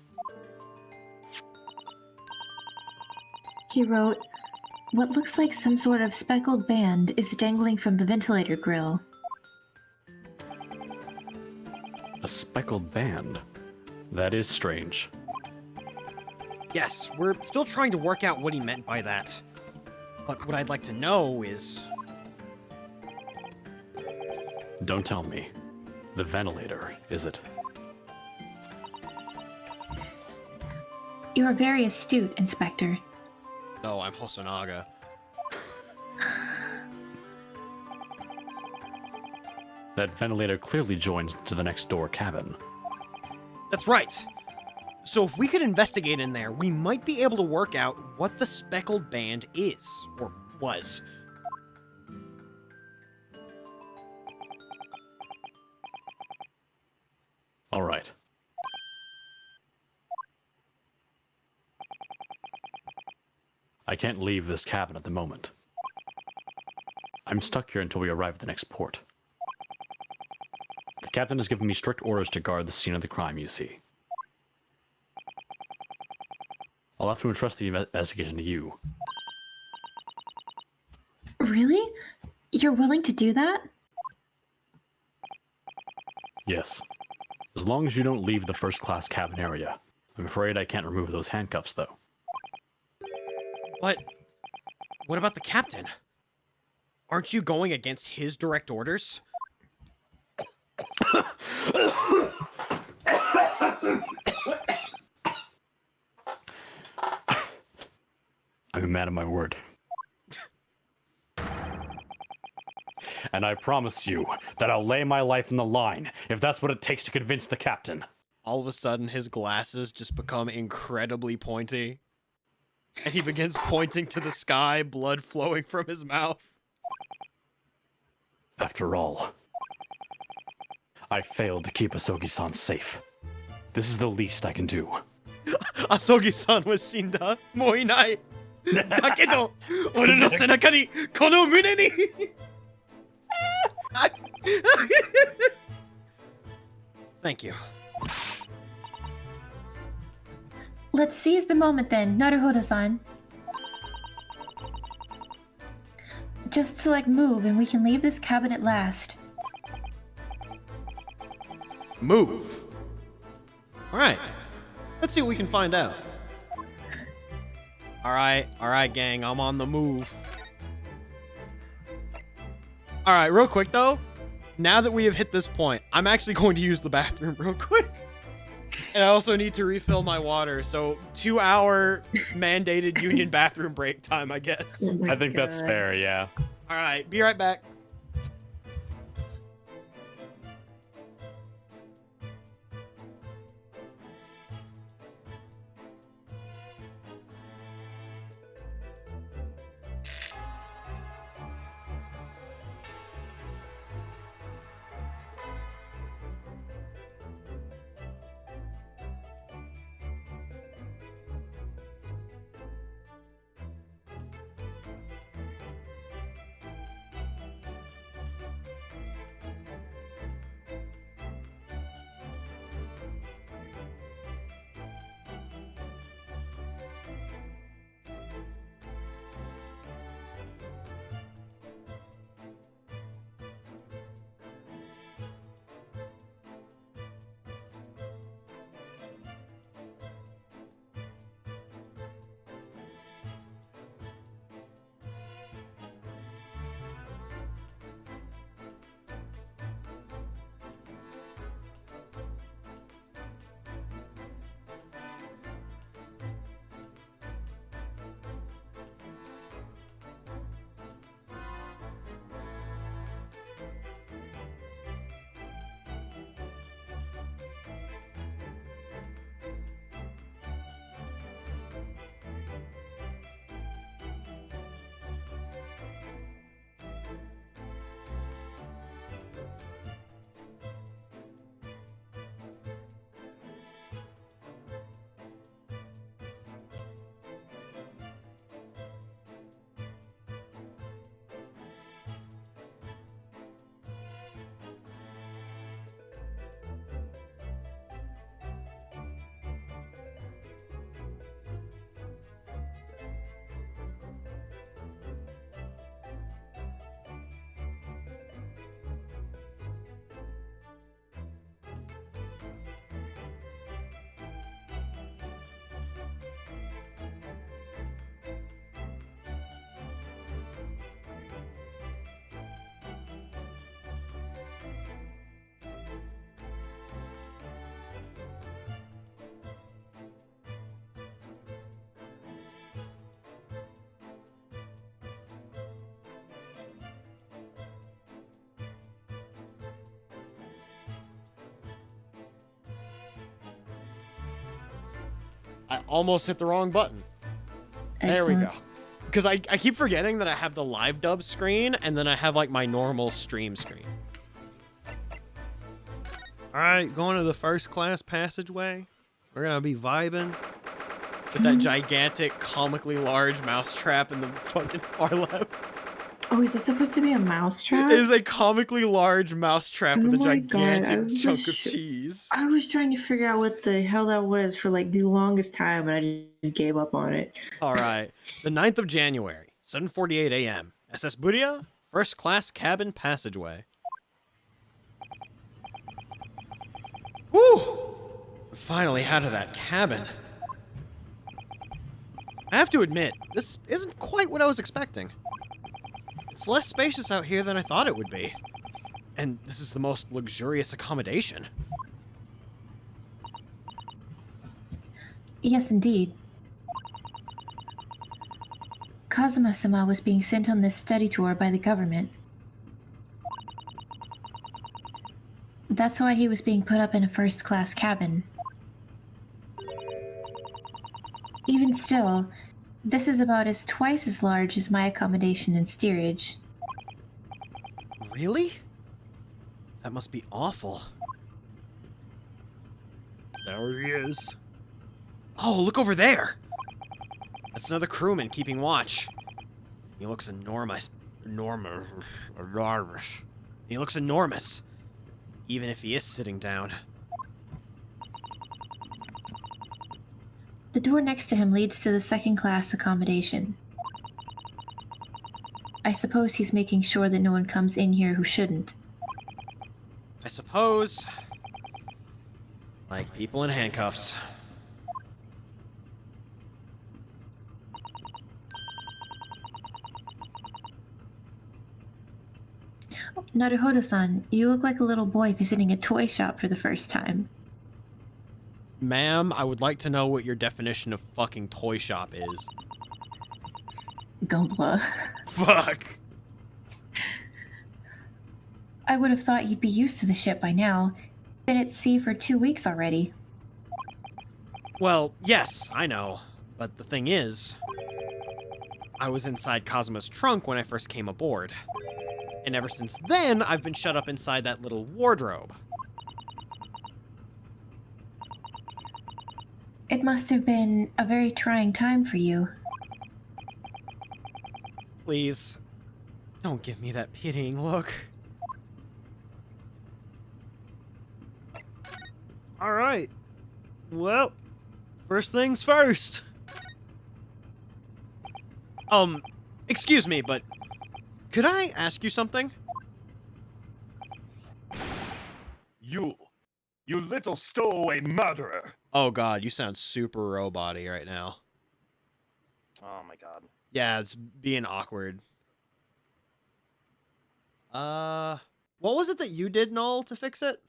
He wrote, "What looks like some sort of speckled band is dangling from the ventilator grill." A speckled band? That is strange. Yes, we're still trying to work out what he meant by that. But what I'd like to know is... Don't tell me. The ventilator, is it? You are very astute, Inspector. No, I'm Hosonaga. That ventilator clearly joins to the next door cabin. That's right. So if we could investigate in there, we might be able to work out what the speckled band is, or was. All right. I can't leave this cabin at the moment. I'm stuck here until we arrive at the next port. The captain has given me strict orders to guard the scene of the crime, you see. I'll have to entrust the investigation to you. Really? You're willing to do that? Yes. As long as you don't leave the first-class cabin area. I'm afraid I can't remove those handcuffs, though. But what about the captain? Aren't you going against his direct orders? I'm a man of my word. And I promise you that I'll lay my life on the line if that's what it takes to convince the captain. All of a sudden, his glasses just become incredibly pointy. And he begins pointing to the sky, blood flowing from his mouth. After all, I failed to keep Asogi-san safe. This is the least I can do. Asogi-san was shinda. Mou inai. Dakedo, ore no senaka ni, kono mune ni. Thank you. Let's seize the moment then, Naruhodo-san. Just select move and we can leave this cabin at last. Move. Alright. Let's see what we can find out. Alright, gang, I'm on the move. Alright, real quick though. Now that we have hit this point, I'm actually going to use the bathroom real quick. And I also need to refill my water, so 2-hour mandated union bathroom break time, I guess. Oh I think that's fair, yeah. Alright, be right back. I almost hit the wrong button. There we go. Because I keep forgetting that I have the live dub screen, and then I have, like, my normal stream screen. Alright, going to the first class passageway. We're gonna be vibing with that gigantic, comically large mousetrap in the fucking far left. Oh, is that supposed to be a mousetrap? It is a comically large mousetrap with a my God, gigantic chunk of cheese. I was trying to figure out what the hell that was for like the longest time, and I just gave up on it. Alright, the 9th of January, 7:48 a.m. SS Budia, first class cabin passageway. Woo! Finally out of that cabin. I have to admit, this isn't quite what I was expecting. It's less spacious out here than I thought it would be. And this is the most luxurious accommodation. Yes, indeed. Kazuma-sama was being sent on this study tour by the government. That's why he was being put up in a first-class cabin. Even still, this is about twice as large as my accommodation and steerage. Really? That must be awful. There he is. Oh, look over there! That's another crewman keeping watch. He looks enormous. Enormous. He looks enormous. Even if he is sitting down. The door next to him leads to the second-class accommodation. I suppose he's making sure that no one comes in here who shouldn't. I suppose. Like people in handcuffs. Naruhodo-san, you look like a little boy visiting a toy shop for the first time. Ma'am, I would like to know what your definition of fucking toy shop is. Gumbla. Fuck. I would have thought you'd be used to the ship by now. Been at sea for 2 weeks already. Well, yes, I know. But the thing is, I was inside Kazuma's trunk when I first came aboard. And ever since then, I've been shut up inside that little wardrobe. It must have been a very trying time for you. Please, don't give me that pitying look. Alright. Well, first things first. Excuse me, but could I ask you something? You little stowaway murderer. Oh god, you sound super robot-y right now. Oh my god. Yeah, it's being awkward. What was it that you did, Null, to fix it?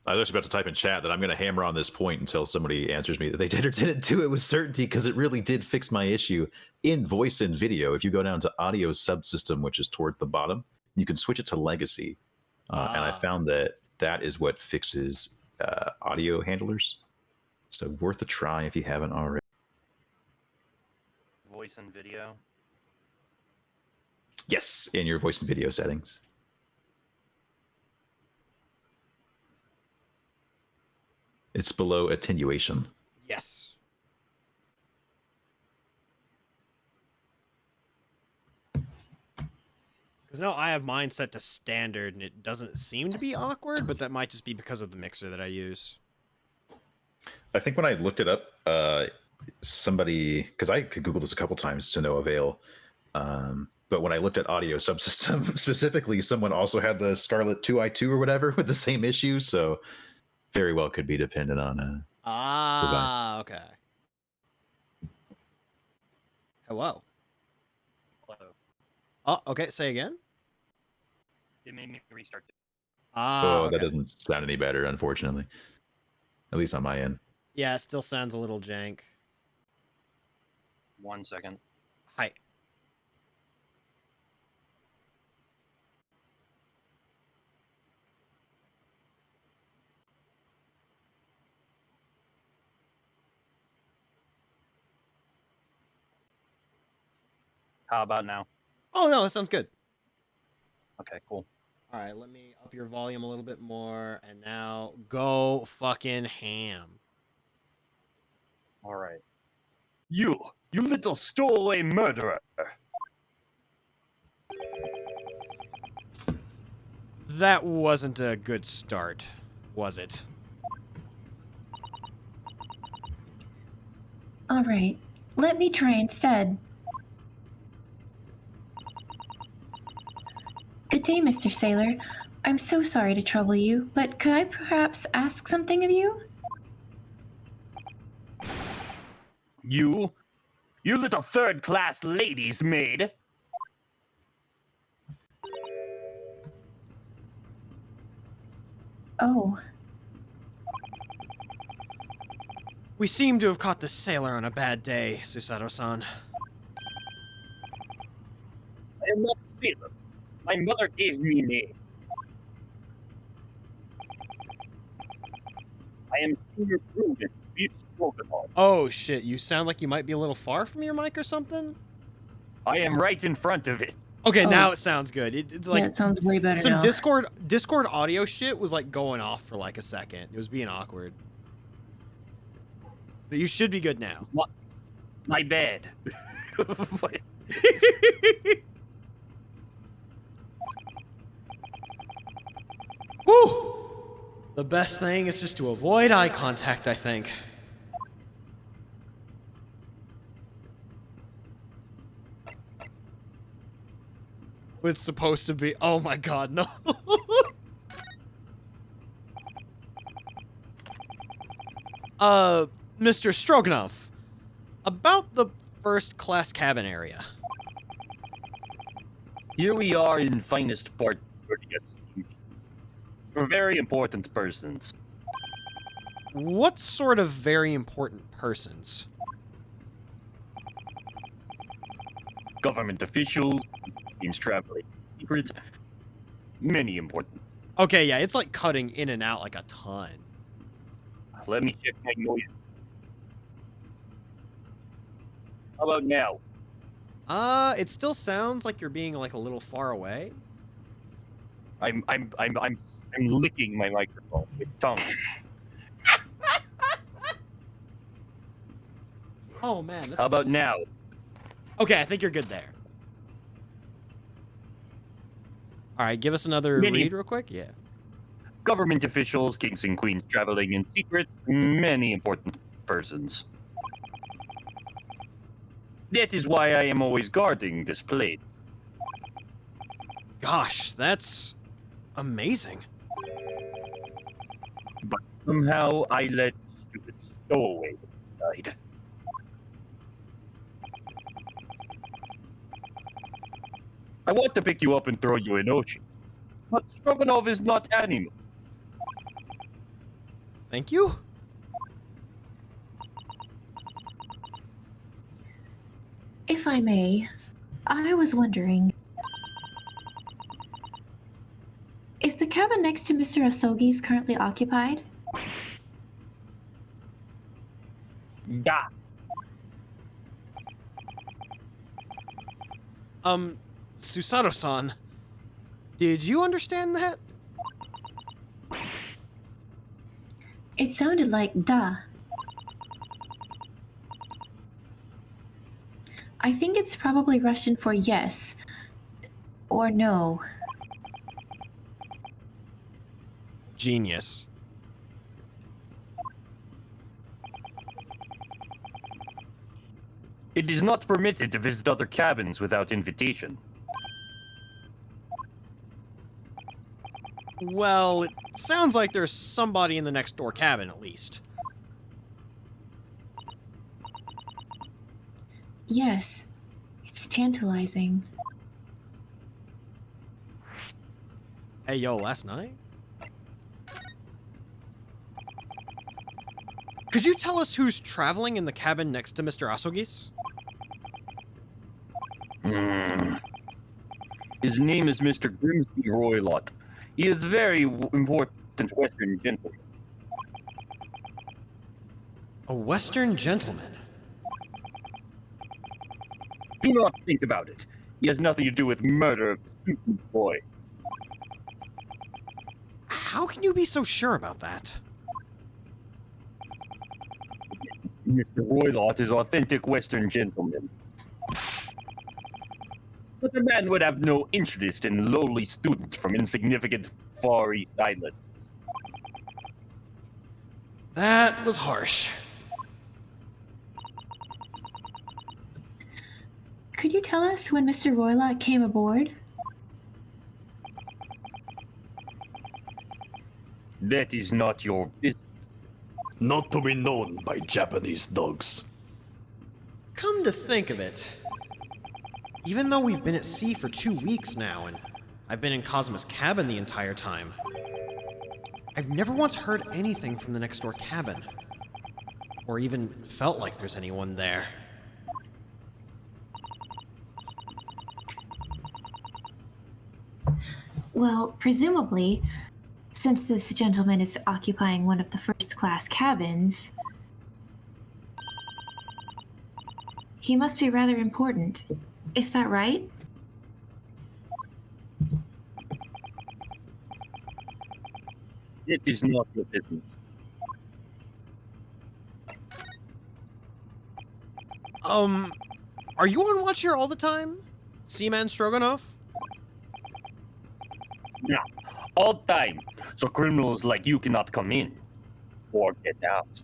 I was actually about to type in chat that I'm going to hammer on this point until somebody answers me that they did or didn't do it with certainty, because it really did fix my issue in voice and video. If you go down to audio subsystem, which is toward the bottom, you can switch it to legacy. And I found that that is what fixes audio handlers. So worth a try if you haven't already. Voice and video? Yes, in your voice and video settings. It's below attenuation. Yes. Because no, I have mine set to standard, and it doesn't seem to be awkward, but that might just be because of the mixer that I use. I think when I looked it up, somebody, because I could Google this a couple times to no avail, but when I looked at audio subsystem specifically, someone also had the Scarlett 2i2 or whatever with the same issue, so very well could be dependent on device. Okay. Hello. Hello. Oh, okay. Say again. It made me restart it. Oh, Okay. that doesn't sound any better, unfortunately. At least on my end. Yeah, it still sounds a little jank. 1 second. Hi. How about now? Oh no, that sounds good. Okay, cool. All right, let me up your volume a little bit more, and now go fucking ham. All right. You little stowaway murderer. That wasn't a good start, was it? All right, let me try instead. Good day, Mr. Sailor. I'm so sorry to trouble you, but could I perhaps ask something of you? You little third-class lady's maid. Oh, We seem to have caught the sailor on a bad day, Susato-san. I am not a sailor. My mother gave me a name. I am Senior Prudent, Beef Stroganoff. Oh shit, you sound like you might be a little far from your mic or something? I am right in front of it. Okay, now it sounds good. It's like yeah, it sounds way better some now. Discord audio shit was like going off for like a second. It was being awkward. But you should be good now. My bad. Whew! The best thing is just to avoid eye contact, I think. It's supposed to be. Oh my god, no. Mr. Stroganoff, about the first class cabin area. Here we are in finest part of the execution. For very important persons. What sort of very important persons? Government officials, teams traveling secrets, many important. Okay, yeah, it's like cutting in and out like a ton. Let me check my noise. How about now? It still sounds like you're being like a little far away. I'm licking my microphone with tongue. Oh man. That's... How about now? Okay, I think you're good there. All right, give us another read real quick. Yeah. Government officials, kings and queens traveling in secret, many important persons. That is why I am always guarding this place. Gosh, that's amazing. But somehow I let stupid stowaway decide. I want to pick you up and throw you in ocean. But Stroganoff is not animal. Thank you. If I may, I was wondering, is the cabin next to Mr. Asogi's currently occupied? Da. Susato-san, did you understand that? It sounded like da. I think it's probably Russian for yes or no. Genius. It is not permitted to visit other cabins without invitation. Well, it sounds like there's somebody in the next door cabin at least. Yes, it's tantalizing. Hey, yo, last night? Could you tell us who's traveling in the cabin next to Mr. Asogi's? His name is Mr. Grimsby Roylott. He is very important Western gentleman. A Western gentleman? Do not think about it. He has nothing to do with murder of student boy. How can you be so sure about that? Mr. Roylott is authentic Western gentleman. But the man would have no interest in lowly students from insignificant Far East Island. That was harsh. Could you tell us when Mr. Roylott came aboard? That is not your business. Not to be known by Japanese dogs. Come to think of it, even though we've been at sea for 2 weeks now, and I've been in Cosmo's cabin the entire time, I've never once heard anything from the next door cabin, or even felt like there's anyone there. Well, presumably, since this gentleman is occupying one of the first-class cabins, he must be rather important. Is that right? It is not your business. Are you on watch here all the time, Seaman Stroganoff? No, all time. So criminals like you cannot come in or get out.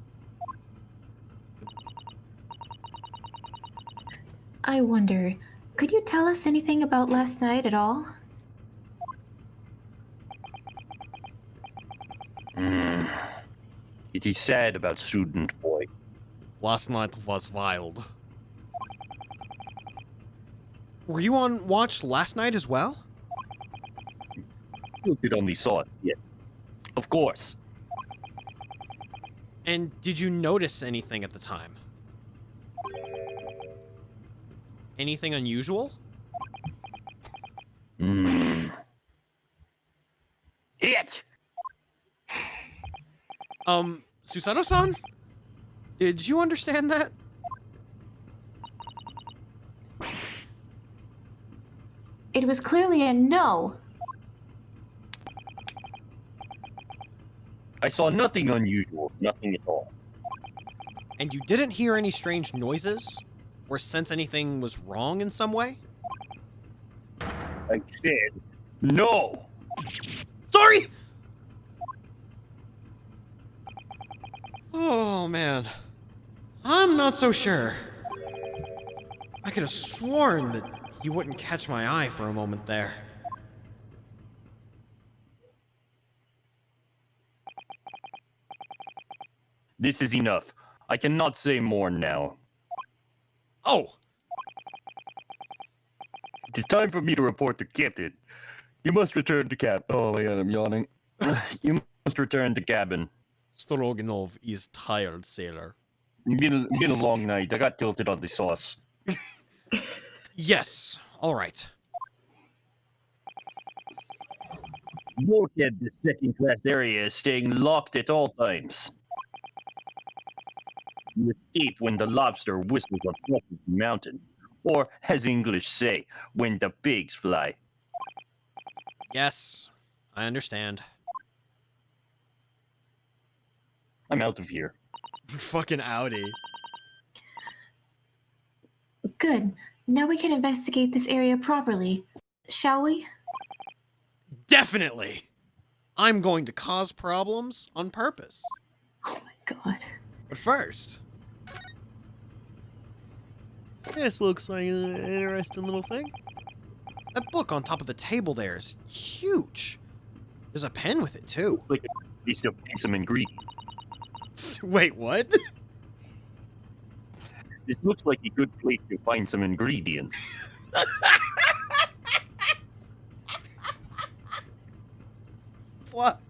I wonder, could you tell us anything about last night at all? It is sad about student boy. Last night was wild. Were you on watch last night as well? You did only saw it, yes. Of course. And did you notice anything at the time? Anything unusual? Hit! Susato-san? Did you understand that? It was clearly a no. I saw nothing unusual, nothing at all. And you didn't hear any strange noises? Or sense anything was wrong in some way? I said no! Sorry! Oh, man. I'm not so sure. I could have sworn that you wouldn't catch my eye for a moment there. This is enough. I cannot say more now. Oh! It is time for me to report to Captain. You must return to cabin. Oh my god, I'm yawning. You must return to cabin. Stroganov is tired, sailor. Been a long night. I got tilted on the sauce. Yes, alright. Bulkhead, the second-class area is staying locked at all times. You escape when the lobster whistles on top of the mountain. Or, as English say, when the pigs fly. Yes, I understand. I'm out of here. Fucking Audi. Good. Now we can investigate this area properly. Shall we? Definitely! I'm going to cause problems on purpose. Oh my god. But first... This looks like an interesting little thing. That book on top of the table there is huge. There's a pen with it, too. Like a piece of some ingredients. Wait, what? This looks like a good place to find some ingredients. Fuck.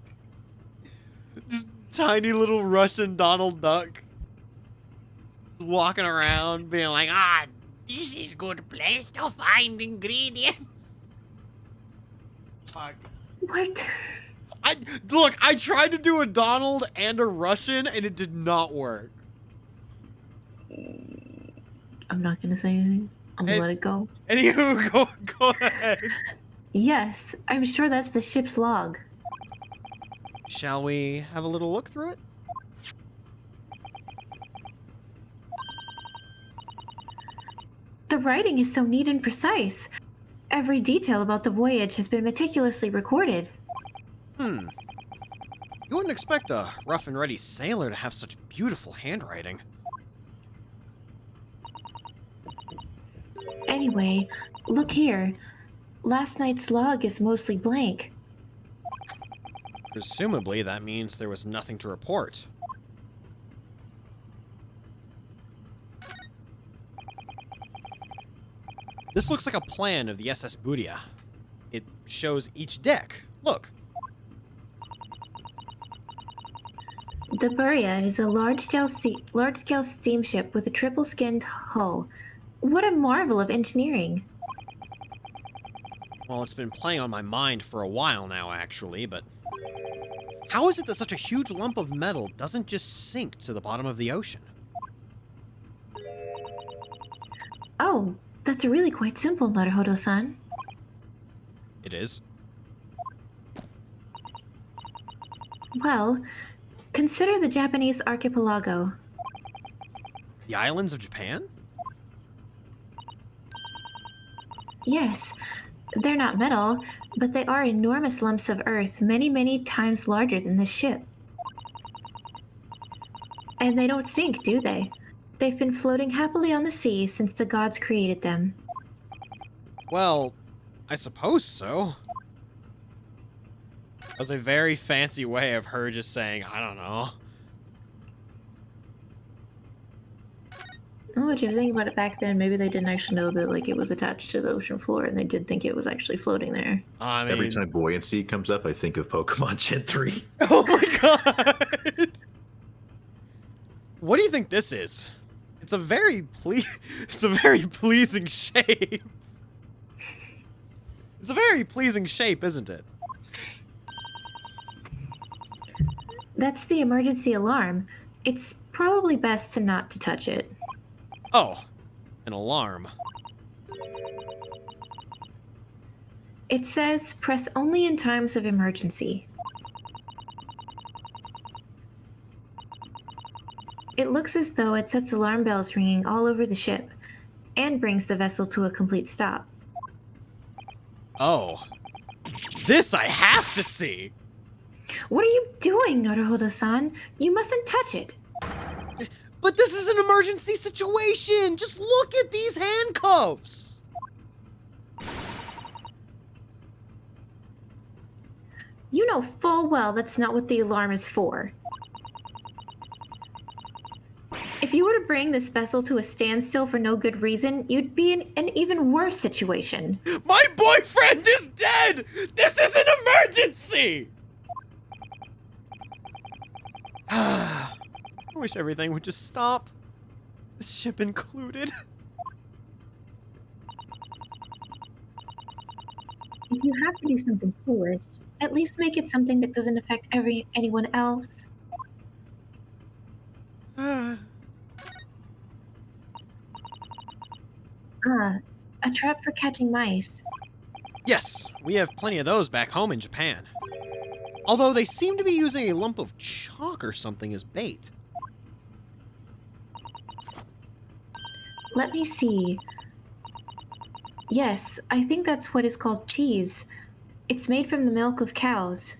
This tiny little Russian Donald Duck. Walking around being like, this is good place to find ingredients. Fuck. What? I tried to do a Donald and a Russian and it did not work. I'm not gonna say anything. I'm gonna let it go. And you go ahead. Yes, I'm sure that's the ship's log. Shall we have a little look through it? The writing is so neat and precise. Every detail about the voyage has been meticulously recorded. You wouldn't expect a rough and ready sailor to have such beautiful handwriting. Anyway, look here. Last night's log is mostly blank. Presumably, that means there was nothing to report. This looks like a plan of the SS Budia. It shows each deck. Look. The Buria is a large-scale steamship with a triple-skinned hull. What a marvel of engineering. Well, it's been playing on my mind for a while now, actually, but... How is it that such a huge lump of metal doesn't just sink to the bottom of the ocean? Oh, that's really quite simple, Naruhodo-san. It is? Well, consider the Japanese archipelago. The islands of Japan? Yes, they're not metal, but they are enormous lumps of earth, many, many times larger than this ship. And they don't sink, do they? They've been floating happily on the sea since the gods created them. Well, I suppose so. That was a very fancy way of her just saying, I don't know. Oh, if you think about it back then, maybe they didn't actually know that like it was attached to the ocean floor, and they did think it was actually floating there. I mean... Every time buoyancy comes up, I think of Pokemon Gen 3. Oh my god! What do you think this is? It's a very pleasing shape. It's a very pleasing shape, isn't it? That's the emergency alarm. It's probably best to not to touch it. Oh, an alarm. It says press only in times of emergency. It looks as though it sets alarm bells ringing all over the ship and brings the vessel to a complete stop. Oh. This I have to see! What are you doing, Naruhodo-san? You mustn't touch it. But this is an emergency situation! Just look at these handcuffs! You know full well that's not what the alarm is for. If you were to bring this vessel to a standstill for no good reason, you'd be in an even worse situation. My boyfriend is dead! This is an emergency! I wish everything would just stop. This ship included. If you have to do something foolish, at least make it something that doesn't affect anyone else. A trap for catching mice. Yes, we have plenty of those back home in Japan. Although they seem to be using a lump of chalk or something as bait. Let me see. Yes, I think that's what is called cheese. It's made from the milk of cows.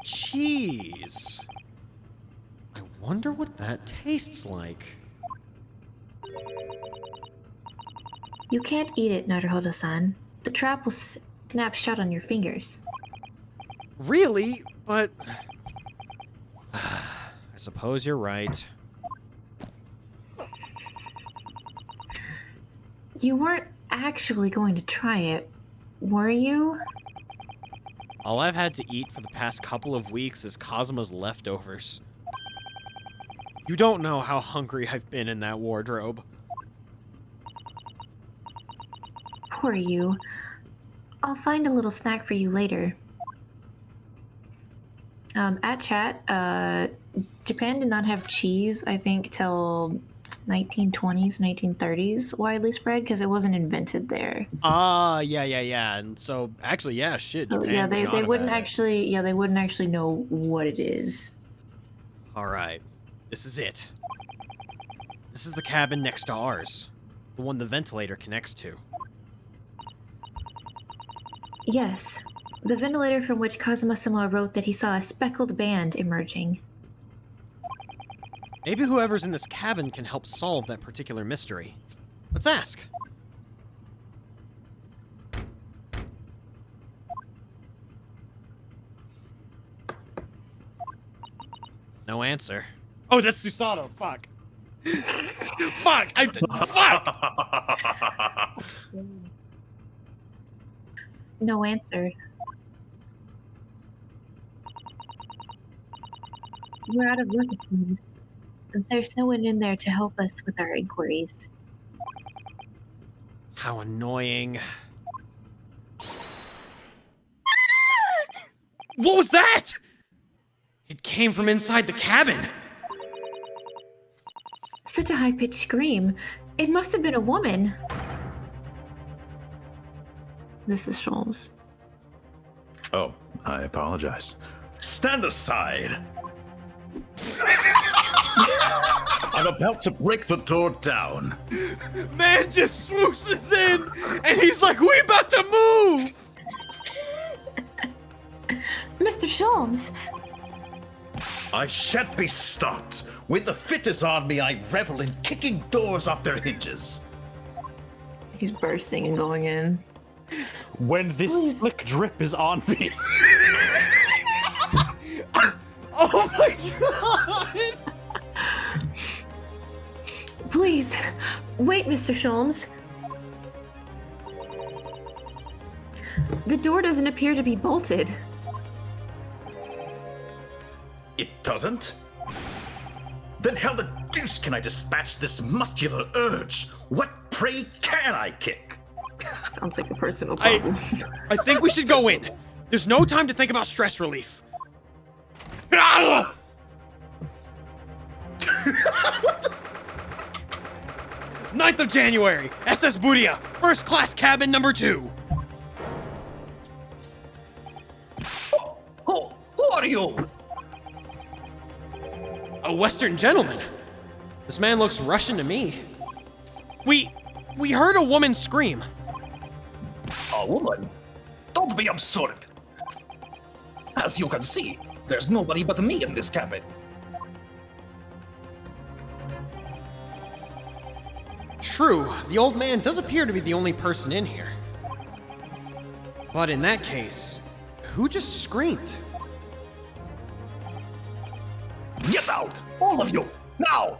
Cheese. I wonder what that tastes like. You can't eat it, Naruhodo-san. The trap will snap shut on your fingers. Really? But... I suppose you're right. You weren't actually going to try it, were you? All I've had to eat for the past couple of weeks is Kazuma's leftovers. You don't know how hungry I've been in that wardrobe. Poor you. I'll find a little snack for you later. At chat, Japan did not have cheese, I think, till 1920s, 1930s widely spread because it wasn't invented there. Yeah. And so actually, yeah, shit. So, Japan yeah, would they not have wouldn't had it. actually. Yeah, they wouldn't actually know what it is. All right, this is it. This is the cabin next to ours, the one the ventilator connects to. Yes, the ventilator from which Kazuma-sama wrote that he saw a speckled band emerging. Maybe whoever's in this cabin can help solve that particular mystery. Let's ask. No answer. Oh, that's Susanoo. Fuck. Fuck. Fuck. No answer. We're out of luck, it seems. There's no one in there to help us with our inquiries. How annoying. What was that? It came from inside the cabin. Such a high-pitched scream. It must have been a woman. This is Sholmes. Oh, I apologize. Stand aside! I'm about to break the door down. Man just swooshes in, and he's like, "We about to move!" Mr. Sholmes! I shan't be stopped. When the fit is on me, I revel in kicking doors off their hinges. He's bursting and going in. When this slick drip is on me. Oh my god! Please, wait, Mr. Sholmes. The door doesn't appear to be bolted. It doesn't? Then how the deuce can I dispatch this muscular urge? What prey can I kick? Sounds like a personal problem. I think we should go in. There's no time to think about stress relief. 9th of January, SS Budia, first class cabin number 2. Who are you? A Western gentleman. This man looks Russian to me. We heard a woman scream. A woman? Don't be absurd. As you can see, there's nobody but me in this cabin. True, the old man does appear to be the only person in here. But in that case, who just screamed? Get out! All of you! Now!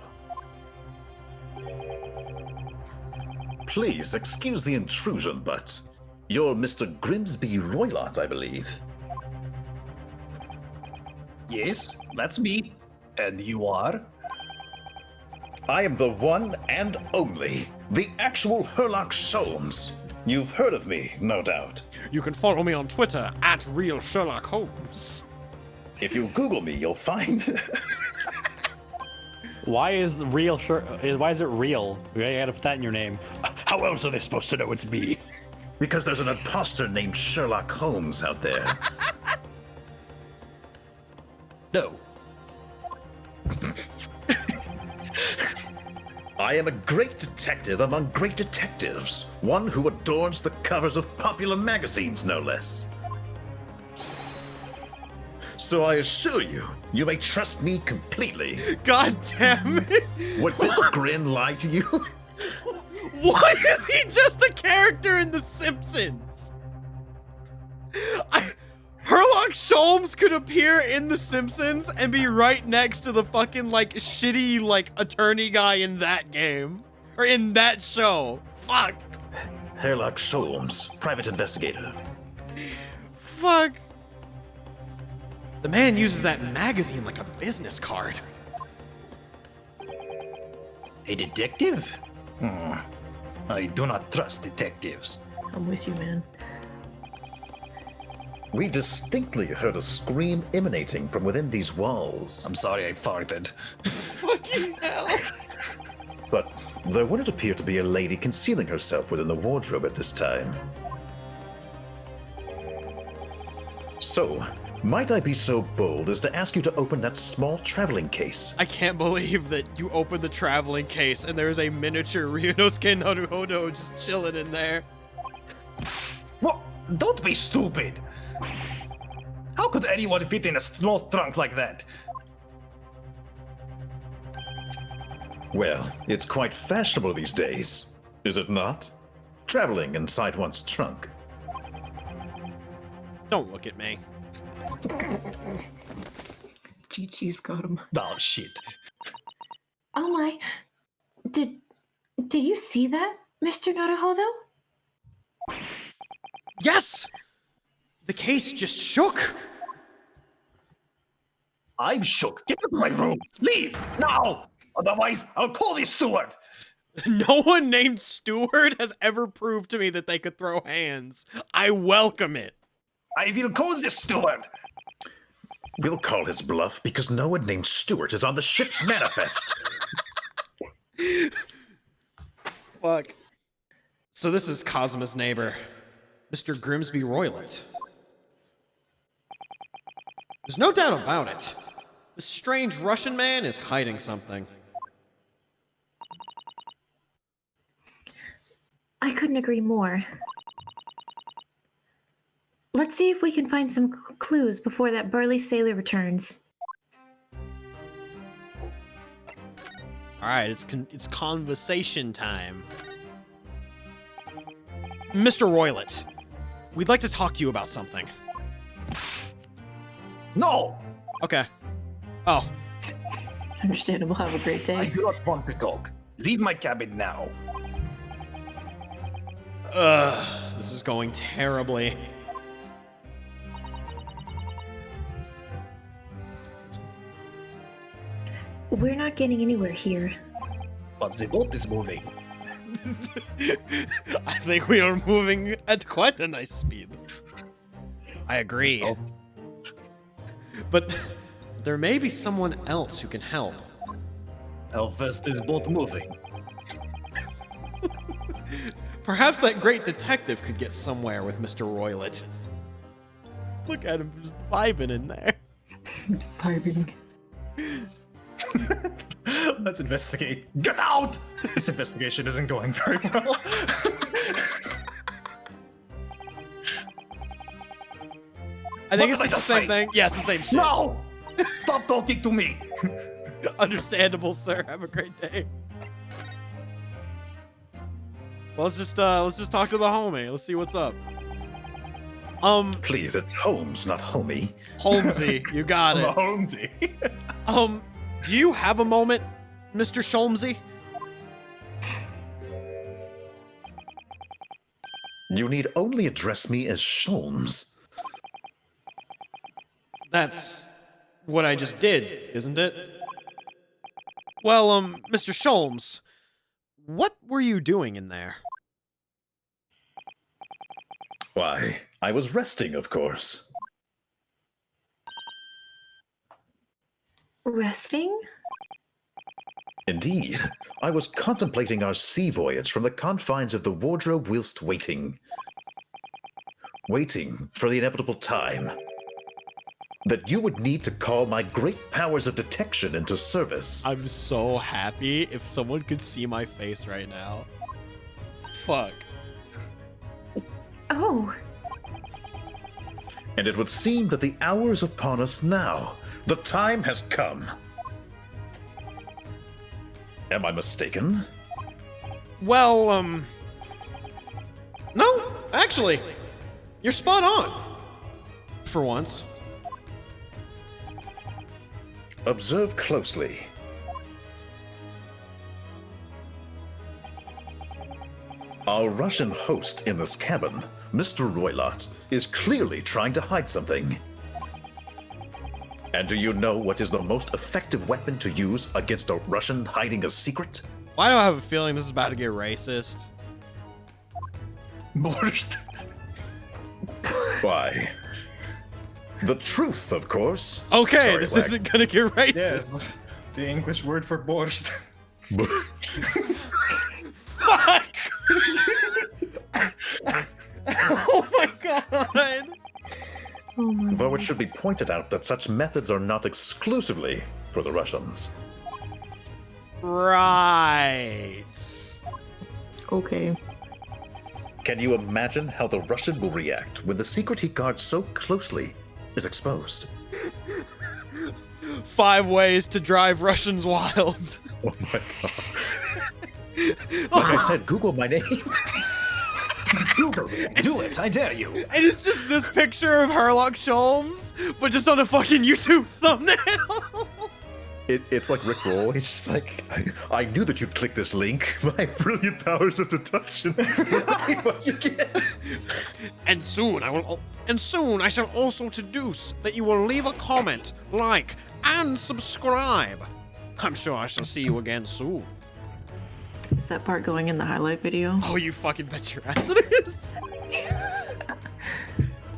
Please excuse the intrusion, but you're Mr. Grimsby Roylott, I believe. Yes, that's me. And you are? I am the one and only, the actual Herlock Sholmes. You've heard of me, no doubt. You can follow me on Twitter at Real Sherlock Holmes. If you Google me, you'll find. Why is it real? You gotta put that in your name. How else are they supposed to know it's me? Because there's an imposter named Sherlock Holmes out there. No. I am a great detective among great detectives. One who adorns the covers of popular magazines, no less. So I assure you, you may trust me completely. God damn it! Would this grin lie to you? Why is he just a character in The Simpsons? Herlock Sholmes could appear in The Simpsons and be right next to the fucking, shitty, attorney guy in that game. Or in that show. Fuck. Herlock Sholmes, private investigator. Fuck. The man uses that magazine like a business card. A detective? I do not trust detectives. I'm with you, man. We distinctly heard a scream emanating from within these walls. I'm sorry I farted. Fucking hell. But There wouldn't appear to be a lady concealing herself within the wardrobe at this time. So, might I be so bold as to ask you to open that small traveling case? I can't believe that you opened the traveling case and there's a miniature Ryunosuke Naruhodo just chilling in there. What? Don't be stupid! How could anyone fit in a small trunk like that? Well, it's quite fashionable these days, is it not? Traveling inside one's trunk. Don't look at me. Chi-Chi's got him. Oh, shit. Oh my. Did you see that, Mr. Naruhodo? Yes! The case just shook! I'm shook. Get out of my room! Leave! Now! Otherwise, I'll call the steward! No one named Steward has ever proved to me that they could throw hands. I welcome it. I will call the steward! We'll call his bluff because no one named Stuart is on the ship's manifest. Fuck. So this is Kazuma's neighbor, Mr. Grimsby Roylet. There's no doubt about it. This strange Russian man is hiding something. I couldn't agree more. Let's see if we can find some clues before that burly sailor returns. All right, it's conversation time. Mr. Roylet, we'd like to talk to you about something. No! Okay. Oh. Understandable. Have a great day. I do not want to talk. Leave my cabin now. This is going terribly. We're not getting anywhere here. But the boat is moving. I think we are moving at quite a nice speed. I agree. Oh. But there may be someone else who can help. How fast is boat moving? Perhaps that great detective could get somewhere with Mr. Roylet. Look at him just vibing in there. Vibing. Let's investigate. Get out! This investigation isn't going very well. I think it's the same thing. Yes, the same shit. No! Stop talking to me! Understandable, sir. Have a great day. Well, let's just talk to the homie. Let's see what's up. Please, it's Holmes, not homie. Holmesy, you got it. Holmesy. Do you have a moment, Mr. Sholmesy? You need only address me as Sholmes. That's what I just did, isn't it? Well, Mr. Sholmes, what were you doing in there? Why, I was resting, of course. Resting? Indeed. I was contemplating our sea voyage from the confines of the wardrobe whilst waiting. Waiting for the inevitable time that you would need to call my great powers of detection into service. I'm so happy if someone could see my face right now. Fuck. Oh. And it would seem that the hour is upon us now. The time has come. Am I mistaken? Well, no, actually, you're spot on. For once. Observe closely. Our Russian host in this cabin, Mr. Roylott, is clearly trying to hide something. And do you know what is the most effective weapon to use against a Russian hiding a secret? Why do I have a feeling this is about to get racist? Borscht. Why? The truth, of course. Okay, Sorry, this Wack. isn't gonna get racist. Yes, the English word for borscht. Though it should be pointed out that such methods are not exclusively for the Russians. Right. Okay. Can you imagine how the Russian will react when the secret he guards so closely is exposed? 5 ways to drive Russians wild. Oh my god. Like I said, Google my name. Google it. Do it. I dare you. It is just this picture of Herlock Sholmes, but just on a fucking YouTube thumbnail. It's like Rick Roll. He's just like, I knew that you'd click this link. My brilliant powers of deduction. Once again. And soon I shall also deduce that you will leave a comment, like, and subscribe. I'm sure I shall see you again soon. Is that part going in the highlight video? Oh, you fucking bet your ass it is.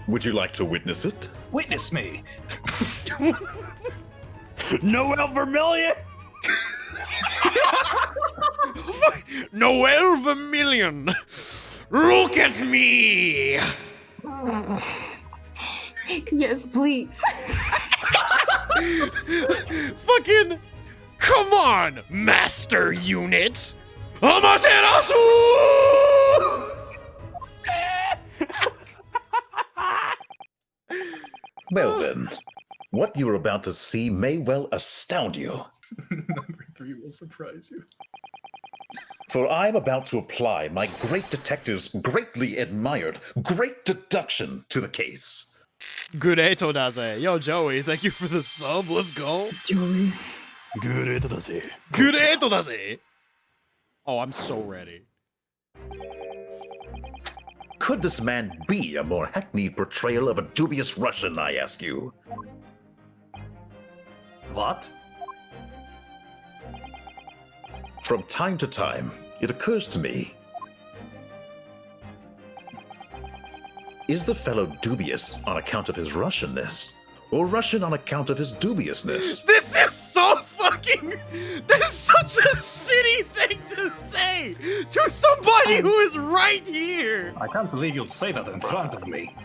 Would you like to witness it? Witness me. Noel Vermillion! Noel Vermillion! Look at me! Yes, please. Fucking come on, Master Unit! Amaterasu! Well then, what you're about to see may well astound you. Number 3 will surprise you. For I am about to apply my great detective's greatly admired great deduction to the case. Good day, Todaze. Yo, Joey, thank you for the sub. Let's go. Joey. Good day, Todaze. Good day, Todaze. Oh, I'm so ready. Could this man be a more hackneyed portrayal of a dubious Russian, I ask you? What? From time to time, it occurs to me, is the fellow dubious on account of his Russianness, or Russian on account of his dubiousness? This is so fucking... This is such a shitty thing to say to somebody who is right here. I can't believe you'd say that in front of me.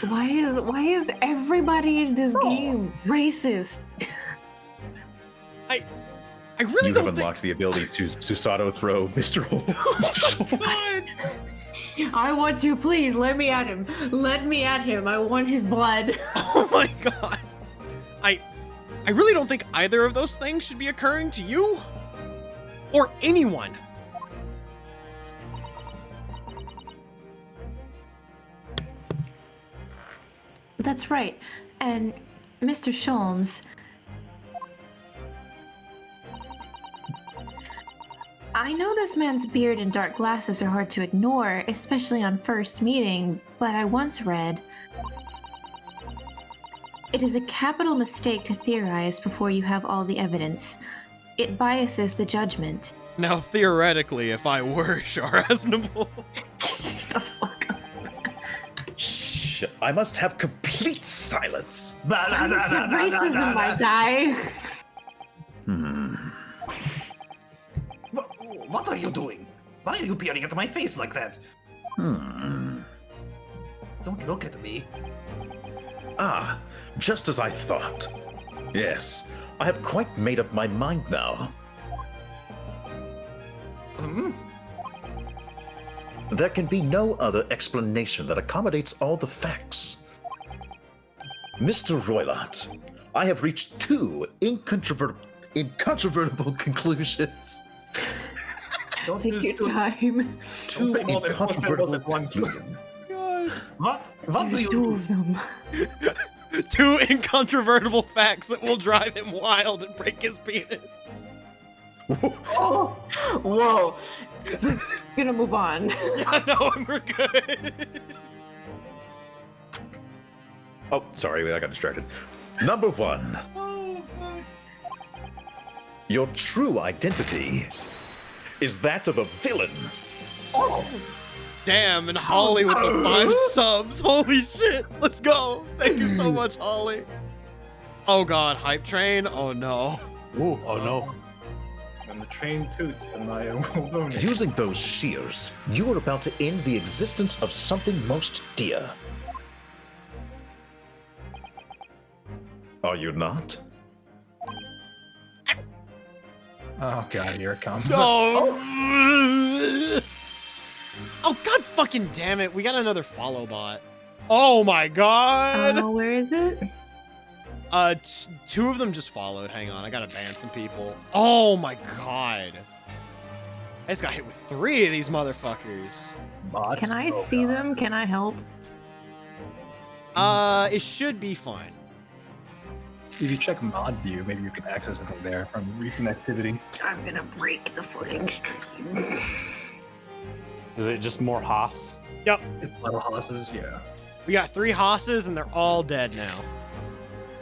Why is everybody in this game racist? I really you don't have unlocked the ability to Susato throw Mr. I want to, please, let me at him. Let me at him. I want his blood. Oh my god. I really don't think either of those things should be occurring to you. Or anyone. That's right. And Mr. Sholmes, I know this man's beard and dark glasses are hard to ignore, especially on first meeting, but I once read, it is a capital mistake to theorize before you have all the evidence. It biases the judgment. Now, theoretically, if I were Sharaznable... Shh, I must have complete silence. Racism might die. What are you doing? Why are you peering at my face like that? Don't look at me. Ah, just as I thought. Yes, I have quite made up my mind now. There can be no other explanation that accommodates all the facts. Mr. Roylott, I have reached 2 incontrovertible conclusions. Don't take your time. 2 incontrovertible conclusions. What do you do of them? 2 incontrovertible facts that will drive him wild and break his penis. Oh, whoa. We're gonna move on. Yeah, no, we're good. Oh, sorry, I got distracted. Number 1. Your true identity is that of a villain. Oh. Damn, and Holly with the 5 subs. Holy shit. Let's go. Thank you so much, Holly. Oh god, hype train? Oh no. Ooh, oh no. When the train toots, then I will donate. Using those shears, you are about to end the existence of something most dear. Are you not? Oh god, here it comes. Oh. Oh god fucking damn it. We got another follow bot. Oh my god. Oh, where is it? Two of them just followed. Hang on, I gotta ban some people. Oh my god. I just got hit with 3 of these motherfuckers. Bots? Can I see them? Can I help? It should be fine. If you check mod view, maybe you can access it from there from recent activity. I'm gonna break the fucking stream. Is it just more Haas? Yep. It's a lot of hosses, yeah. We got 3 Hosses and they're all dead now.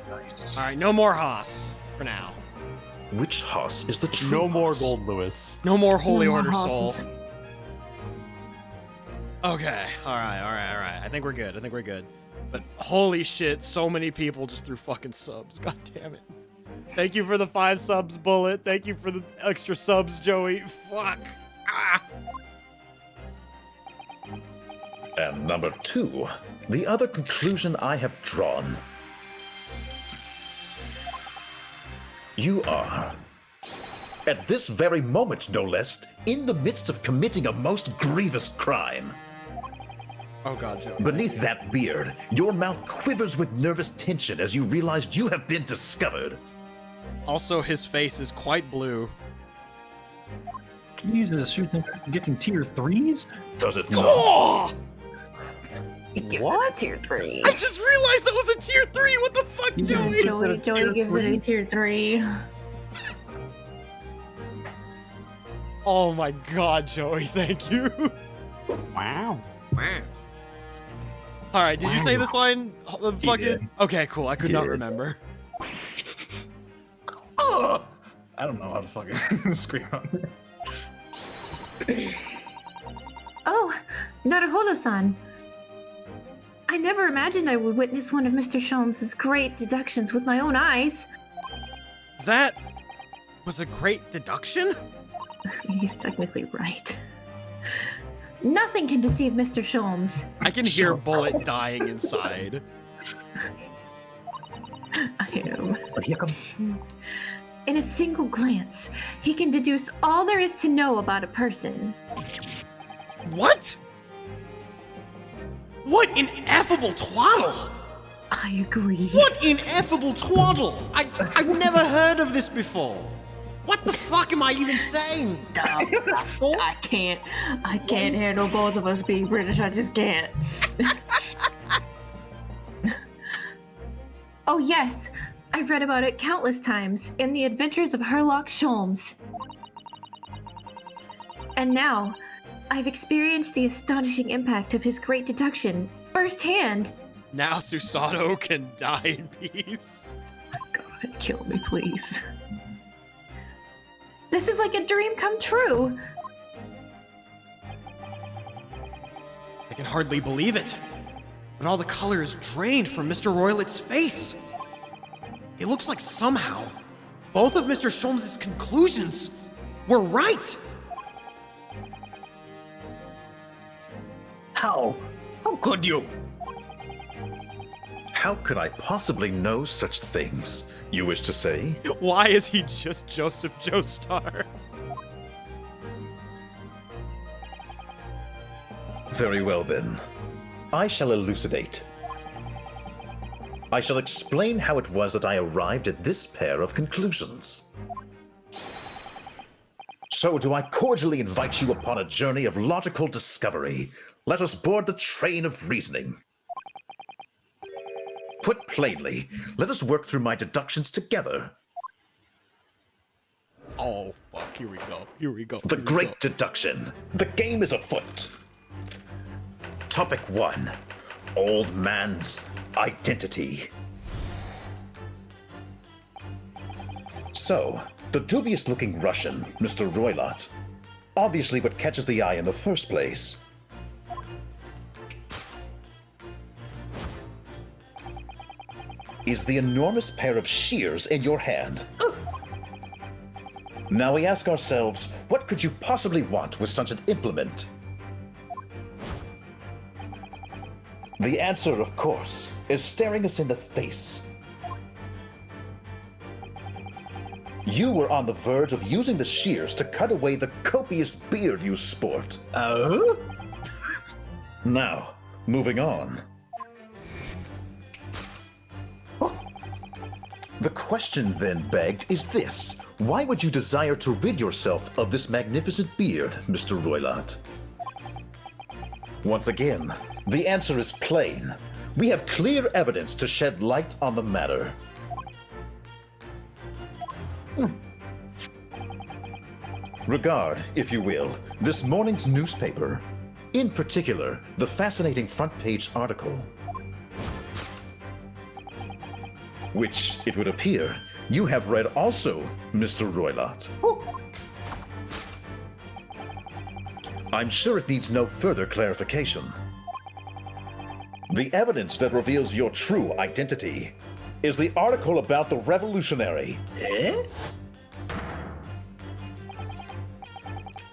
Nice. Alright, no more Hoss for now. Which Haas is the true No more Haas? Gold Lewis. No more Holy No more Order Hosses. Soul. Okay, alright. I think we're good. But holy shit, so many people just threw fucking subs. God damn it. Thank you for the 5 subs, Bullet. Thank you for the extra subs, Joey. Fuck. Ah. And number 2, the other conclusion I have drawn. You are, at this very moment no less, in the midst of committing a most grievous crime. Oh god, Joey. Beneath that beard, your mouth quivers with nervous tension as you realize you have been discovered. Also, his face is quite blue. Jesus, you're getting tier 3s? Does it not? Oh! What? Tier 3. I just realized that was a tier 3. What the fuck, Joey? Joey gives it a tier 3. Oh my god, Joey, thank you. Wow. Alright, did you say this line? He did. Okay, cool. I could not remember. I don't know how to fucking scream on there. Oh, Naruhodo-san. I never imagined I would witness one of Mr. Sholmes' great deductions with my own eyes. That was a great deduction? He's technically right. Nothing can deceive Mr. Sholmes. I can hear Bullet dying inside. I am. Here comes. In a single glance, he can deduce all there is to know about a person. What? What ineffable twaddle! I agree. What ineffable twaddle! I've never heard of this before. What the fuck am I even saying? I can't handle both of us being British. I just can't. Oh yes, I've read about it countless times in the adventures of Herlock Sholmes. And now, I've experienced the astonishing impact of his great deduction firsthand. Now Susato can die in peace. God, kill me, please. This is like a dream come true. I can hardly believe it. But all the color is drained from Mr. Roylett's face. It looks like somehow both of Mr. Sholmes' conclusions were right. How? How could you? How could I possibly know such things, you wish to say? Why is he just Joseph Joestar? Very well then. I shall elucidate. I shall explain how it was that I arrived at this pair of conclusions. So do I cordially invite you upon a journey of logical discovery. Let us board the train of reasoning. Put plainly, let us work through my deductions together. Oh, fuck, here we go. The great deduction. The game is afoot. Topic 1. Old man's identity. So, the dubious-looking Russian, Mr. Roylott, obviously what catches the eye in the first place. Is the enormous pair of shears in your hand. Now we ask ourselves, what could you possibly want with such an implement? The answer, of course, is staring us in the face. You were on the verge of using the shears to cut away the copious beard you sport. Oh? Now, moving on. The question then begged is this. Why would you desire to rid yourself of this magnificent beard, Mr. Roylott? Once again, the answer is plain. We have clear evidence to shed light on the matter. Regard, if you will, this morning's newspaper. In particular, the fascinating front page article. Which, it would appear, you have read also, Mr. Roylott. I'm sure it needs no further clarification. The evidence that reveals your true identity is the article about the revolutionary.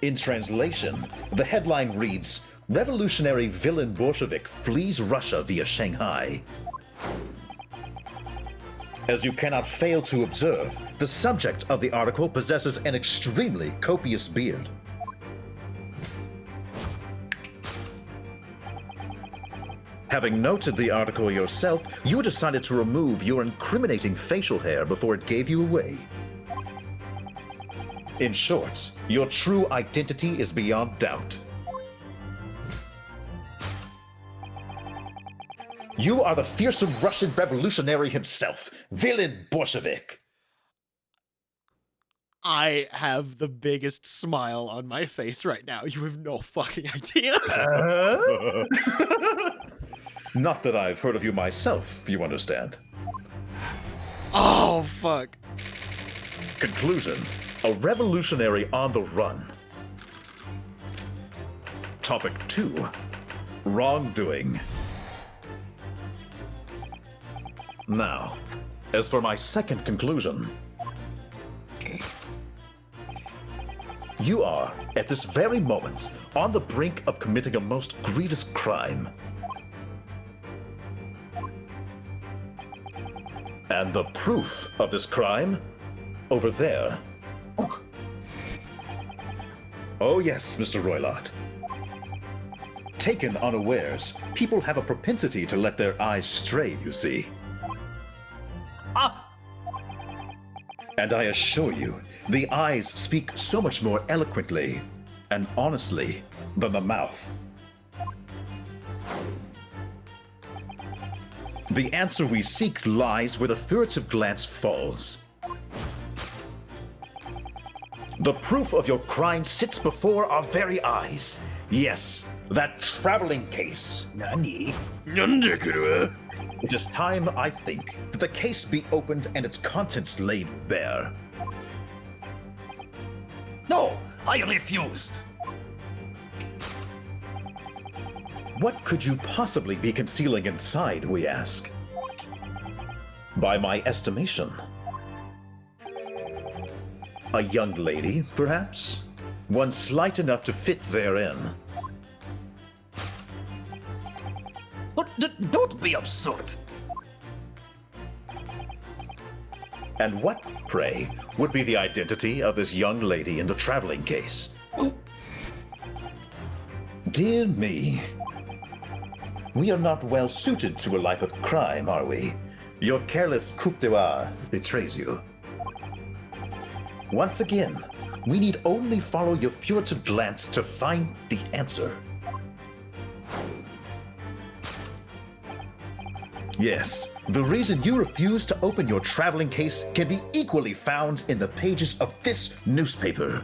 In translation, the headline reads, Revolutionary villain Bolshevik flees Russia via Shanghai. As you cannot fail to observe, the subject of the article possesses an extremely copious beard. Having noted the article yourself, you decided to remove your incriminating facial hair before it gave you away. In short, your true identity is beyond doubt. You are the fearsome Russian revolutionary himself, villain Bolshevik. I have the biggest smile on my face right now. You have no fucking idea. Not that I've heard of you myself, you understand. Oh, fuck. Conclusion. A revolutionary on the run. Topic 2. Wrongdoing. Now, as for my second conclusion, you are, at this very moment, on the brink of committing a most grievous crime. And the proof of this crime, over there. Oh yes, Mr. Roylott. Taken unawares, people have a propensity to let their eyes stray, you see. And I assure you, the eyes speak so much more eloquently and honestly than the mouth. The answer we seek lies where the furtive glance falls. The proof of your crime sits before our very eyes. Yes, that traveling case. Nani? It is time, I think, that the case be opened and its contents laid bare. No, I refuse. What could you possibly be concealing inside, we ask? By my estimation. A young lady, perhaps? One slight enough to fit therein. But don't be absurd. And what, pray, would be the identity of this young lady in the traveling case? Dear me. We are not well suited to a life of crime, are we? Your careless coup d'etat betrays you. Once again, we need only follow your furtive glance to find the answer. Yes, the reason you refuse to open your traveling case can be equally found in the pages of this newspaper.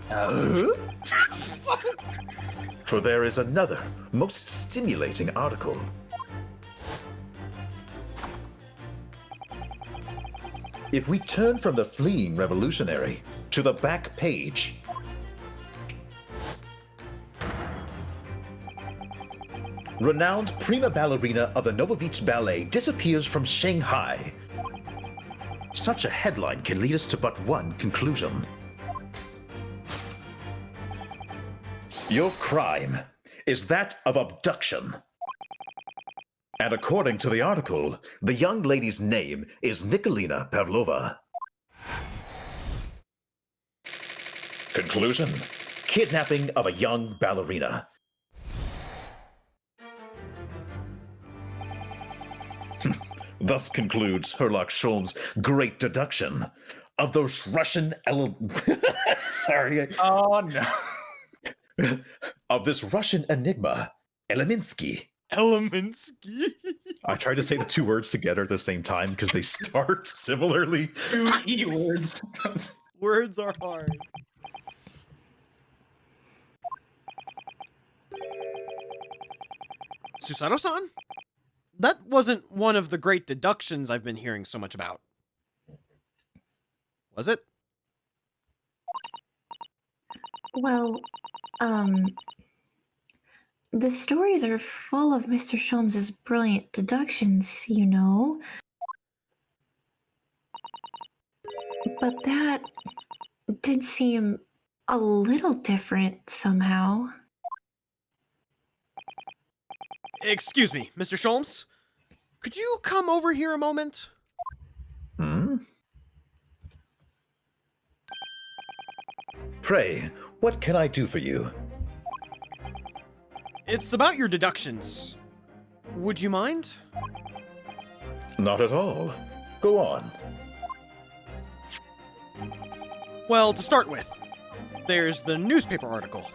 For there is another, most stimulating article. If we turn from the fleeing revolutionary to the back page, renowned prima ballerina of the Novovich Ballet disappears from Shanghai. Such a headline can lead us to but one conclusion. Your crime is that of abduction. And according to the article, the young lady's name is Nikolina Pavlova. Conclusion: kidnapping of a young ballerina. Thus concludes Herlock Sholm's great deduction of those Russian sorry. Oh no. Of this Russian enigma, Eleminsky. Eleminsky. I tried to say the two words together at the same time because they start similarly. Two E words. Words are hard. Susato-san? That wasn't one of the great deductions I've been hearing so much about. Was it? Well, the stories are full of Mr. Sholmes's brilliant deductions, you know. But that did seem a little different somehow. Excuse me, Mr. Sholmes? Could you come over here a moment? Pray, what can I do for you? It's about your deductions. Would you mind? Not at all. Go on. Well, to start with, there's the newspaper article.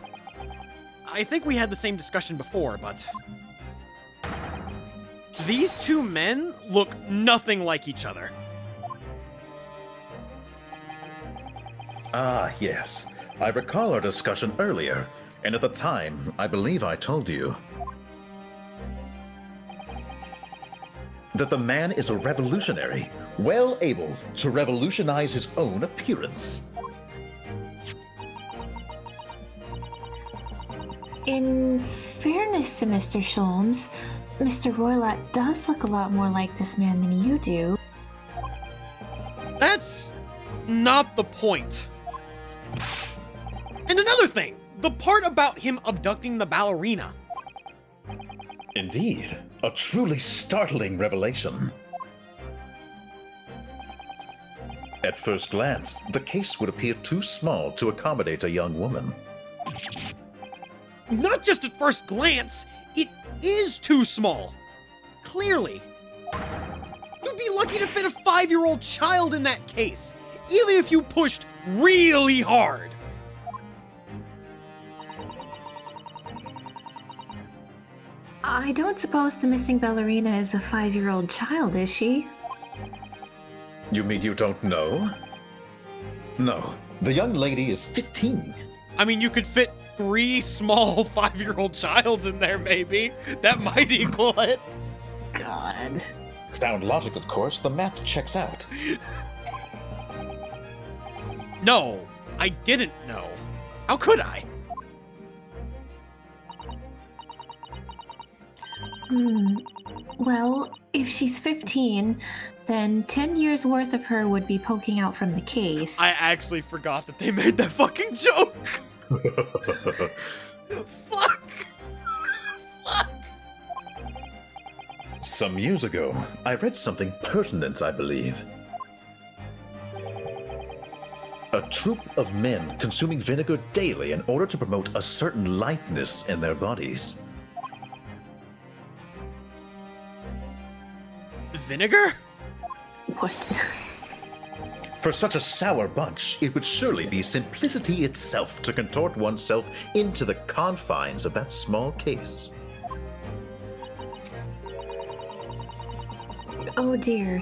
I think we had the same discussion before, but these two men look nothing like each other. Ah, yes. I recall our discussion earlier, and at the time, I believe I told you that the man is a revolutionary, well able to revolutionize his own appearance. In fairness to Mr. Sholmes, Mr. Roylott does look a lot more like this man than you do. That's not the point. And another thing, the part about him abducting the ballerina. Indeed, a truly startling revelation. At first glance, the case would appear too small to accommodate a young woman. Not just at first glance, it is too small. Clearly. You'd be lucky to fit a 5-year-old child in that case, even if you pushed really hard. I don't suppose the missing ballerina is a 5-year-old child, is she? You mean you don't know? No, the young lady is 15. I mean, you could fit 3 small 5-year-old childs in there, maybe. That might equal it. God. Sound logic, of course. The math checks out. No, I didn't know. How could I? Well, if she's 15, then 10 years worth of her would be poking out from the case. I actually forgot that they made that fucking joke. Fuck. Fuck. Some years ago, I read something pertinent, I believe. A troop of men consuming vinegar daily in order to promote a certain litheness in their bodies. Vinegar? What? For such a sour bunch, it would surely be simplicity itself to contort oneself into the confines of that small case. Oh dear.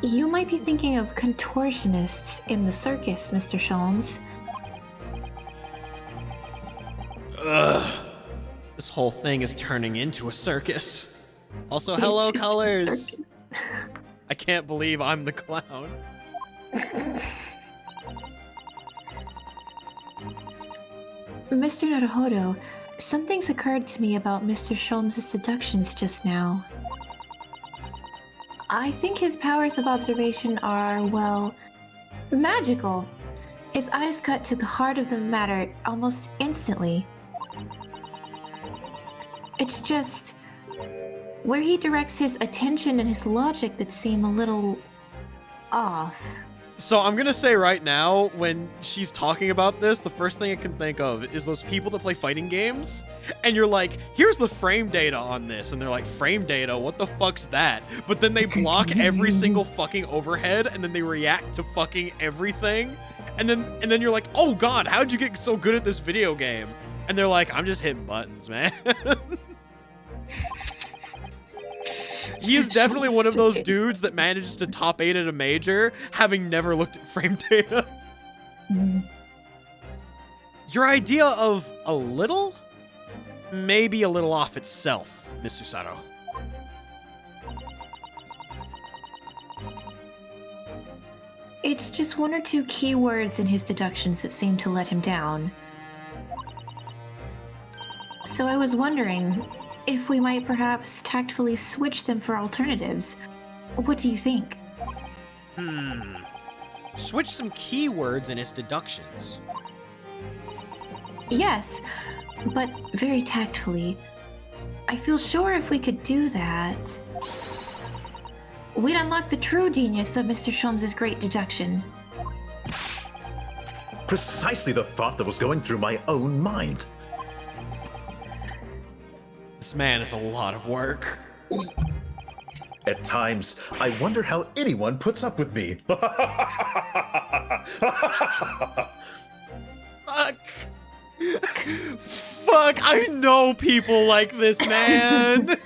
You might be thinking of contortionists in the circus, Mr. Sholmes. Ugh. This whole thing is turning into a circus. Also, hello, colors. I can't believe I'm the clown. Mr. Naruhodo, something's occurred to me about Mr. Sholmes' deductions just now. I think his powers of observation are, well, magical. His eyes cut to the heart of the matter almost instantly. It's just where he directs his attention and his logic that seem a little off. So I'm gonna say right now, when she's talking about this, the first thing I can think of is those people that play fighting games, and you're like, here's the frame data on this, and they're like, frame data? What the fuck's that? But then they block every single fucking overhead, and then they react to fucking everything, and then you're like, oh god, how'd you get so good at this video game? And they're like, I'm just hitting buttons, man. He is definitely one of those dudes that manages to top 8 at a major, having never looked at frame data. Your idea of a little? Maybe a little off itself, Miss Susato. It's just one or two key words in his deductions that seem to let him down. So I was wondering if we might perhaps tactfully switch them for alternatives. What do you think? Switch some keywords in his deductions. Yes, but very tactfully. I feel sure if we could do that, we'd unlock the true genius of Mr. Sholmes' great deduction. Precisely the thought that was going through my own mind. This man is a lot of work. At times, I wonder how anyone puts up with me. Fuck! Fuck, I know people like this, man!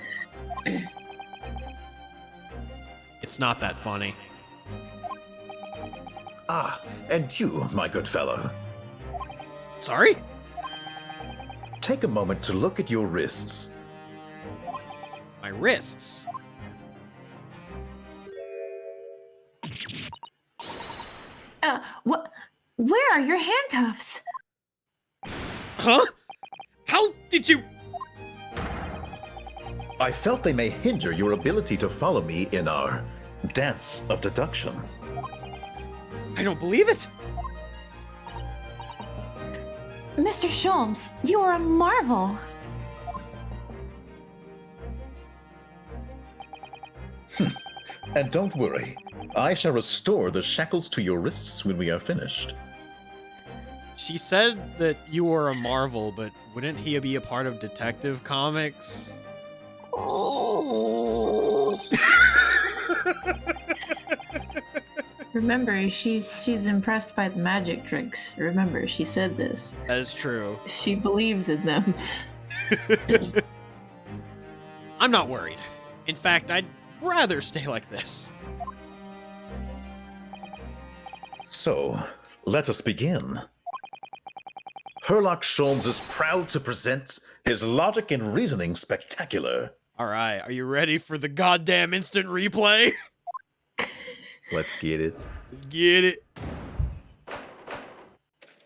It's not that funny. Ah, and you, my good fellow. Sorry? Take a moment to look at your wrists. My wrists? What? Where are your handcuffs? Huh? How did you... I felt they may hinder your ability to follow me in our dance of deduction. I don't believe it! Mr. Sholmes, you are a marvel! And don't worry, I shall restore the shackles to your wrists when we are finished. She said that you were a marvel, but wouldn't he be a part of Detective Comics? Remember, she's impressed by the magic tricks. Remember, she said this. That is true. She believes in them. I'm not worried. In fact, I'd rather stay like this. So, let us begin. Herlock Sholmes is proud to present his logic and reasoning spectacular. Alright, are you ready for the goddamn instant replay? Let's get it. Let's get it.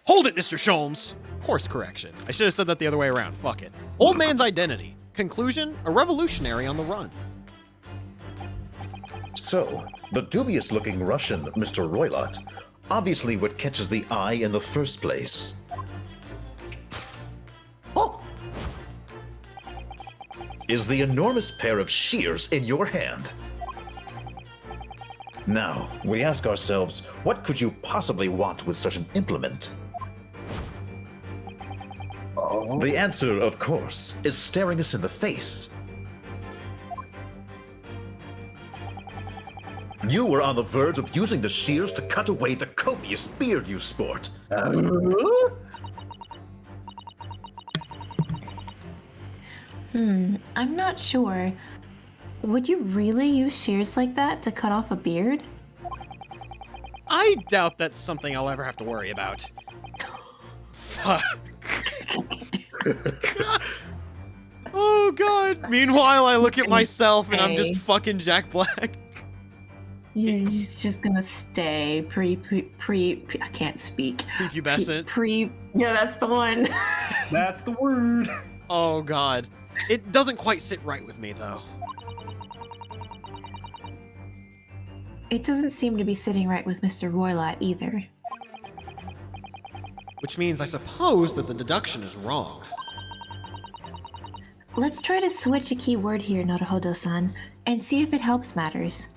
Hold it, Mr. Sholmes! Course correction. I should have said that the other way around. Fuck it. Old man's identity. Conclusion, a revolutionary on the run. So, the dubious-looking Russian, Mr. Roylott, obviously what catches the eye in the first place. Oh! Is the enormous pair of shears in your hand. Now, we ask ourselves, what could you possibly want with such an implement? Oh. The answer, of course, is staring us in the face. You were on the verge of using the shears to cut away the copious beard you sport. I'm not sure. Would you really use shears like that to cut off a beard? I doubt that's something I'll ever have to worry about. Fuck. Oh god. Meanwhile, I look at myself and I'm just fucking Jack Black. You're just gonna stay I can't speak. Prepubescent. Yeah, that's the one. That's the word. Oh god. It doesn't quite sit right with me though. It doesn't seem to be sitting right with Mr. Roylott either. Which means I suppose that the deduction is wrong. Let's try to switch a key word here, Naruhodo-san, and see if it helps matters.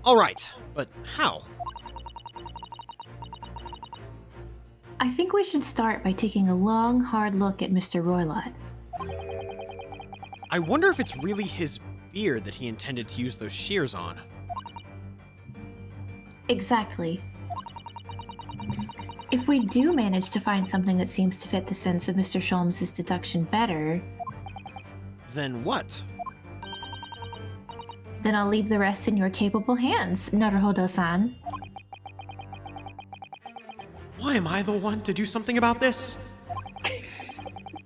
Alright, but how? I think we should start by taking a long, hard look at Mr. Roylott. I wonder if it's really his beard that he intended to use those shears on. Exactly. If we do manage to find something that seems to fit the sense of Mr. Sholmes' deduction better... Then what? Then I'll leave the rest in your capable hands, Naruhodo-san. Why am I the one to do something about this?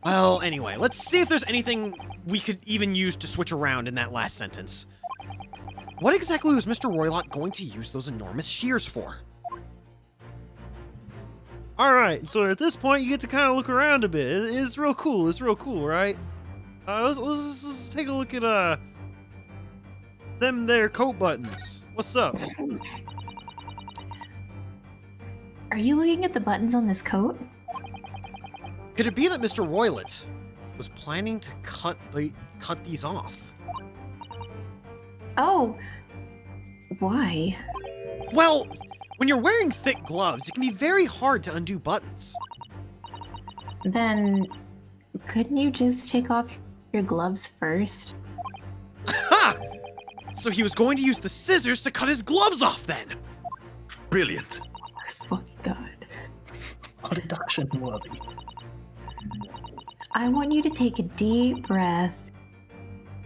Well, anyway, let's see if there's anything we could even use to switch around in that last sentence. What exactly was Mr. Roylott going to use those enormous shears for? Alright, so at this point you get to kind of look around a bit. It's real cool, right? Let's take a look at them there coat buttons. What's up? Are you looking at the buttons on this coat? Could it be that Mr. Roylott was planning to cut these off? Oh, why? Well, when you're wearing thick gloves, it can be very hard to undo buttons. Then, couldn't you just take off your gloves first? Ha! So he was going to use the scissors to cut his gloves off then. Brilliant. Oh god. A deduction worthy. I want you to take a deep breath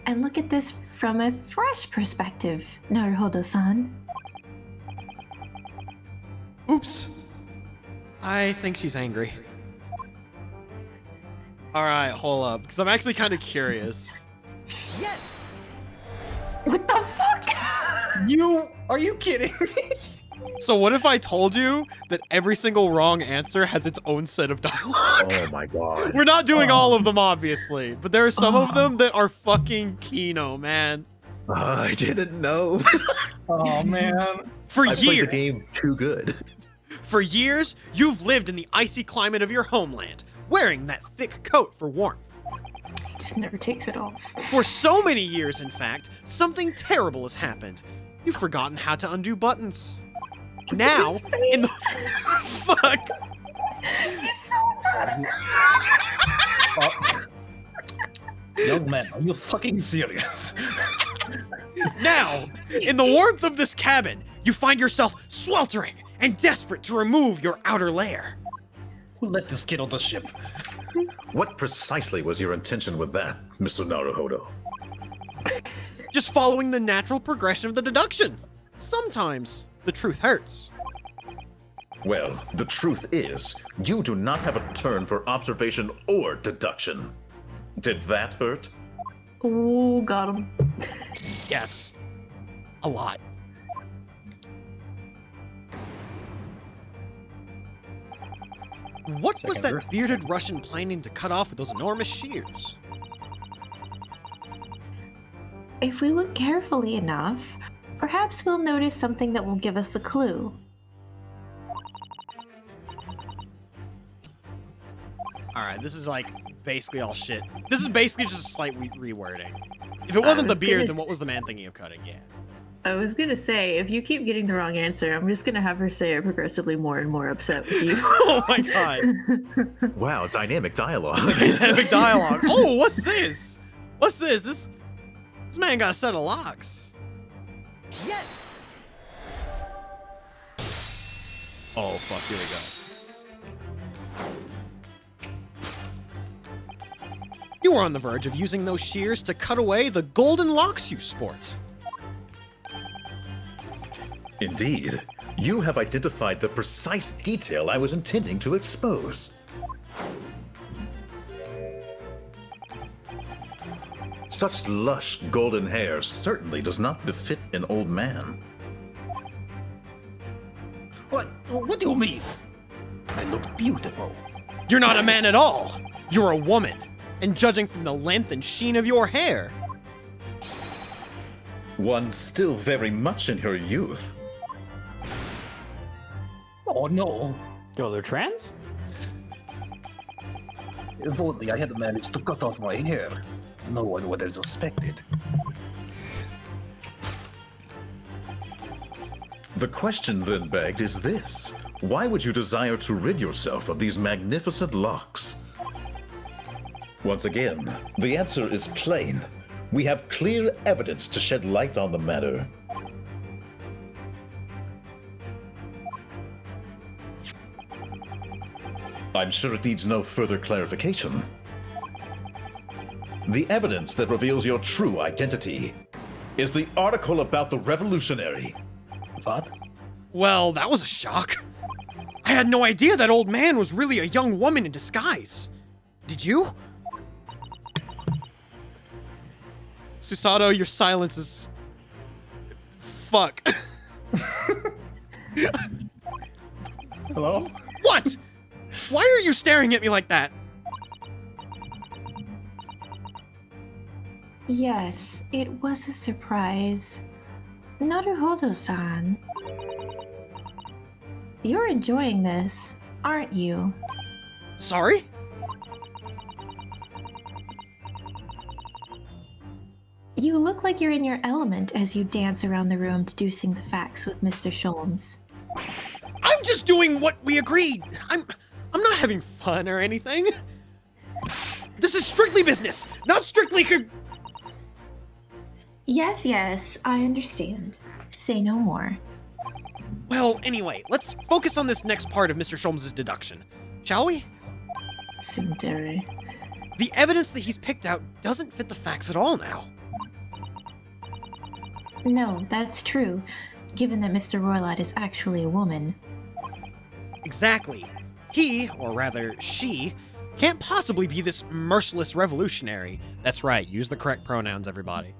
and look at this from a fresh perspective, Naruhodo-san. Oops. I think she's angry. Alright, hold up, because I'm actually kind of curious. Yes! What the fuck? Are you kidding me? So what if I told you that every single wrong answer has its own set of dialogue? Oh my god. We're not doing all of them, obviously, but there are some of them that are fucking Kino, man. I didn't know. Oh man. For I years. played the game too good. For years, you've lived in the icy climate of your homeland, wearing that thick coat for warmth. He just never takes it off. For so many years, in fact, something terrible has happened. You've forgotten how to undo buttons. Now, in the... Fuck. He's so nervous. Young man, are you fucking serious? Now, in the warmth of this cabin, you find yourself sweltering and desperate to remove your outer layer. Who let this kid on the ship? What precisely was your intention with that, Mr. Naruhodo? Just following the natural progression of the deduction. Sometimes the truth hurts. Well, the truth is, you do not have a turn for observation or deduction. Did that hurt? Oh, got him. Yes. A lot. What was that bearded Russian planning to cut off with those enormous shears? If we look carefully enough, perhaps we'll notice something that will give us a clue. Alright, this is like basically all shit. This is basically just a slight rewording. If it wasn't the beard, then what was the man thinking of cutting? Yeah. I was gonna say, if you keep getting the wrong answer, I'm just gonna have her say I'm progressively more and more upset with you. Oh my god. Wow, dynamic dialogue. Dynamic dialogue. Oh, what's this? What's this? This man got a set of locks. Yes! Oh, fuck, here we go. You are on the verge of using those shears to cut away the golden locks you sport. Indeed. You have identified the precise detail I was intending to expose. Such lush golden hair certainly does not befit an old man. What do you mean? I look beautiful. You're not a man at all. You're a woman. And judging from the length and sheen of your hair, One still very much in her youth. Oh no. Yo, they're trans? If only I had managed to cut off my hair, no one would have suspected. The question then begged is this: Why would you desire to rid yourself of these magnificent locks? Once again, the answer is plain. We have clear evidence to shed light on the matter. I'm sure it needs no further clarification. The evidence that reveals your true identity is the article about the revolutionary. What? Well, that was a shock. I had no idea that old man was really a young woman in disguise. Did you? Susato, your silence is... Fuck. Hello? What? Why are you staring at me like that? Yes, it was a surprise. Naruhodo-san. You're enjoying this, aren't you? Sorry? You look like you're in your element as you dance around the room deducing the facts with Mr. Sholmes. I'm just doing what we agreed. I'm not having fun or anything. This is strictly business, not strictly Yes, I understand. Say no more. Well, anyway, let's focus on this next part of Mr. Sholmes' deduction, shall we? Cemetery. The evidence that he's picked out doesn't fit the facts at all now. No, that's true, given that Mr. Roylott is actually a woman. Exactly. He, or rather she, can't possibly be this merciless revolutionary. That's right, use the correct pronouns, everybody.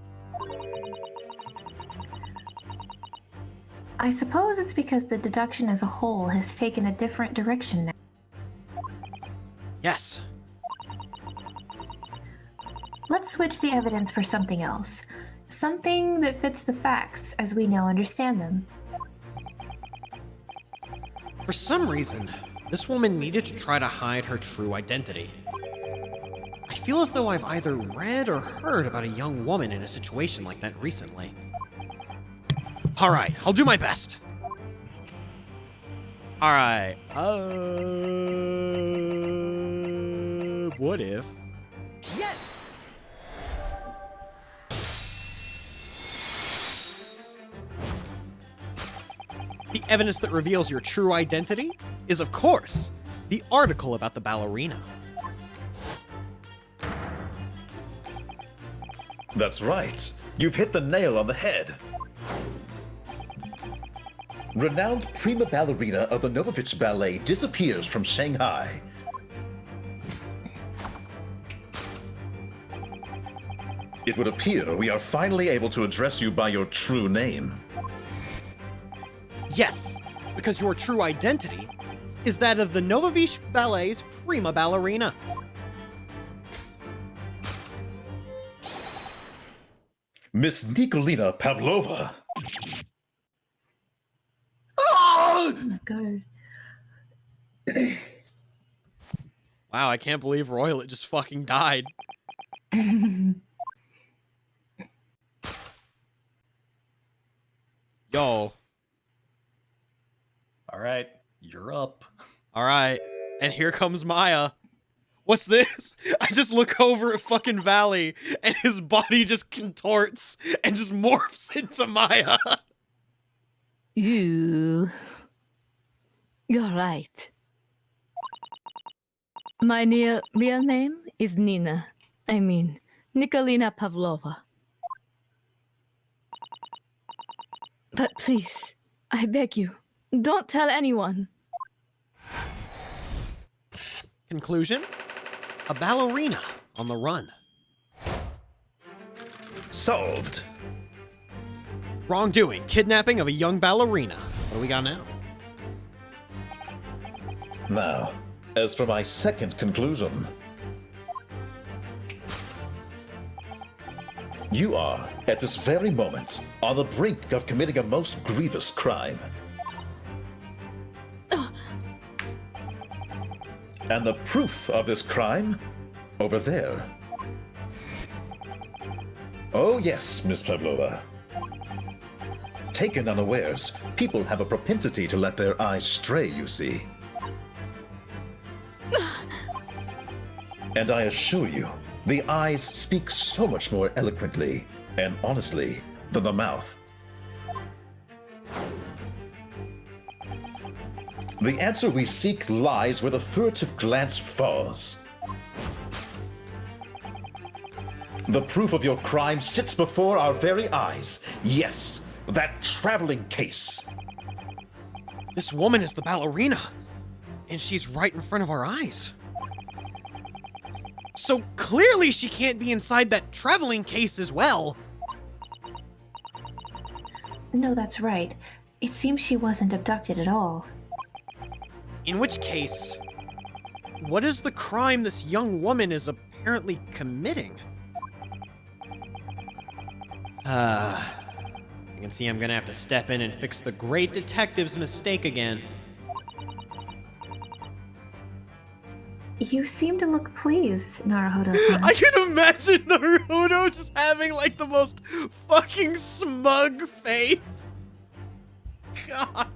I suppose it's because the deduction as a whole has taken a different direction now. Yes. Let's switch the evidence for something else. Something that fits the facts as we now understand them. For some reason, this woman needed to try to hide her true identity. I feel as though I've either read or heard about a young woman in a situation like that recently. Alright, I'll do my best. Alright, what if... Yes! The evidence that reveals your true identity is, of course, the article about the ballerina. That's right. You've hit the nail on the head. Renowned prima ballerina of the Novovich Ballet disappears from Shanghai. It would appear we are finally able to address you by your true name. Yes, because your true identity is that of the Novovich Ballet's prima ballerina. Miss Nikolina Pavlova. Oh my god. Wow, I can't believe Roylott just fucking died. Yo. Alright, you're up. Alright, and here comes Maya. What's this? I just look over at fucking Valley, and his body just contorts and just morphs into Maya. You're right. My real name is Nina. I mean, Nikolina Pavlova. But please, I beg you, don't tell anyone. Conclusion? A ballerina on the run. Solved. Wrongdoing. Kidnapping of a young ballerina. What do we got now? Now, as for my second conclusion, you are, at this very moment, on the brink of committing a most grievous crime. And the proof of this crime, over there. Oh yes, Miss Pavlova. taken unawares, people have a propensity to let their eyes stray, you see. And I assure you, the eyes speak so much more eloquently and honestly than the mouth. The answer we seek lies where the furtive glance falls. The proof of your crime sits before our very eyes. Yes, that traveling case. This woman is the ballerina, and she's right in front of our eyes. So clearly she can't be inside that traveling case as well. No, that's right. It seems she wasn't abducted at all. In which case, what is the crime this young woman is apparently committing? You can see I'm gonna have to step in and fix the great detective's mistake again. You seem to look pleased, Naruhodo-san. I can imagine Naruhodo just having like the most fucking smug face. God.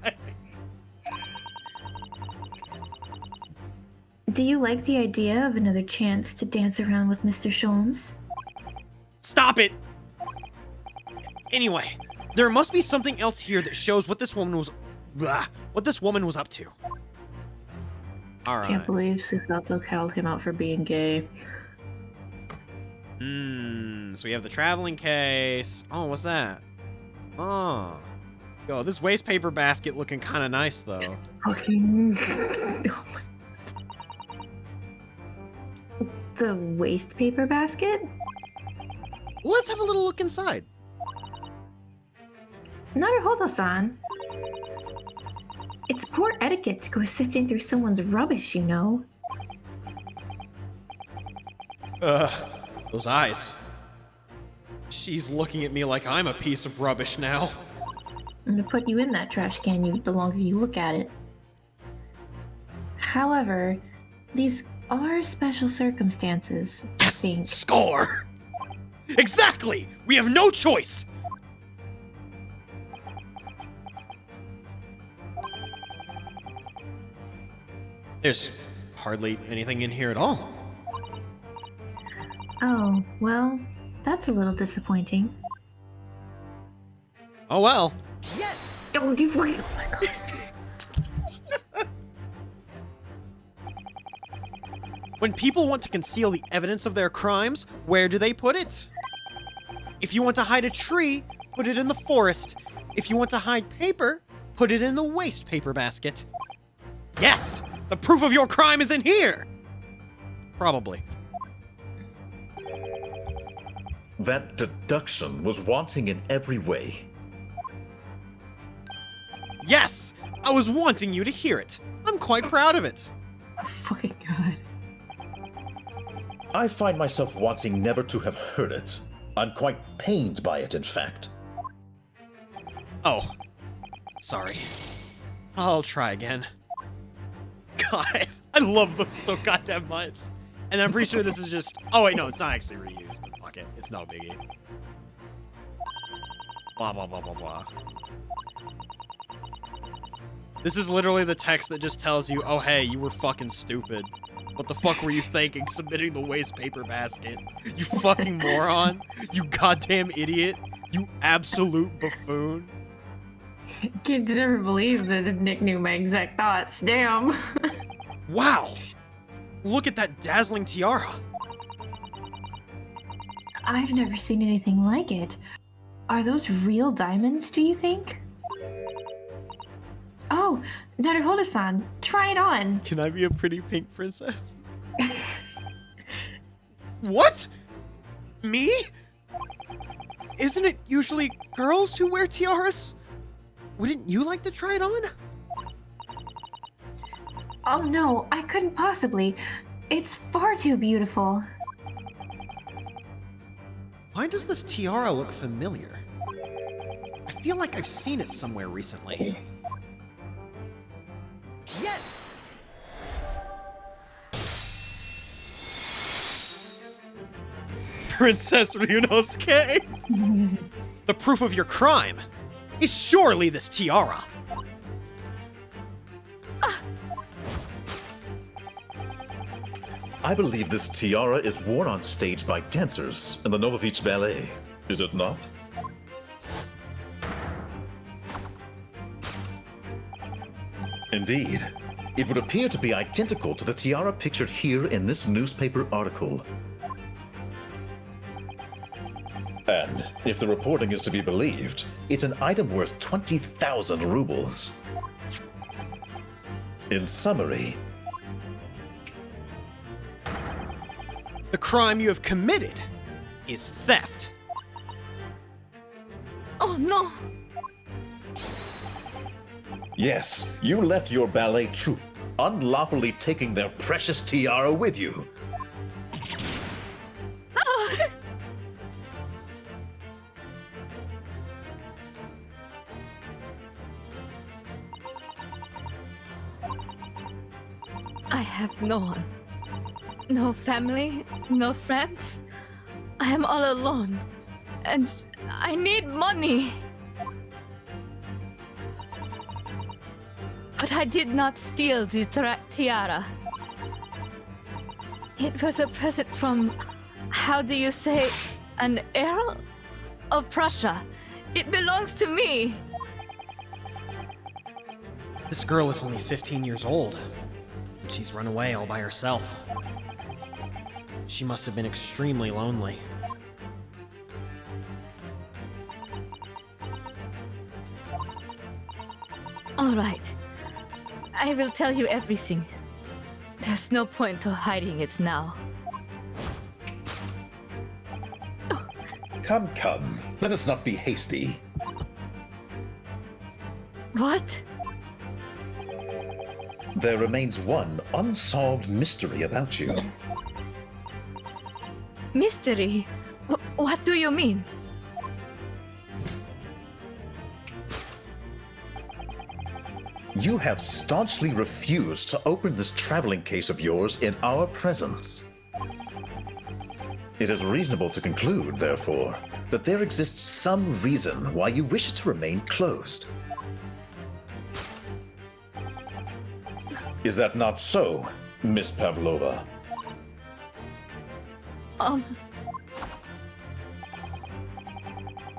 Do you like the idea of another chance to dance around with Mr. Sholmes? Stop it! Anyway, there must be something else here that shows what this woman was up to. Alright. Can't believe Susato called him out for being gay. So we have the traveling case. Oh, what's that? Oh. Yo, this waste paper basket looking kind of nice, though. Fucking... The waste paper basket? Let's have a little look inside. Naruhodo-san. It's poor etiquette to go sifting through someone's rubbish, you know. Those eyes. She's looking at me like I'm a piece of rubbish now. I'm gonna put you in that trash can the longer you look at it. However, these are special circumstances, I think. Score! Exactly! We have no choice! There's hardly anything in here at all. Oh, well, that's a little disappointing. Oh well. Yes! Don't give away. Oh my god. When people want to conceal the evidence of their crimes, where do they put it? If you want to hide a tree, put it in the forest. If you want to hide paper, put it in the waste paper basket. Yes! The proof of your crime is in here! Probably. That deduction was wanting in every way. Yes! I was wanting you to hear it. I'm quite proud of it. Oh, fucking god. I find myself wanting never to have heard it. I'm quite pained by it, in fact. Oh. Sorry. I'll try again. God, I love those so goddamn much. And I'm pretty sure this is just... Oh, wait, no, it's not actually reused, but fuck it. It's no biggie. Blah, blah, blah, blah, blah. This is literally the text that just tells you, oh, hey, you were fucking stupid. What the fuck were you thinking submitting the waste paper basket? You fucking moron. You goddamn idiot. You absolute buffoon. Kid never believed that Nick knew my exact thoughts. Damn. Wow. Look at that dazzling tiara. I've never seen anything like it. Are those real diamonds, do you think? Oh, Naruhodo-san, try it on. Can I be a pretty pink princess? What? Me? Isn't it usually girls who wear tiaras? Wouldn't you like to try it on? Oh no, I couldn't possibly. It's far too beautiful. Why does this tiara look familiar? I feel like I've seen it somewhere recently. Yes! Princess Ryunosuke! The proof of your crime. is surely this tiara. I believe this tiara is worn on stage by dancers in the Novovich Ballet. Is it not? Indeed. It would appear to be identical to the tiara pictured here in this newspaper article. And if the reporting is to be believed, it's an item worth 20,000 rubles. In summary, The crime you have committed is theft. Oh no! yes, you left your ballet troupe, unlawfully taking their precious tiara with you. I have no one. No family, no friends. I am all alone. And I need money. But I did not steal the tiara. It was a present from, how do you say, an Earl of Prussia. It belongs to me. This girl is only 15 years old, and she's run away all by herself. She must have been extremely lonely. All right. I will tell you everything. There's no point to hiding it now. Come, come, let us not be hasty. What? There remains one unsolved mystery about you. Mystery? What do you mean? You have staunchly refused to open this traveling case of yours in our presence. It is reasonable to conclude, therefore, that there exists some reason why you wish it to remain closed. Is that not so, Miss Pavlova?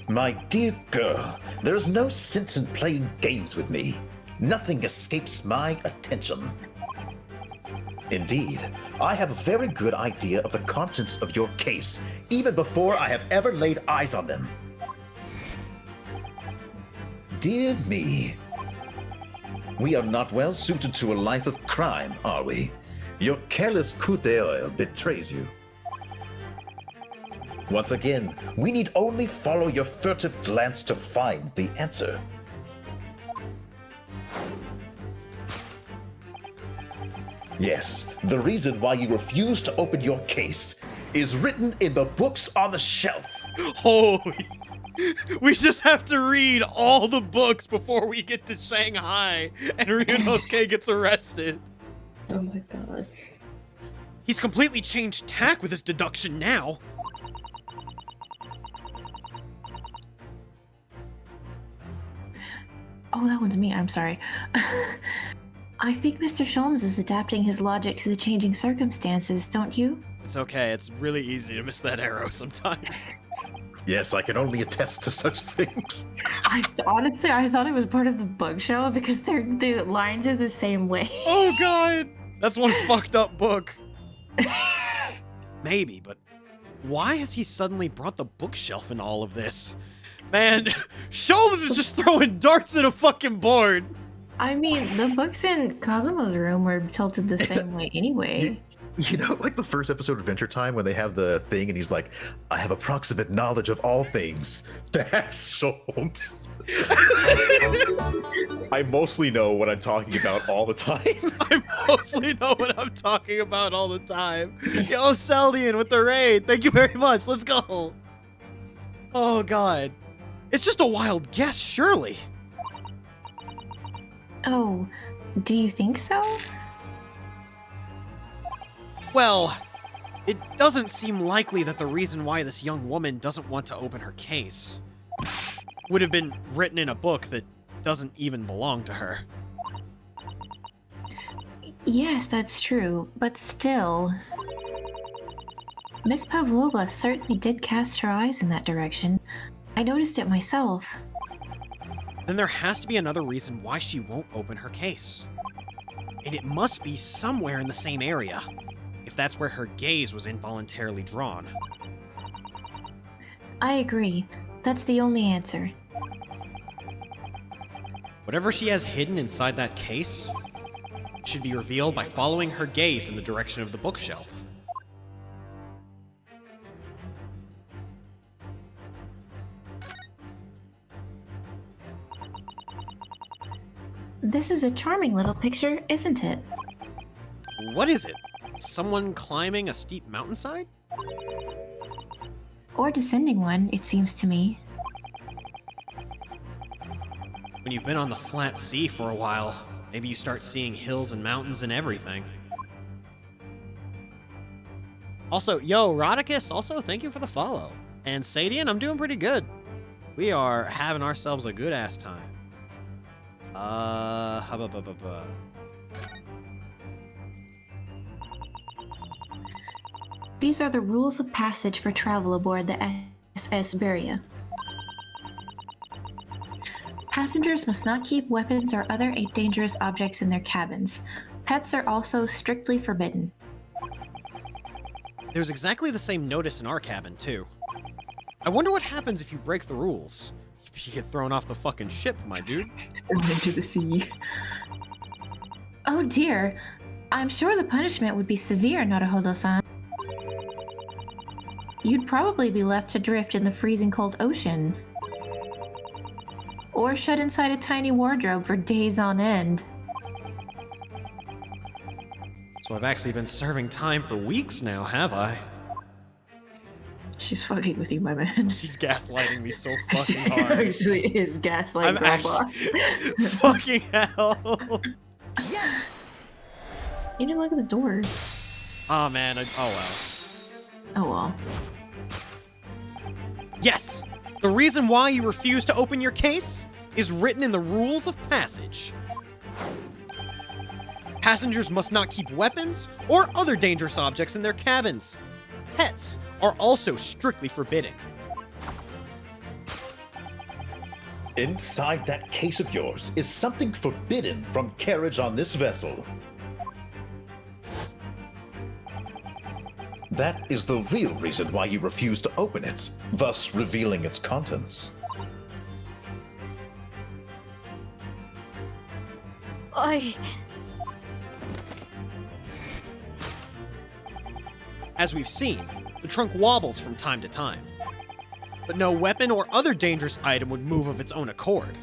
My dear girl, there is no sense in playing games with me. Nothing escapes my attention. Indeed, I have a very good idea of the contents of your case, even before I have ever laid eyes on them. Dear me, we are not well suited to a life of crime, are we? Your careless coup d'oeil betrays you. Once again, we need only follow your furtive glance to find the answer. Yes, the reason why you refuse to open your case is written in the books on the shelf. Holy... We just have to read all the books before we get to Shanghai and Ryunosuke gets arrested. Oh my god. He's completely changed tack with his deduction now. Oh, that one's me. I'm sorry. I think Mr. Sholmes is adapting his logic to the changing circumstances, don't you? It's okay. It's really easy to miss that arrow sometimes. Yes, I can only attest to such things. Honestly, I thought it was part of the bug show because the lines are the same way. Oh god! That's one fucked up book. Maybe, but why has he suddenly brought the bookshelf in all of this? Man, Sholmes is just throwing darts at a fucking board. I mean, the books in Kazuma's room were tilted the same way anyway. You know, like the first episode of Adventure Time when they have the thing and he's like, I have approximate knowledge of all things. That's Sholmes. I mostly know what I'm talking about all the time. I mostly know what I'm talking about all the time. Yo, Seldian with the raid. Thank you very much. Let's go. Oh, God. It's just a wild guess, surely. Oh, do you think so? Well, it doesn't seem likely that the reason why this young woman doesn't want to open her case would have been written in a book that doesn't even belong to her. Yes, that's true, but still. Miss Pavlova certainly did cast her eyes in that direction. I noticed it myself. Then there has to be another reason why she won't open her case. And it must be somewhere in the same area, if that's where her gaze was involuntarily drawn. I agree. That's the only answer. Whatever she has hidden inside that case should be revealed by following her gaze in the direction of the bookshelf. This is a charming little picture, isn't it? What is it? Someone climbing a steep mountainside? Or descending one, it seems to me. When you've been on the flat sea for a while, maybe you start seeing hills and mountains and everything. Also, yo, Rodicus, also thank you for the follow. And Sadian, I'm doing pretty good. We are having ourselves a good ass time. These are the rules of passage for travel aboard the SS Beria. Passengers must not keep weapons or other dangerous objects in their cabins. Pets are also strictly forbidden. There's exactly the same notice in our cabin, too. I wonder what happens if you break the rules. You get thrown off the fucking ship, my dude. Thrown into the sea. Oh dear. I'm sure the punishment would be severe, Naruhodo-san. You'd probably be left adrift in the freezing cold ocean. Or shut inside a tiny wardrobe for days on end. So I've actually been serving time for weeks now, have I? She's fucking with you, my man. She's gaslighting me so fucking hard. Actually is gaslighting girl boss. Fucking hell. Yes! You didn't look at the door. Oh man, oh well. Oh well. Yes! The reason why you refuse to open your case is written in the rules of passage. Passengers must not keep weapons or other dangerous objects in their cabins. Pets are also strictly forbidden. Inside that case of yours is something forbidden from carriage on this vessel. That is the real reason why you refuse to open it, thus revealing its contents. As we've seen, the trunk wobbles from time to time. But no weapon or other dangerous item would move of its own accord.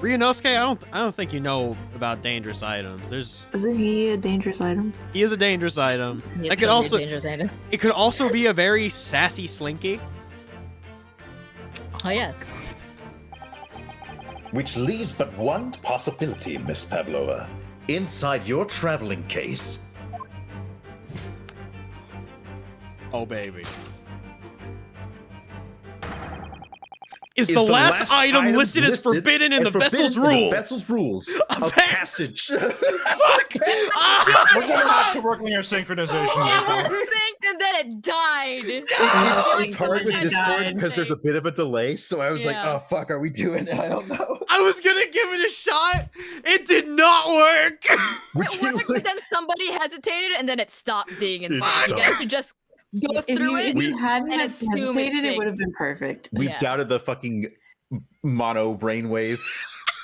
Ryunosuke, I don't think you know about dangerous items. Isn't he a dangerous item? He is a dangerous item. It could also It could also be a very sassy slinky. Oh yes. Which leaves but one possibility, Miss Pavlova. Inside your traveling case. Oh baby. Is the last item listed as forbidden in the vessel's rules? Vessel's rules of passage. Fuck! We're gonna have to work on your synchronization. It synced and then it died. It's hard with Discord because there's a bit of a delay, so I was like, Yeah. oh fuck, are we doing it? I don't know. I was gonna give it a shot. It did not work. It worked, but then somebody hesitated and then it stopped being inside. You guys should just go through it. If you hadn't and have assume hesitated, it's it would have been perfect. We Yeah. doubted the fucking mono brainwave.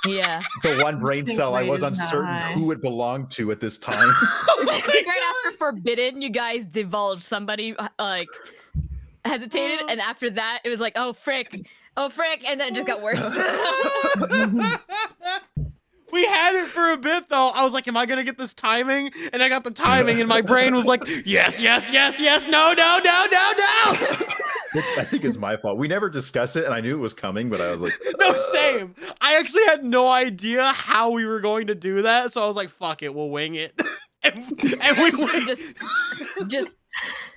Yeah. The one brain cell I was rate is uncertain high. who it belonged to at this time. I think right after Forbidden, you guys divulged somebody like hesitated, and after that, it was like, oh frick, and then it just got worse. We had it for a bit though. I was like, am I gonna get this timing? And I got the timing, and my brain was like, yes, no. I think it's my fault. We never discussed it, and I knew it was coming, but I was like, No, same. I actually had no idea how we were going to do that, so I was like, fuck it, we'll wing it. and we went. just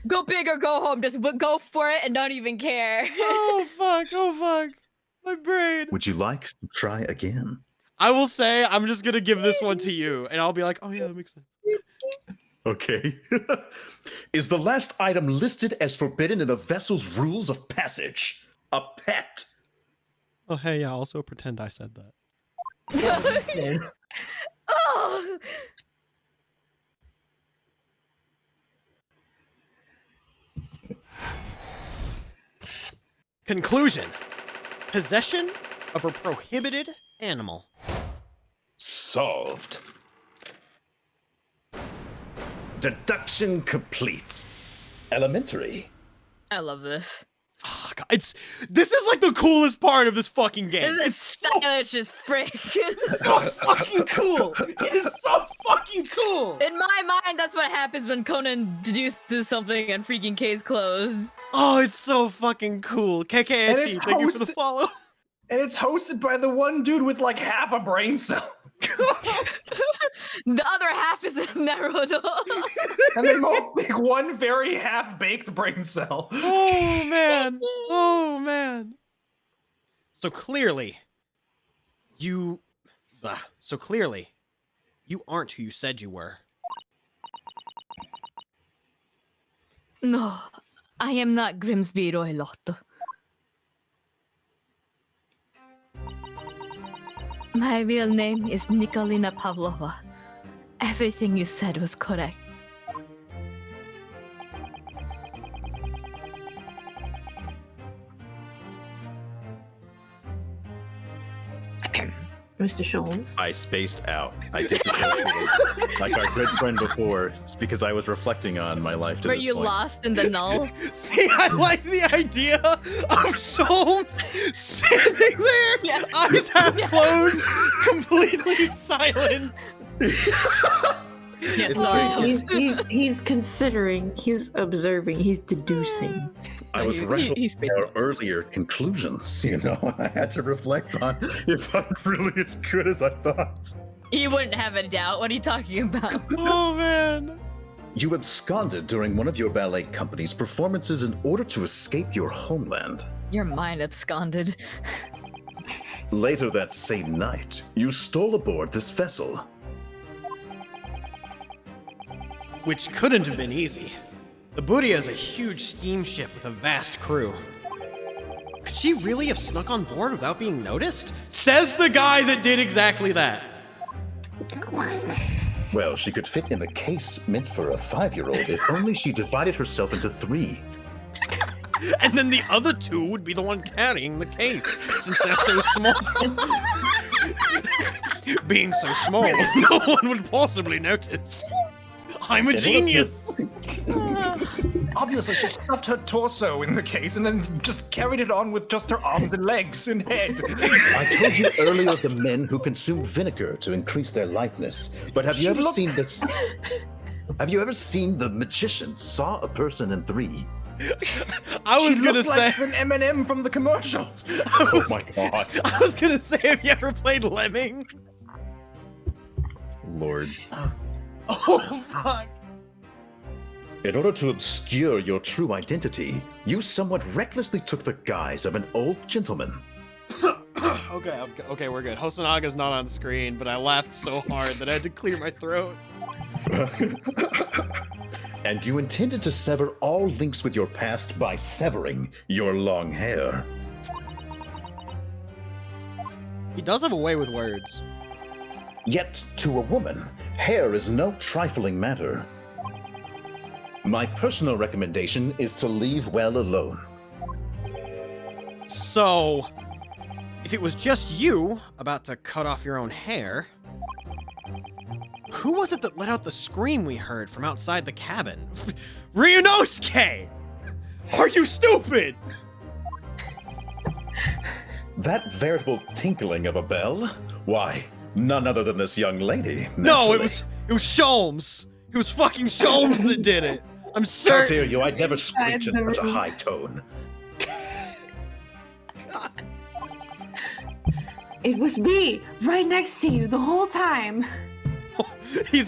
go big or go home. Just go for it and don't even care. Oh fuck. My brain. Would you like to try again? I will say I'm just gonna give this one to you, and I'll be like, oh yeah, that makes sense. Okay. Is the last item listed as forbidden in the vessel's rules of passage a pet? Oh hey, yeah. Also pretend I said that. Oh. Conclusion: possession of a prohibited animal. Solved. Deduction complete. Elementary. I love this. Oh, God, this is like the coolest part of this fucking game. It's stylish as frick. It's so fucking cool. It is so fucking cool. In my mind, that's what happens when Conan deduces something and freaking case closed. Oh, it's so fucking cool. KKHE, thank you for the follow. And it's hosted by the one dude with like half a brain cell. The other half is a Naruto. And they both make one very half-baked brain cell. Oh, man. Oh, man. So clearly, you aren't who you said you were. No, I am not Grimsby Roylott. My real name is Nikolina Pavlova. Everything you said was correct. Mr. Sholmes. I spaced out. I disassociated. Like our good friend before, it's because I was reflecting on my life to Were this you point. lost in the null? See, I like the idea of Sholmes standing there, eyes half closed, completely silent. He's considering, he's observing, he's deducing. I was rattled by our earlier conclusions, you know. I had to reflect on if I'm really as good as I thought. You wouldn't have a doubt. What are you talking about? Oh, man. You absconded during one of your ballet company's performances in order to escape your homeland. Your mind absconded. Later that same night, you stole aboard this vessel. Which couldn't have been easy. The Budia is a huge steamship with a vast crew. Could she really have snuck on board without being noticed? Says the guy that did exactly that. Well, she could fit in the case meant for a 5-year-old if only she divided herself into 3. And then the other 2 would be the one carrying the case, since they're so small. Being so small, no one would possibly notice. I'm a genius! Obviously, she stuffed her torso in the case and then just carried it on with just her arms and legs and head. I told you earlier the men who consumed vinegar to increase their litheness. But have you ever seen this? Have you ever seen the magician saw a person in 3? I was gonna say like an M&M from the commercials. Oh my god. I was gonna say, have you ever played Lemming? Lord. Oh, fuck. In order to obscure your true identity, you somewhat recklessly took the guise of an old gentleman. Okay, we're good. Hosanaga's not on screen, but I laughed so hard that I had to clear my throat. And you intended to sever all links with your past by severing your long hair. He does have a way with words. Yet, to a woman, hair is no trifling matter. My personal recommendation is to leave well alone. So, if it was just you about to cut off your own hair, who was it that let out the scream we heard from outside the cabin? Ryunosuke! Are you stupid? That veritable tinkling of a bell? Why, none other than this young lady. No, naturally. it was Sholmes. It was fucking Sholmes that did it. I'm certain. How dare you? I'd never screech in such a high tone. It was me, right next to you the whole time. He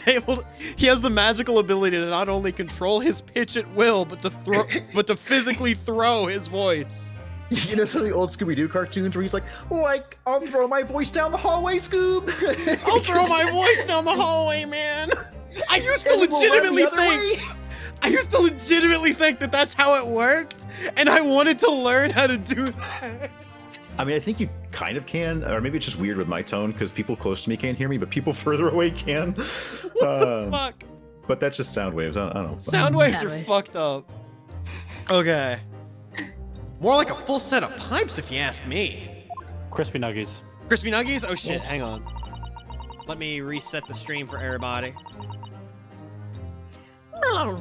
has the magical ability to not only control his pitch at will, but to physically throw his voice. You know some of the old Scooby-Doo cartoons where he's like, I'll throw my voice down the hallway, Scoob. I'll throw my voice down the hallway, man. I used to legitimately think that that's how it worked, and I wanted to learn how to do that. I mean, I think you kind of can, or maybe it's just weird with my tone because people close to me can't hear me, but people further away can. What the fuck? But that's just sound waves. I don't know. Sound waves are fucked up. Okay. More like a full set of pipes, if you ask me. Crispy nuggies. Crispy nuggies? Oh shit, hang on. Let me reset the stream for everybody. I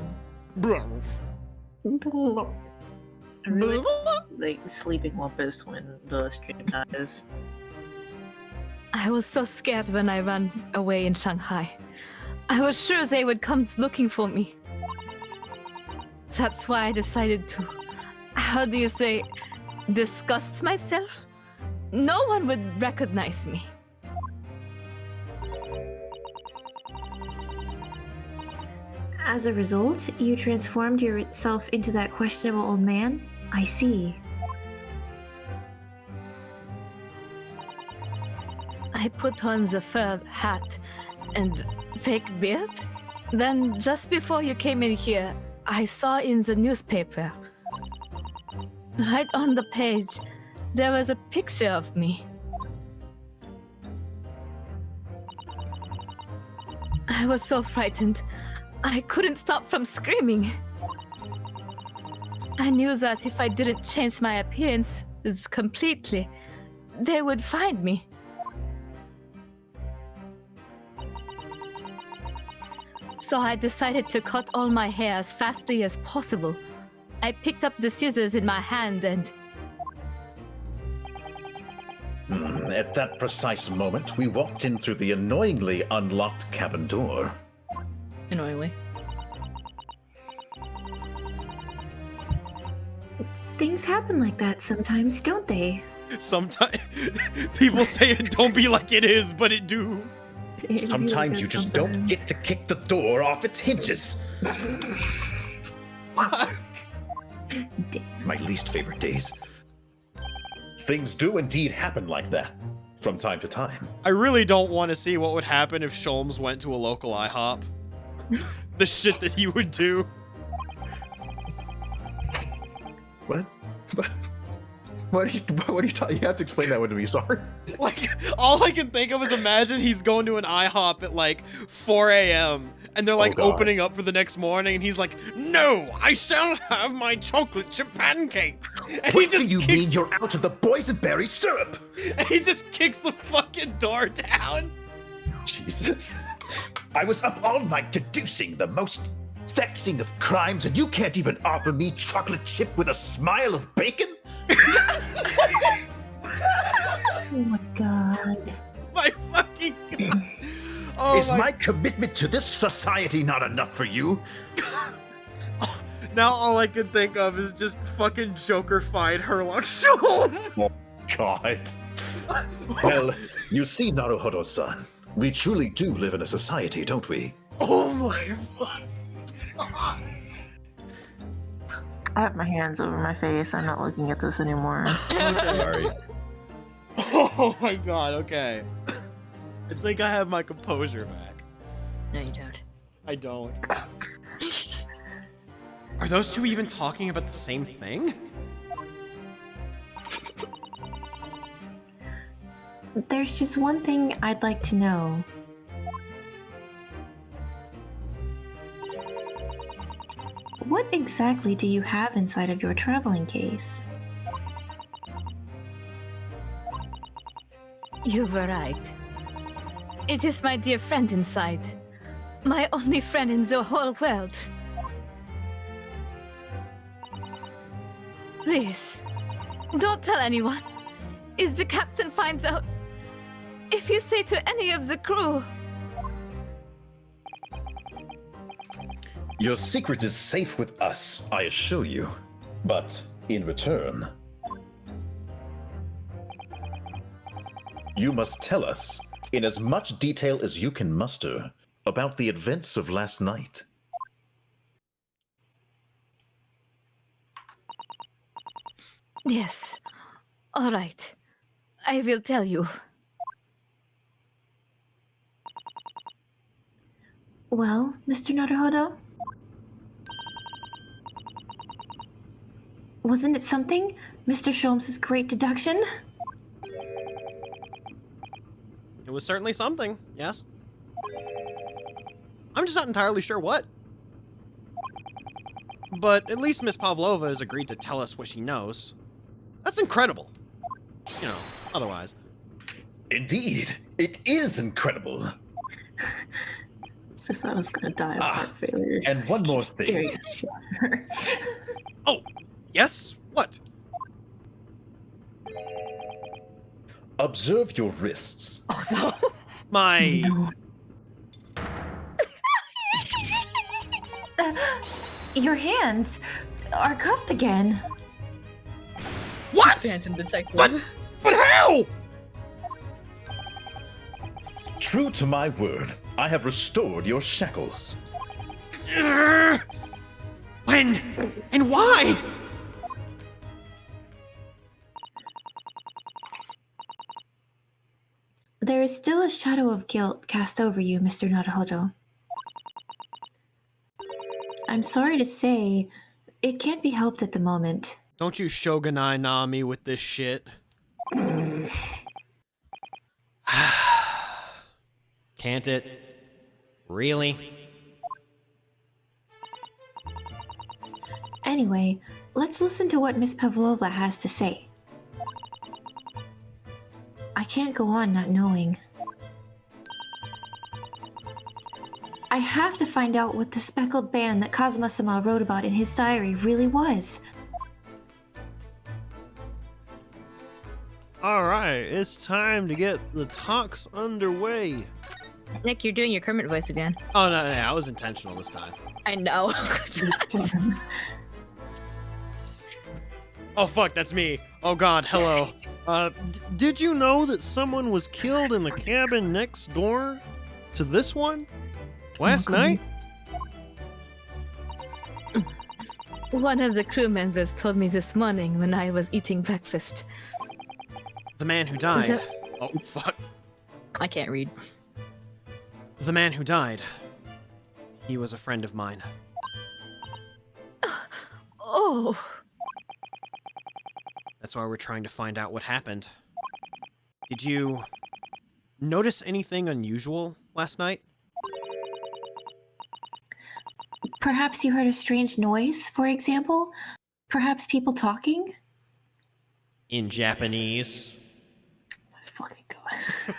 really like sleeping Wumpus when the stream dies. I was so scared when I ran away in Shanghai. I was sure they would come looking for me. That's why I decided to, how do you say, disgust myself? No one would recognize me. As a result, you transformed yourself into that questionable old man? I see. I put on the fur hat and fake beard. Then, just before you came in here, I saw in the newspaper, right on the page, there was a picture of me. I was so frightened, I couldn't stop from screaming. I knew that if I didn't change my appearance completely, they would find me. So I decided to cut all my hair as fastly as possible. I picked up the scissors in my hand and... At that precise moment, we walked in through the annoyingly unlocked cabin door. Annoyingly. Things happen like that sometimes, don't they? Sometimes people say it don't be like it is, but it do. Sometimes you just don't get to kick the door off its hinges. My least favorite days. Things do indeed happen like that from time to time. I really don't want to see what would happen if Sholmes went to a local IHOP. The shit that he would do. What? What are you talking? You have to explain that one to me, sorry. Like, all I can think of is imagine he's going to an IHOP at like 4 a.m. and they're like opening up for the next morning and he's like, no, I shall have my chocolate chip pancakes. And What do you mean you're out of the boysenberry syrup? And he just kicks the fucking door down. Jesus. I was up all night deducing the most vexing of crimes and you can't even offer me chocolate chip with a smile of bacon? Oh my god. My fucking god. Oh Is my commitment to this society not enough for you? Now all I can think of is just fucking Joker-fied Herlock Sholmes. Oh god. Well, you see, Naruhodo-san, we truly do live in a society, don't we? Oh my fucking god. I have my hands over my face. I'm not looking at this anymore. Sorry. Oh my god, okay. I think I have my composure back. No, you don't. I don't. Are those two even talking about the same thing? There's just one thing I'd like to know. What exactly do you have inside of your traveling case? You were right. It is my dear friend inside. My only friend in the whole world. Please, don't tell anyone. If the captain finds out, if you say to any of the crew. Your secret is safe with us, I assure you. But in return, you must tell us, in as much detail as you can muster, about the events of last night. Yes. All right. I will tell you. Well, Mr. Naruhodo? Wasn't it something? Mr. Sholmes' great deduction? It was certainly something, yes. I'm just not entirely sure what. But at least Miss Pavlova has agreed to tell us what she knows. That's incredible. You know, otherwise. Indeed, it is incredible. So I was gonna die of heart failure. And one more thing. Oh, yes? What? Observe your wrists. Oh, no. My... No. Your hands are cuffed again. What? Phantom detective. But how? True to my word, I have restored your shackles. When? And why? There is still a shadow of guilt cast over you, Mr. Naruhodo. I'm sorry to say, it can't be helped at the moment. Don't you Shogunai Na me with this shit. Can't it? Really? Anyway, let's listen to what Miss Pavlova has to say. I can't go on not knowing. I have to find out what the speckled band that Kazuma-sama wrote about in his diary really was. Alright, it's time to get the talks underway. Nick, you're doing your Kermit voice again. Oh, no, that was intentional this time. I know. Oh, fuck, that's me. Oh, God, hello. Did you know that someone was killed in the cabin next door to this one? Last night? One of the crew members told me this morning when I was eating breakfast. The man who died. Oh, fuck. I can't read. The man who died. He was a friend of mine. Oh. That's why we're trying to find out what happened. Did you notice anything unusual last night? Perhaps you heard a strange noise, for example? Perhaps people talking? In Japanese. Fucking God.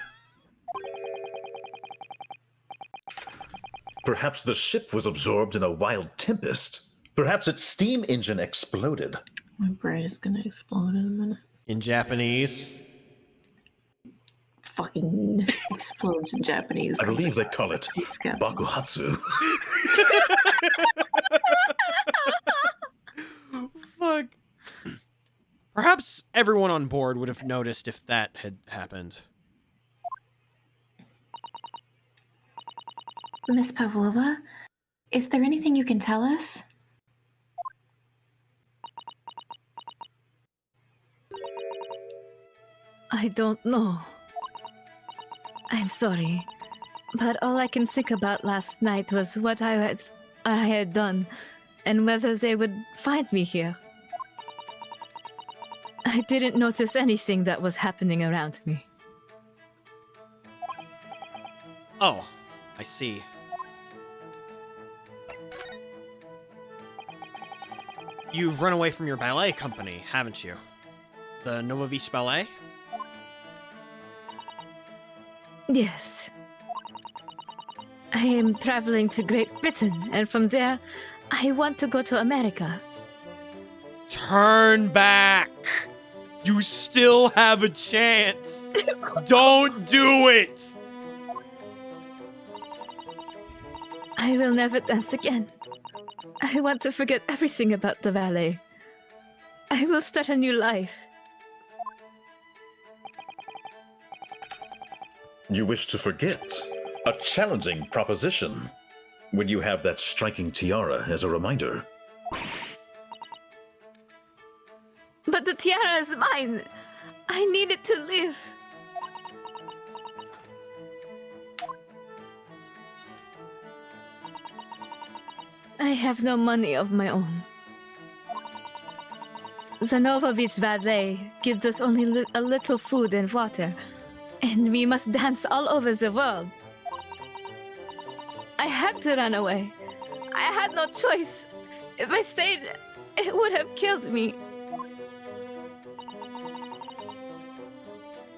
Perhaps the ship was absorbed in a wild tempest. Perhaps its steam engine exploded. My brain is gonna explode in a minute. In Japanese. Fucking explodes in Japanese. I believe they call it bakuhatsu. Fuck. Perhaps everyone on board would have noticed if that had happened. Miss Pavlova, is there anything you can tell us? I don't know. I'm sorry, but all I can think about last night was what I had done, and whether they would find me here. I didn't notice anything that was happening around me. Oh, I see. You've run away from your ballet company, haven't you? The Novovice Ballet? Yes. I am traveling to Great Britain, and from there, I want to go to America. Turn back! You still have a chance! Don't do it! I will never dance again. I want to forget everything about the ballet. I will start a new life. You wish to forget? A challenging proposition. When you have that striking tiara as a reminder. But the tiara is mine. I needed to live. I have no money of my own. Zanovovich valet gives us only a little food and water, and we must dance all over the world. I had to run away. I had no choice. If I stayed, it would have killed me.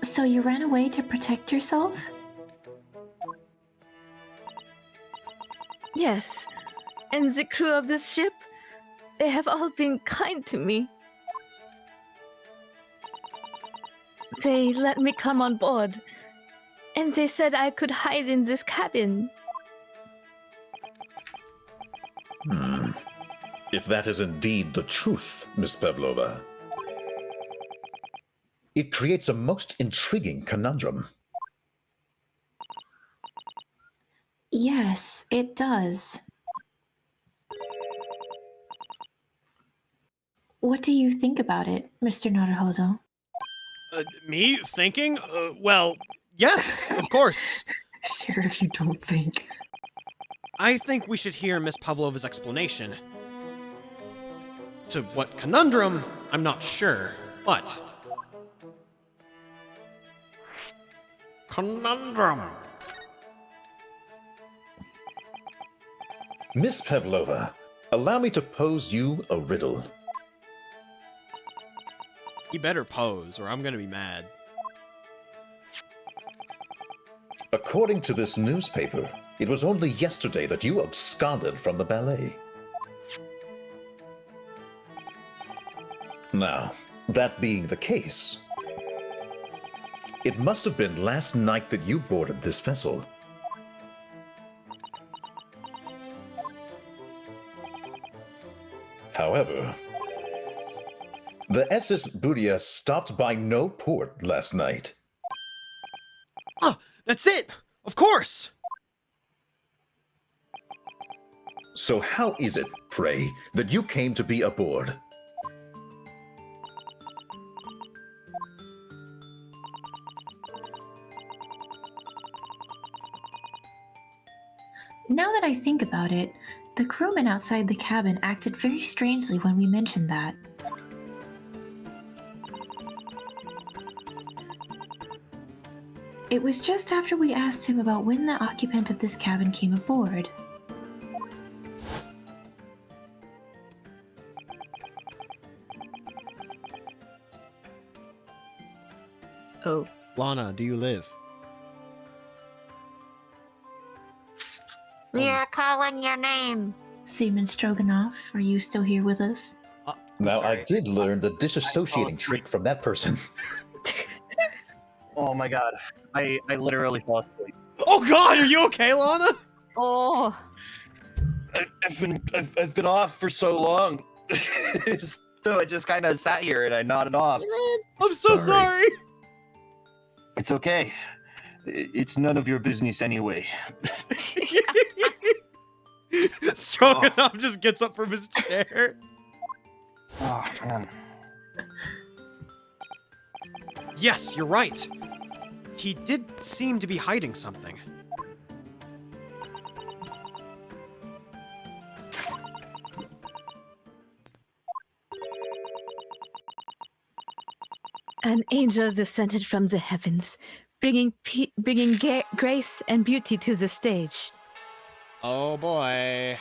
So you ran away to protect yourself? Yes, and the crew of this ship, they have all been kind to me. They let me come on board, and they said I could hide in this cabin. If that is indeed the truth, Miss Pavlova, it creates a most intriguing conundrum. Yes, it does. What do you think about it, Mr. Naruhodo? Me thinking? Well, yes, of course. Sheriff, you don't think. I think we should hear Miss Pavlova's explanation. To what conundrum, I'm not sure, but... Conundrum! Miss Pavlova, allow me to pose you a riddle. He better pose, or I'm gonna be mad. According to this newspaper, it was only yesterday that you absconded from the ballet. Now, that being the case, it must have been last night that you boarded this vessel. However, the SS Budia stopped by no port last night. Ah, that's it! Of course! So how is it, pray, that you came to be aboard? Now that I think about it, the crewmen outside the cabin acted very strangely when we mentioned that. It was just after we asked him about when the occupant of this cabin came aboard. Oh. Lana, do you live? We are calling your name. Seaman Stroganoff, are you still here with us? Now, I did learn the disassociating trick from that person. Oh my god. I literally fell asleep. Oh god, are you okay, Lana? Oh. I've been off for so long. So I just kind of sat here and I nodded off. I'm so sorry. It's okay. It's none of your business anyway. Stroganoff just gets up from his chair. Oh, man. Yes, you're right. He did seem to be hiding something. An angel descended from the heavens, bringing grace and beauty to the stage. Oh boy.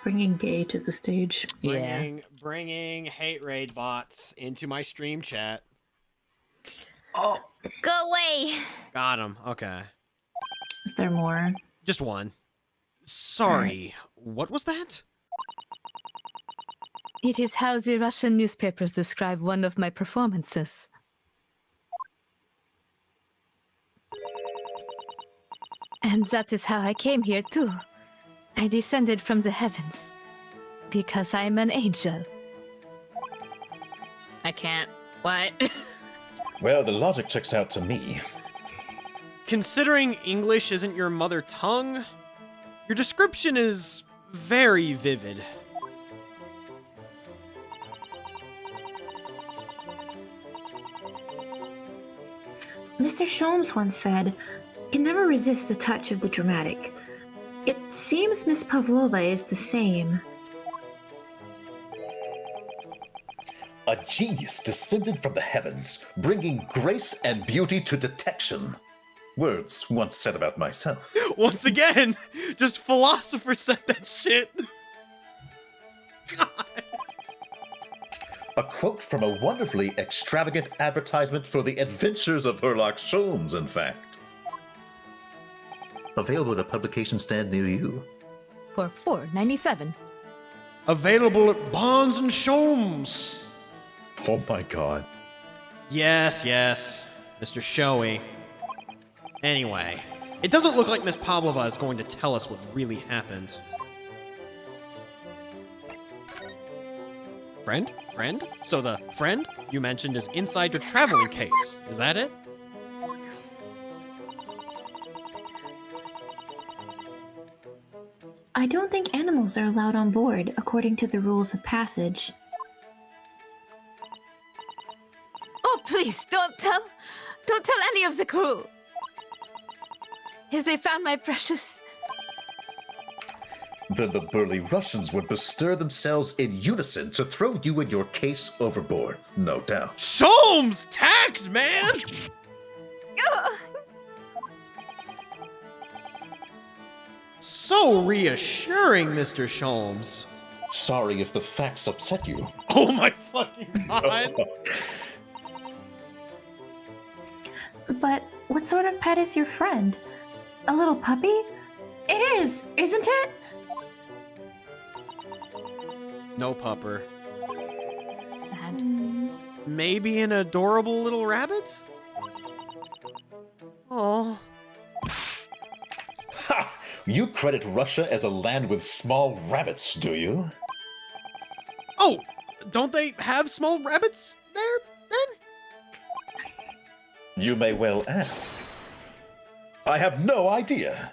Bringing gay to the stage. Bringing hate raid bots into my stream chat. Oh. Go away. Got him. Okay. Is there more? Just one. Sorry. What was that? It is how the Russian newspapers describe one of my performances. And that is how I came here too. I descended from the heavens. Because I am an angel. I can't. What? Well, the logic checks out to me. Considering English isn't your mother tongue, your description is very vivid. Mr. Sholmes once said, "Can never resist a touch of the dramatic." It seems Miss Pavlova is the same. A genius descended from the heavens, bringing grace and beauty to detection. Words once said about myself. Once again, just philosopher said that shit. A quote from a wonderfully extravagant advertisement for the adventures of Herlock Sholmes, in fact. Available at a publication stand near you. For $4.97. Available at Barnes and Sholmes. Oh my god. Yes, Mr. Showy. Anyway, it doesn't look like Miss Pavlova is going to tell us what really happened. Friend? So the friend you mentioned is inside your traveling case. Is that it? I don't think animals are allowed on board, according to the rules of passage. Oh, please, don't tell any of the crew. If they found my precious... Then the burly Russians would bestir themselves in unison to throw you and your case overboard, no doubt. Sholmes! Tact, man! So reassuring, Mr. Sholmes. Sorry if the facts upset you. Oh my fucking god! But what sort of pet is your friend? A little puppy? It is, isn't it? No pupper. Sad. Maybe an adorable little rabbit? Oh. Ha! You credit Russia as a land with small rabbits, do you? Oh, don't they have small rabbits there, then? You may well ask. I have no idea.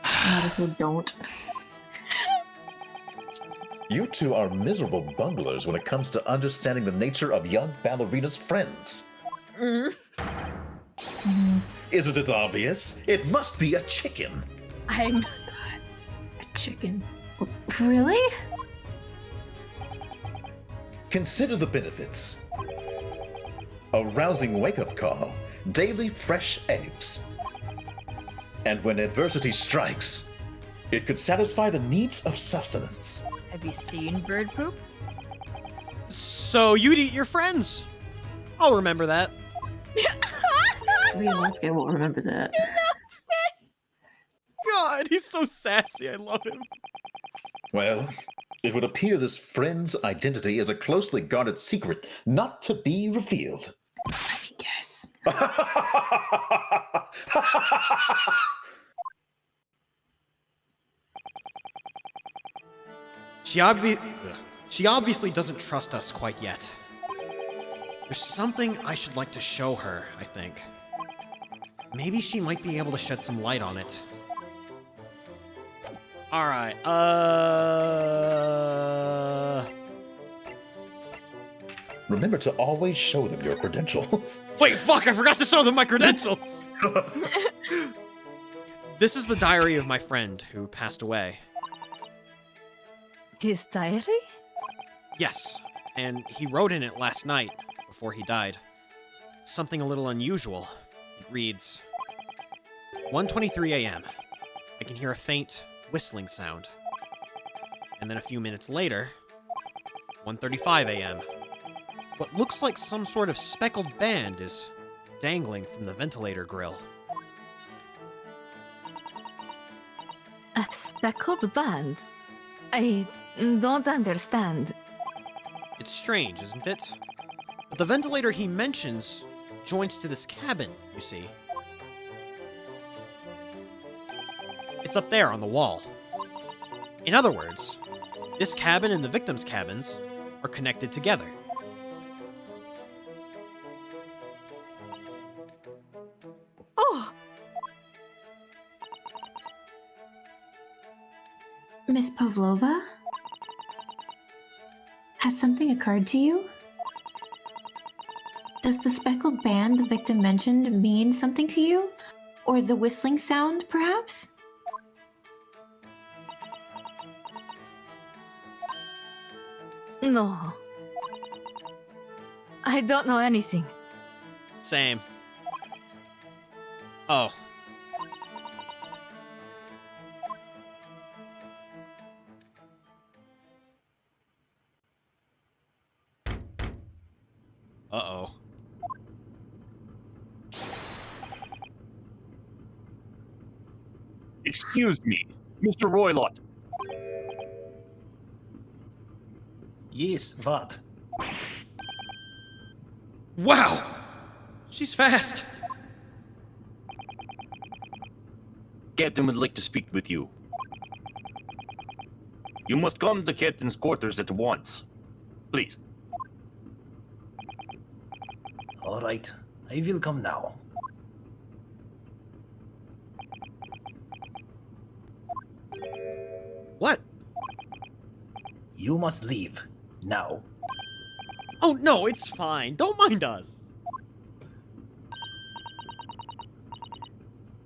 Not if you don't. You two are miserable bunglers when it comes to understanding the nature of young Ballerina's friends. Isn't it obvious? It must be a chicken. I'm... A chicken. Really? Consider the benefits. A rousing wake-up call, daily fresh eggs. And when adversity strikes, it could satisfy the needs of sustenance. Have you seen bird poop? So you'd eat your friends. I'll remember that. I won't remember that. God, he's so sassy. I love him. Well, it would appear this friend's identity is a closely guarded secret not to be revealed. Let me guess. She obviously doesn't trust us quite yet. There's something I should like to show her, I think. Maybe she might be able to shed some light on it. Alright, Remember to always show them your credentials. Wait, fuck, I forgot to show them my credentials! This is the diary of my friend who passed away. His diary? Yes, and he wrote in it last night, before he died. Something a little unusual. It reads, 1:23 a.m. I can hear a faint whistling sound. And then a few minutes later, 1:35 a.m. What looks like some sort of speckled band is dangling from the ventilator grill. A speckled band? I don't understand. It's strange, isn't it? But the ventilator he mentions joins to this cabin, you see. It's up there on the wall. In other words, this cabin and the victims' cabins are connected together. Oh! Miss Pavlova? Has something occurred to you? Does the speckled band the victim mentioned mean something to you? Or the whistling sound, perhaps? No. I don't know anything. Same. Oh. Uh-oh. Excuse me, Mr. Roylott. Yes, what? Wow! She's fast! Captain would like to speak with you. You must come to Captain's quarters at once. Please. All right, I will come now. What? You must leave now. Oh, no, it's fine. Don't mind us.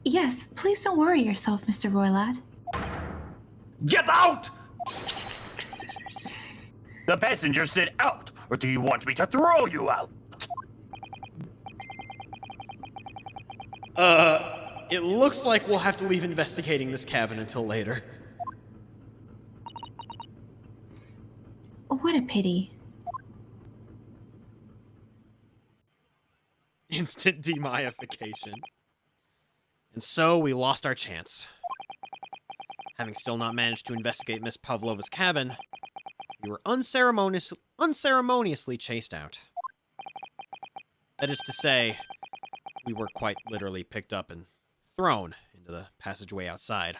Yes, please don't worry yourself, Mr. Roylad. Get out! The passenger said out, or do you want me to throw you out? It looks like we'll have to leave investigating this cabin until later. What a pity. Instant demyification. And so we lost our chance. Having still not managed to investigate Miss Pavlova's cabin, we were unceremoniously chased out. That is to say, we were quite literally picked up and thrown into the passageway outside.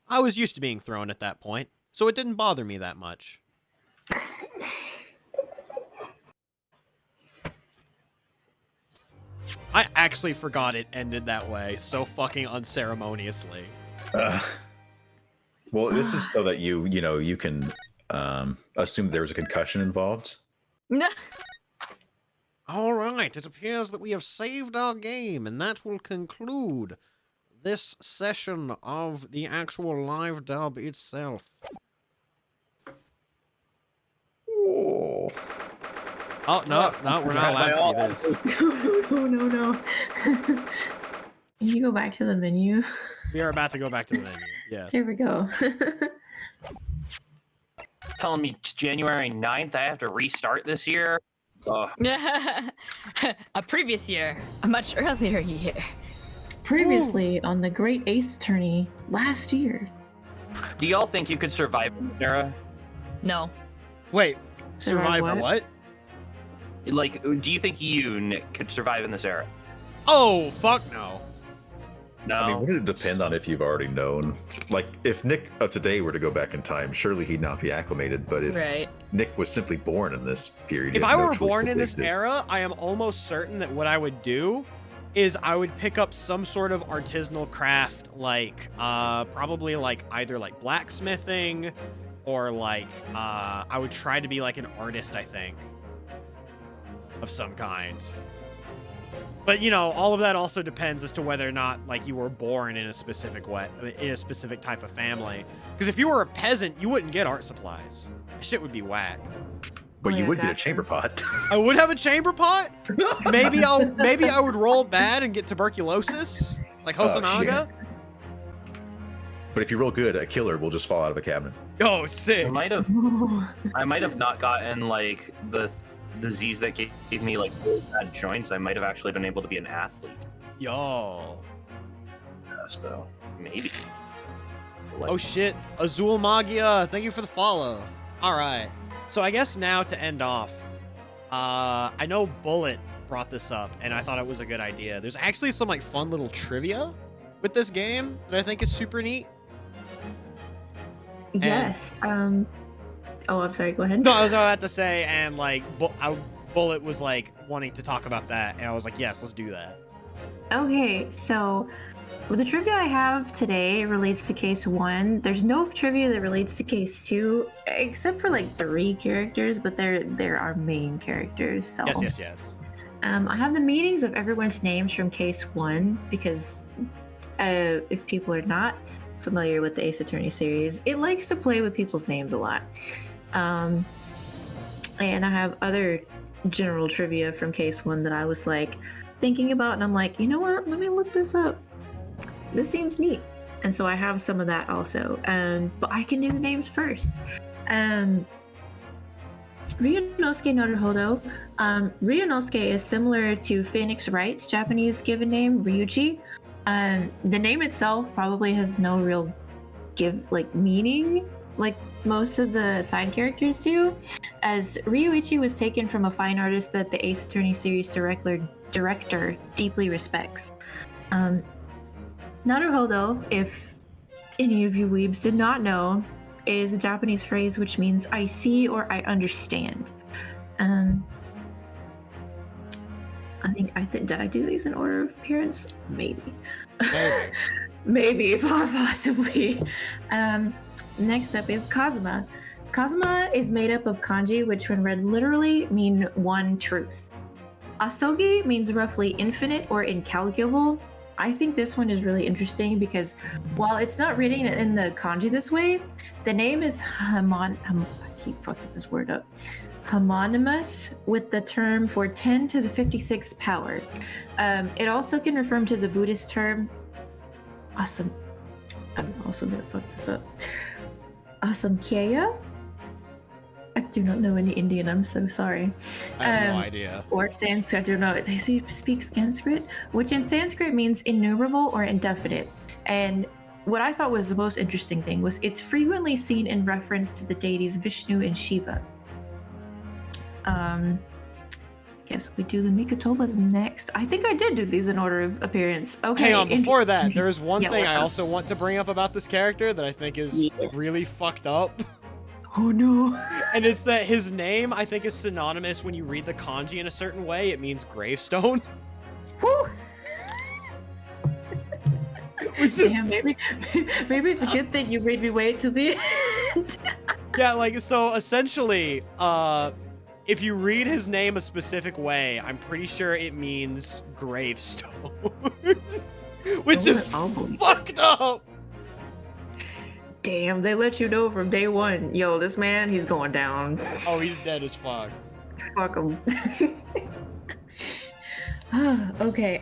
I was used to being thrown at that point, so it didn't bother me that much. I actually forgot it ended that way so fucking unceremoniously. Well, this is so that you can assume there was a concussion involved. No. All right, it appears that we have saved our game, and that will conclude this session of the actual live dub itself. Oh, no, we're not allowed to see this. No. Can you go back to the menu? We are about to go back to the menu, yes. Here we go. Telling me it's January 9th, I have to restart this year? A previous year. A much earlier year. Previously on The Great Ace Attorney last year. Do y'all think you could survive in this era? No. Wait, survive what? Like, do you think you, Nick, could survive in this era? Oh, fuck no. No. I mean, would it depend on if you've already known? Like, if Nick of today were to go back in time, surely he'd not be acclimated. But if Nick was simply born in this period, if I were born in this era, I am almost certain that what I would do is I would pick up some sort of artisanal craft, like probably like either like blacksmithing, or like I would try to be like an artist, I think, of some kind. But, you know, all of that also depends as to whether or not, like, you were born in a specific way, in a specific type of family. Because if you were a peasant, you wouldn't get art supplies. Shit would be whack. But you would get a chamber pot. I would have a chamber pot? Maybe I would roll bad and get tuberculosis, like Hosonaga. But if you roll good, a killer will just fall out of a cabinet. Oh, sick. I might have not gotten, like, the disease that gave me like really bad joints. I might have actually been able to be an athlete. Yo. Yeah, so maybe. Like, oh shit, Azul Magia, thank you for the follow. All right, so I guess now to end off, I know Bullet brought this up, and I thought it was a good idea. There's actually some like fun little trivia with this game that I think is super neat. Yes. Oh, I'm sorry, go ahead. No, I was about to say, and like, Bullet was like wanting to talk about that, and I was like, yes, let's do that. Okay, so the trivia I have today relates to case 1. There's no trivia that relates to case 2, except for like 3 characters, but they're our main characters. So Yes. I have the meanings of everyone's names from case 1 because if people are not familiar with the Ace Attorney series, it likes to play with people's names a lot. And I have other general trivia from case 1 that I was like thinking about, and I'm like, you know what? Let me look this up. This seems neat. And so I have some of that also. But I can do the names first. Ryunosuke Naruhodo. Ryunosuke is similar to Phoenix Wright's Japanese given name, Ryuji. The name itself probably has no real meaning like most of the side characters do, as Ryuichi was taken from a fine artist that the Ace Attorney series director deeply respects. Naruhodo, if any of you weebs did not know, is a Japanese phrase which means I see or I understand. Did I do these in order of appearance? Maybe. Maybe, possibly. Next up is Kazuma. Kazuma is made up of kanji, which when read literally mean one truth. Asogi means roughly infinite or incalculable. I think this one is really interesting because while it's not written in the kanji this way, the name is I keep fucking this word up. Homonymous with the term for 10 to the 56th power. It also can refer to the Buddhist term awesome. I'm also gonna fuck this up. Asamkhya? I do not know any Indian, I'm so sorry. I have no idea. Or Sanskrit, I don't know. They speak Sanskrit, which in Sanskrit means innumerable or indefinite. And what I thought was the most interesting thing was it's frequently seen in reference to the deities Vishnu and Shiva. Guess we do the Mikotobas next. I think I did do these in order of appearance. Okay. Hang on, before that, there is one thing I up? also want to bring up about this character that I think is really fucked up. Oh no. And it's that his name, I think, is synonymous when you read the kanji in a certain way. It means gravestone. Woo! Damn, maybe it's a good thing you made me wait to the end. Yeah, like, so essentially, if you read his name a specific way, I'm pretty sure it means gravestone. Which is fucked up. Damn, they let you know from day one. Yo, this man, he's going down. Oh, he's dead as fuck. Fuck him. Okay,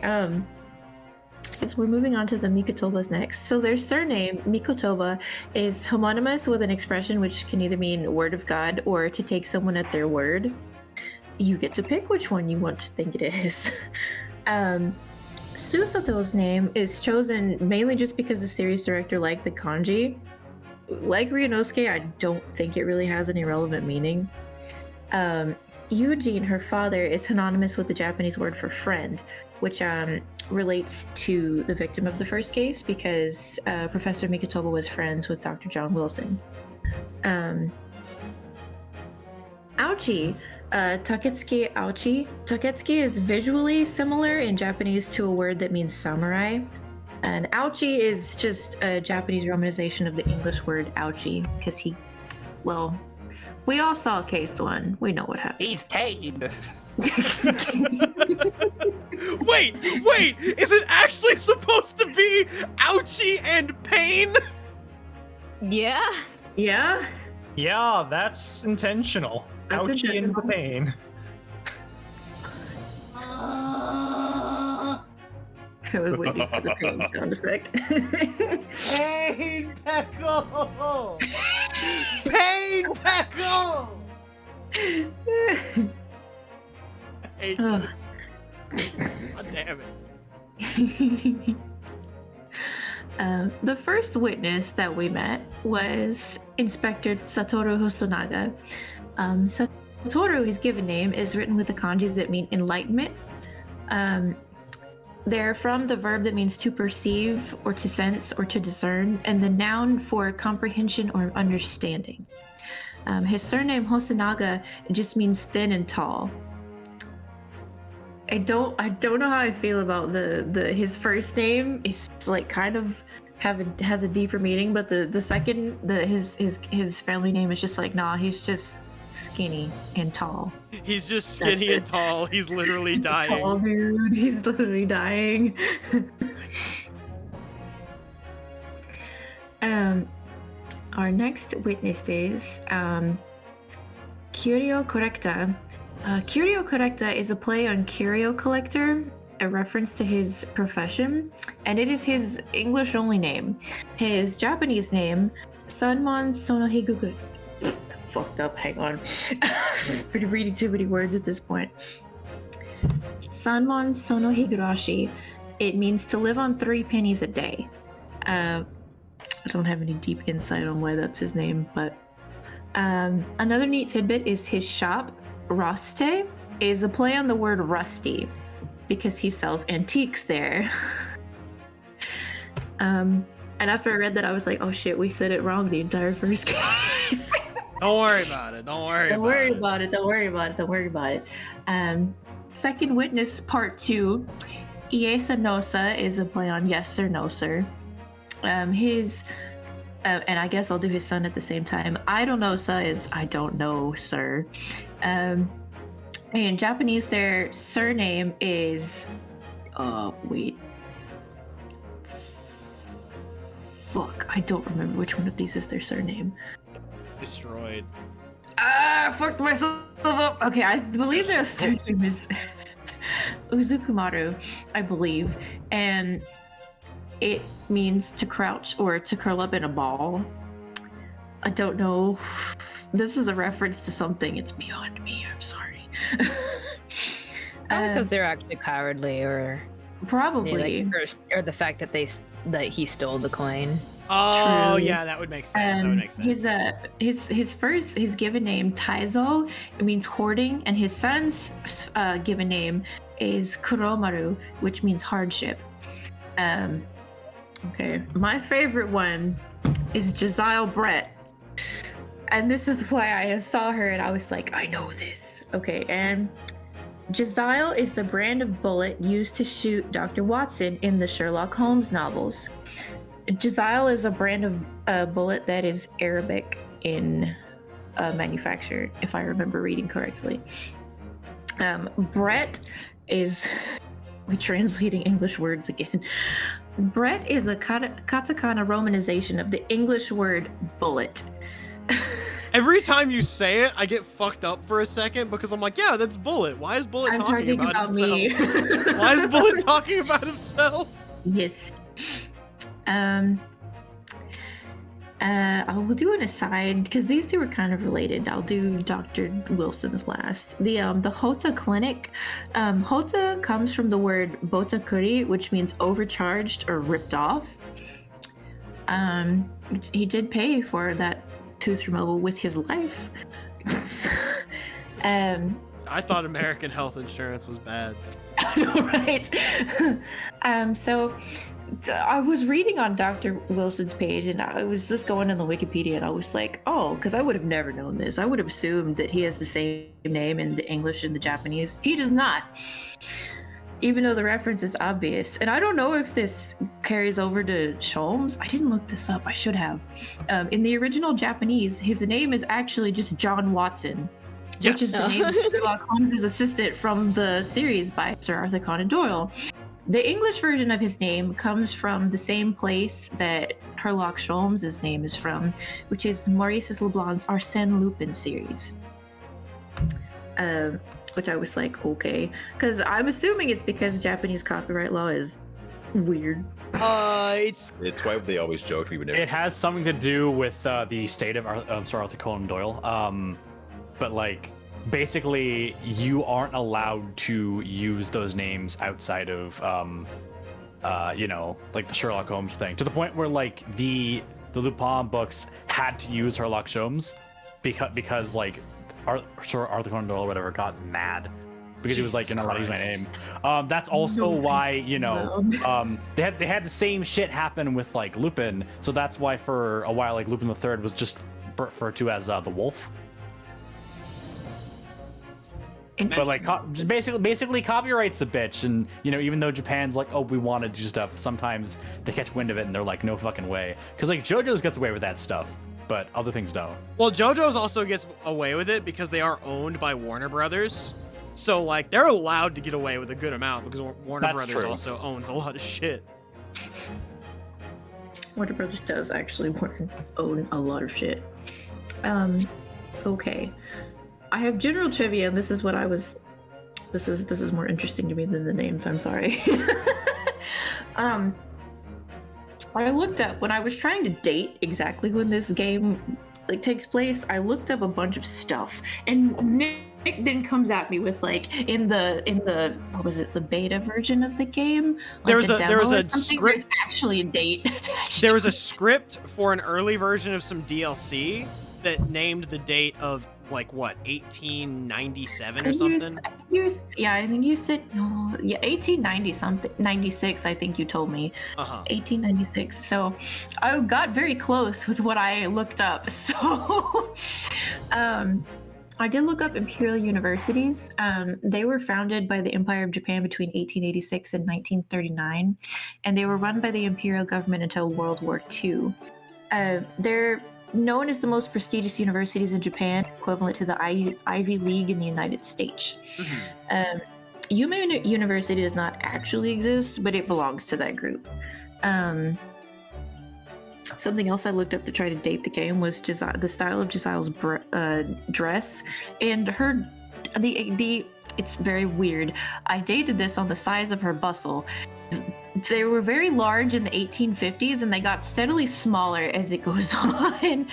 so we're moving on to the Mikotobas next. So their surname, Mikotoba, is homonymous with an expression which can either mean word of God or to take someone at their word. You get to pick which one you want to think it is. Susato's name is chosen mainly just because the series director liked the kanji. Like Ryunosuke, I don't think it really has any relevant meaning. Eugene, her father, is synonymous with the Japanese word for friend, which relates to the victim of the first case because Professor Mikotoba was friends with Dr. John Wilson. Ouchi, Taketsuki Ouchi. Taketsuki is visually similar in Japanese to a word that means samurai. And Ouchi is just a Japanese romanization of the English word ouchie because we all saw case 1. We know what happened. He's paid. Wait, is it actually supposed to be ouchie and pain? Yeah. Yeah? Yeah, that's intentional. Ouchie and the pain. I was waiting for the pain sound effect. Pain Peckle! Pain Peckle! I hate this. God damn it. The first witness that we met was Inspector Satoru Hosonaga. Satoru, his given name, is written with the kanji that mean enlightenment. They're from the verb that means to perceive or to sense or to discern, and the noun for comprehension or understanding. His surname Hosonaga just means thin and tall. don't know how I feel about the his first name is like kind of has a deeper meaning, but the second his family name is just like, nah, he's just skinny and tall. He's just skinny and tall. He's literally He's dying. a tall dude. He's literally dying. Our next witnesses, Curio Correcta. Curio Correcta is a play on Curio Collector, a reference to his profession, and it is his English-only name. His Japanese name, Sanmon Sonohiguku. Fucked up, hang on. I'm reading too many words at this point. Sanmon Sonohigurashi. It means to live on 3 pennies a day. I don't have any deep insight on why that's his name, but another neat tidbit is his shop, Roste, is a play on the word rusty because he sells antiques there. And after I read that, I was like, oh shit, we said it wrong the entire first case. Don't worry about it. Don't worry about it. Don't worry about it. Second witness, part 2. Iesa Nosa is a play on yes sir, no sir. His and I guess I'll do his son at the same time. I don't know, sir is I don't know, sir. In Japanese, their surname is wait. Fuck, I don't remember which one of these is their surname. Destroyed. Fucked myself up. Okay, I believe their surname is Uzukumaru, I believe, and it means to crouch or to curl up in a ball. I don't know. This is a reference to something. It's beyond me. I'm sorry. Because they're actually cowardly, or probably, or the fact that he stole the coin. Oh, True. yeah, that would make sense. That would make sense. His given name Taizo, it means hoarding, and his son's given name is Kuromaru, which means hardship. Okay, my favorite one is Jazile Brett. And this is why I saw her and I was like, I know this. Okay, and Jazile is the brand of bullet used to shoot Dr. Watson in the Sherlock Holmes novels. Jazile is a brand of bullet that is Arabic in manufacture, if I remember reading correctly. Brett is... We're translating English words again. Brett is a katakana romanization of the English word bullet. Every time you say it, I get fucked up for a second because I'm like, yeah, that's Bullet. Why is Bullet talking about himself? Me. Why is Bullet talking about himself? Yes. I will do an aside because these two are kind of related. I'll do Dr. Wilson's last. The Hota Clinic. Hota comes from the word botakuri, which means overcharged or ripped off. He did pay for that tooth removal with his life. I thought American health insurance was bad. Right. So I was reading on Dr. Wilson's page and I was just going in the Wikipedia and I was like, oh, because I would have never known this. I would have assumed that he has the same name in the English and the Japanese. He does not, even though the reference is obvious. And I don't know if this carries over to Sholmes. I didn't look this up. I should have. In the original Japanese, his name is actually just John Watson. Yes. Which is the name of Sherlock Holmes' assistant from the series by Sir Arthur Conan Doyle. The English version of his name comes from the same place that Sherlock Holmes' name is from, which is Maurice Leblanc's Arsène Lupin series. Which I was like, okay. Because I'm assuming it's because Japanese copyright law is weird. It's why they always joked we would never. It has something to do with the state of Sir Arthur Conan Doyle. But like, basically, you aren't allowed to use those names outside of, like the Sherlock Holmes thing. To the point where like the Lupin books had to use Sherlock Holmes because like Sir Arthur Conan Doyle or whatever got mad because he was like, you're not allowed to use my name. That's also why they had the same shit happen with like Lupin. So that's why for a while like Lupin III was just referred to as the Wolf. But like, just basically copyright's a bitch, and even though Japan's like, oh, we want to do stuff, sometimes they catch wind of it and they're like, no fucking way, because like JoJo's gets away with that stuff, but other things don't. Well, JoJo's also gets away with it because they are owned by Warner Brothers, so like they're allowed to get away with a good amount because Warner Brothers also owns a lot of shit. Warner Brothers does actually own a lot of shit. Okay. I have general trivia, and this is what I was. This is more interesting to me than the names. I'm sorry. I looked up when I was trying to date exactly when this game takes place. I looked up a bunch of stuff, and Nick then comes at me with like in the what was it, the beta version of the game? There was a script. There's actually a date attached. There was a script for an early version of some DLC that named the date of like what 1897 or something. I think you said no. Yeah, 1890 something, 96. I think you told me. 1896. So I got very close with what I looked up. So, I did look up imperial universities. They were founded by the Empire of Japan between 1886 and 1939, and they were run by the imperial government until World War II. They're known as the most prestigious universities in Japan, equivalent to the Ivy League in the United States. Yuma University does not actually exist, but it belongs to that group. Something else I looked up to try to date the game was the style of Giselle's dress, and her it's very weird. I dated this on the size of her bustle. They were very large in the 1850s, and they got steadily smaller as it goes on.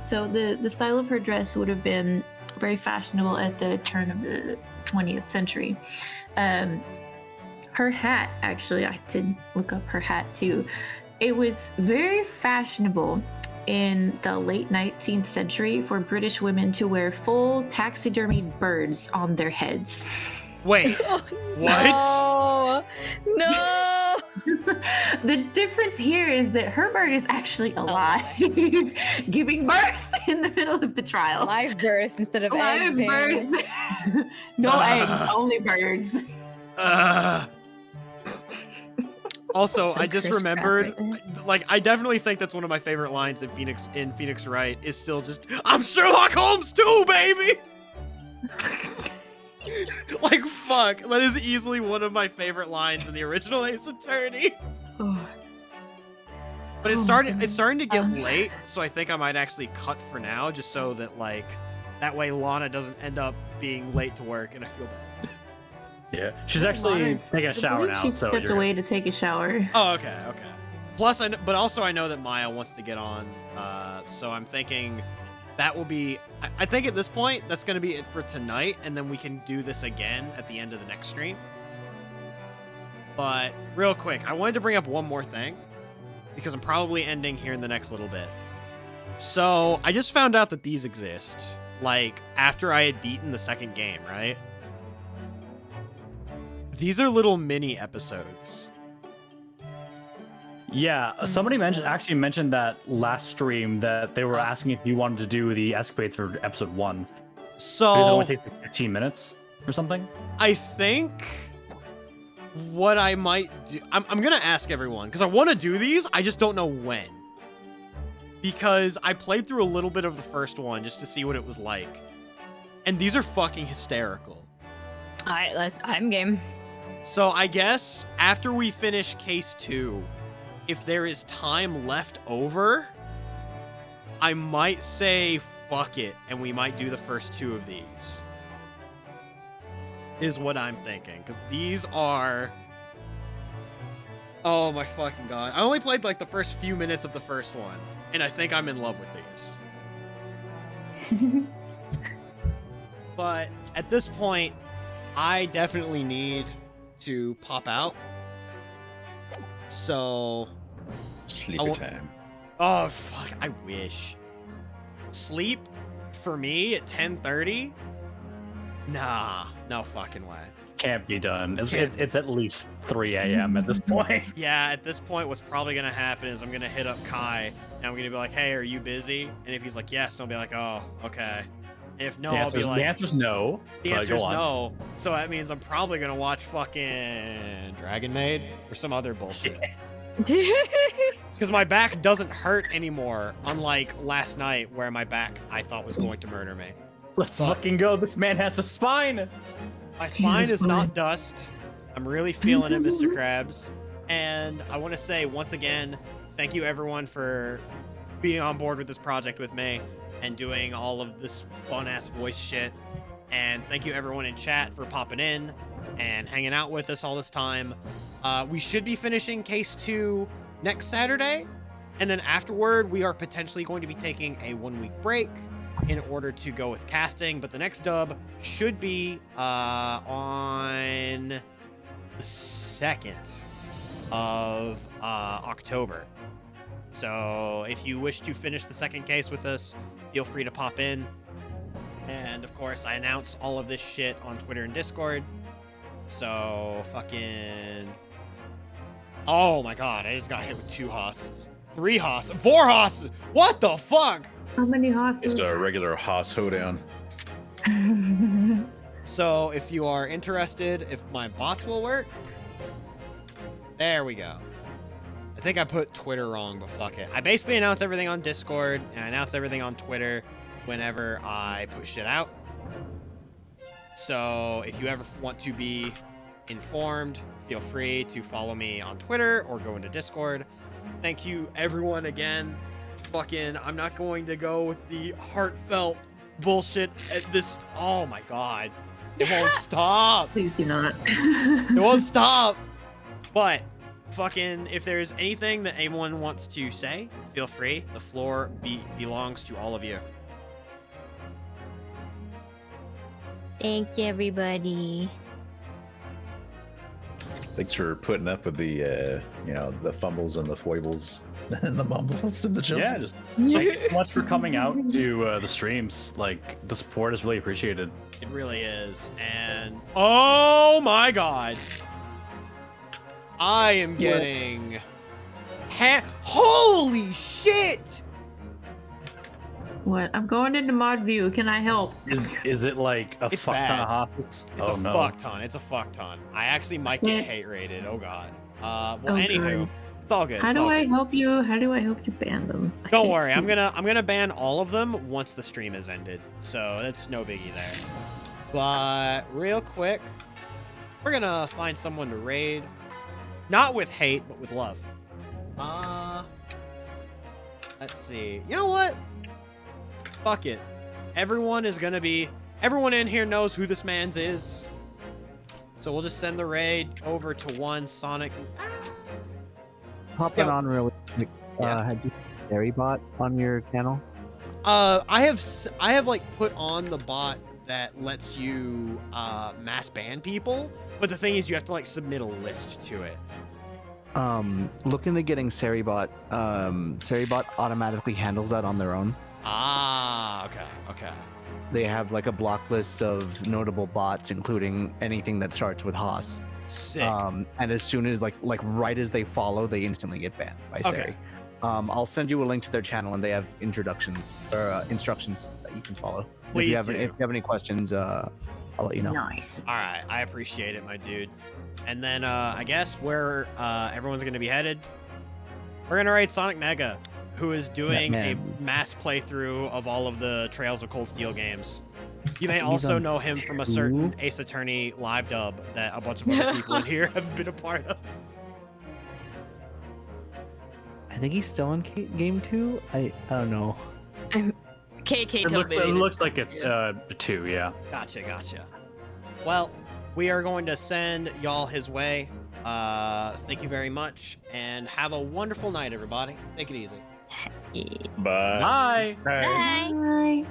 So the style of her dress would have been very fashionable at the turn of the 20th century. Her hat, actually, I did look up her hat too. It was very fashionable in the late 19th century for British women to wear full taxidermied birds on their heads. Wait, what? No! The difference here is that her bird is actually alive, giving birth in the middle of the trial. Live birth instead of live egg birth. No eggs, only birds. Also, So I just Chris remembered, Pratt like, I definitely think that's one of my favorite lines in Phoenix Wright is still just, I'm Sherlock Holmes too, baby! Like, fuck, that is easily one of my favorite lines in the original Ace Attorney. But it's starting to get late, so I think I might actually cut for now, just so that, like, that way Lana doesn't end up being late to work, and I feel bad. Yeah, she's actually taking a shower now. She so stepped away to take a shower. Oh, okay. Plus, but also I know that Maya wants to get on, so I'm thinking that will be. I think at this point that's going to be it for tonight, and then we can do this again at the end of the next stream. But real quick, I wanted to bring up one more thing because I'm probably ending here in the next little bit. So I just found out that these exist, like after I had beaten the second game, right? These are little mini episodes. Yeah, somebody actually mentioned that last stream that they were asking if you wanted to do the escapades for episode 1. So because it only takes like 15 minutes or something. I think what I might do, I'm gonna ask everyone because I want to do these. I just don't know when. Because I played through a little bit of the first one just to see what it was like, and these are fucking hysterical. All right, I'm game. So I guess after we finish case 2, if there is time left over, I might say fuck it, and we might do the first 2 of these. Is what I'm thinking, because these are... Oh my fucking god. I only played like the first few minutes of the first one, and I think I'm in love with these. But at this point, I definitely need to pop out. So... Sleepy time. Oh, fuck. I wish. Sleep, for me, at 10:30? Nah. No fucking way. Can't be done. It's at least 3 a.m. at this point. Yeah, at this point, what's probably going to happen is I'm going to hit up Kai, and I'm going to be like, hey, are you busy? And if he's like, yes, I'll be like, oh, okay. If no, The I'll be answer's, like, the answer's no. the but answer's go on. no. So that means I'm probably gonna watch fucking Dragon Maid or some other bullshit. Because my back doesn't hurt anymore, unlike last night where my back I thought was going to murder me. Let's fucking go. This man has a spine. My spine is not dust. I'm really feeling it, Mr. Krabs. And I want to say once again, thank you everyone for being on board with this project with me and doing all of this fun-ass voice shit. And thank you everyone in chat for popping in and hanging out with us all this time. We should be finishing Case 2 next Saturday. And then afterward, we are potentially going to be taking a 1-week break in order to go with casting. But the next dub should be on the 2nd of October. So if you wish to finish the second case with us, feel free to pop in. And of course, I announce all of this shit on Twitter and Discord. So fucking... Oh my god, I just got hit with 2 hosses. 3 hosses. 4 hosses! What the fuck? How many horses? It's a regular hoss hoedown. So if you are interested, if my bots will work... There we go. I think I put Twitter wrong, but fuck it. I basically announce everything on Discord, and I announce everything on Twitter whenever I put shit out. So if you ever want to be informed, feel free to follow me on Twitter or go into Discord. Thank you everyone again. Fucking, I'm not going to go with the heartfelt bullshit at this. Oh my god. It won't stop. Please do not. It won't stop. But fucking, if there's anything that anyone wants to say, feel free. The floor belongs to all of you. Thank you, everybody. Thanks for putting up with the, the fumbles and the foibles and the mumbles and the jumbles. Yeah, just thank you so much for coming out to the streams. Like, the support is really appreciated. It really is. And oh my god. I am getting... Holy shit! What? I'm going into mod view. Can I help? Is it like a It's fuck ton bad. of hosses? It's a fuck ton. It's a fuck ton. I actually might get hate rated. Oh god. Well, Oh, anywho, God. it's all good. How it's do all I good. help you? How do I help you ban them? I Don't can't worry. I'm see. gonna ban all of them once the stream is ended. So that's no biggie there. But real quick, we're gonna find someone to raid. Not with hate, but with love. Let's see. You know what? Fuck it. Everyone in here knows who this man's is. So we'll just send the raid over to one Sonic. Hopping on really quick. Had you Fairy bot on your channel? I have like put on the bot that lets you mass ban people, but the thing is you have to like submit a list to it. Look into getting Seribot. Seribot automatically handles that on their own. Ah, okay. They have like a block list of notable bots, including anything that starts with Haas. Sick. And as soon as like right as they follow, they instantly get banned by Seri. Okay. I'll send you a link to their channel, and they have instructions that you can follow. Please if you have any questions, I'll let you know. Nice. All right, I appreciate it, my dude. And then I guess where everyone's gonna be headed, we're gonna raid Sonic Mega, who is doing a mass playthrough of all of the Trails of Cold Steel games. You may also know him from a certain Ace Attorney live dub that a bunch of other people in here have been a part of. I think he's still in game 2. I don't know. KK It looks like it's 2, yeah. Gotcha. Well, we are going to send y'all his way. Thank you very much, and have a wonderful night, everybody. Take it easy. Bye. Bye. Bye.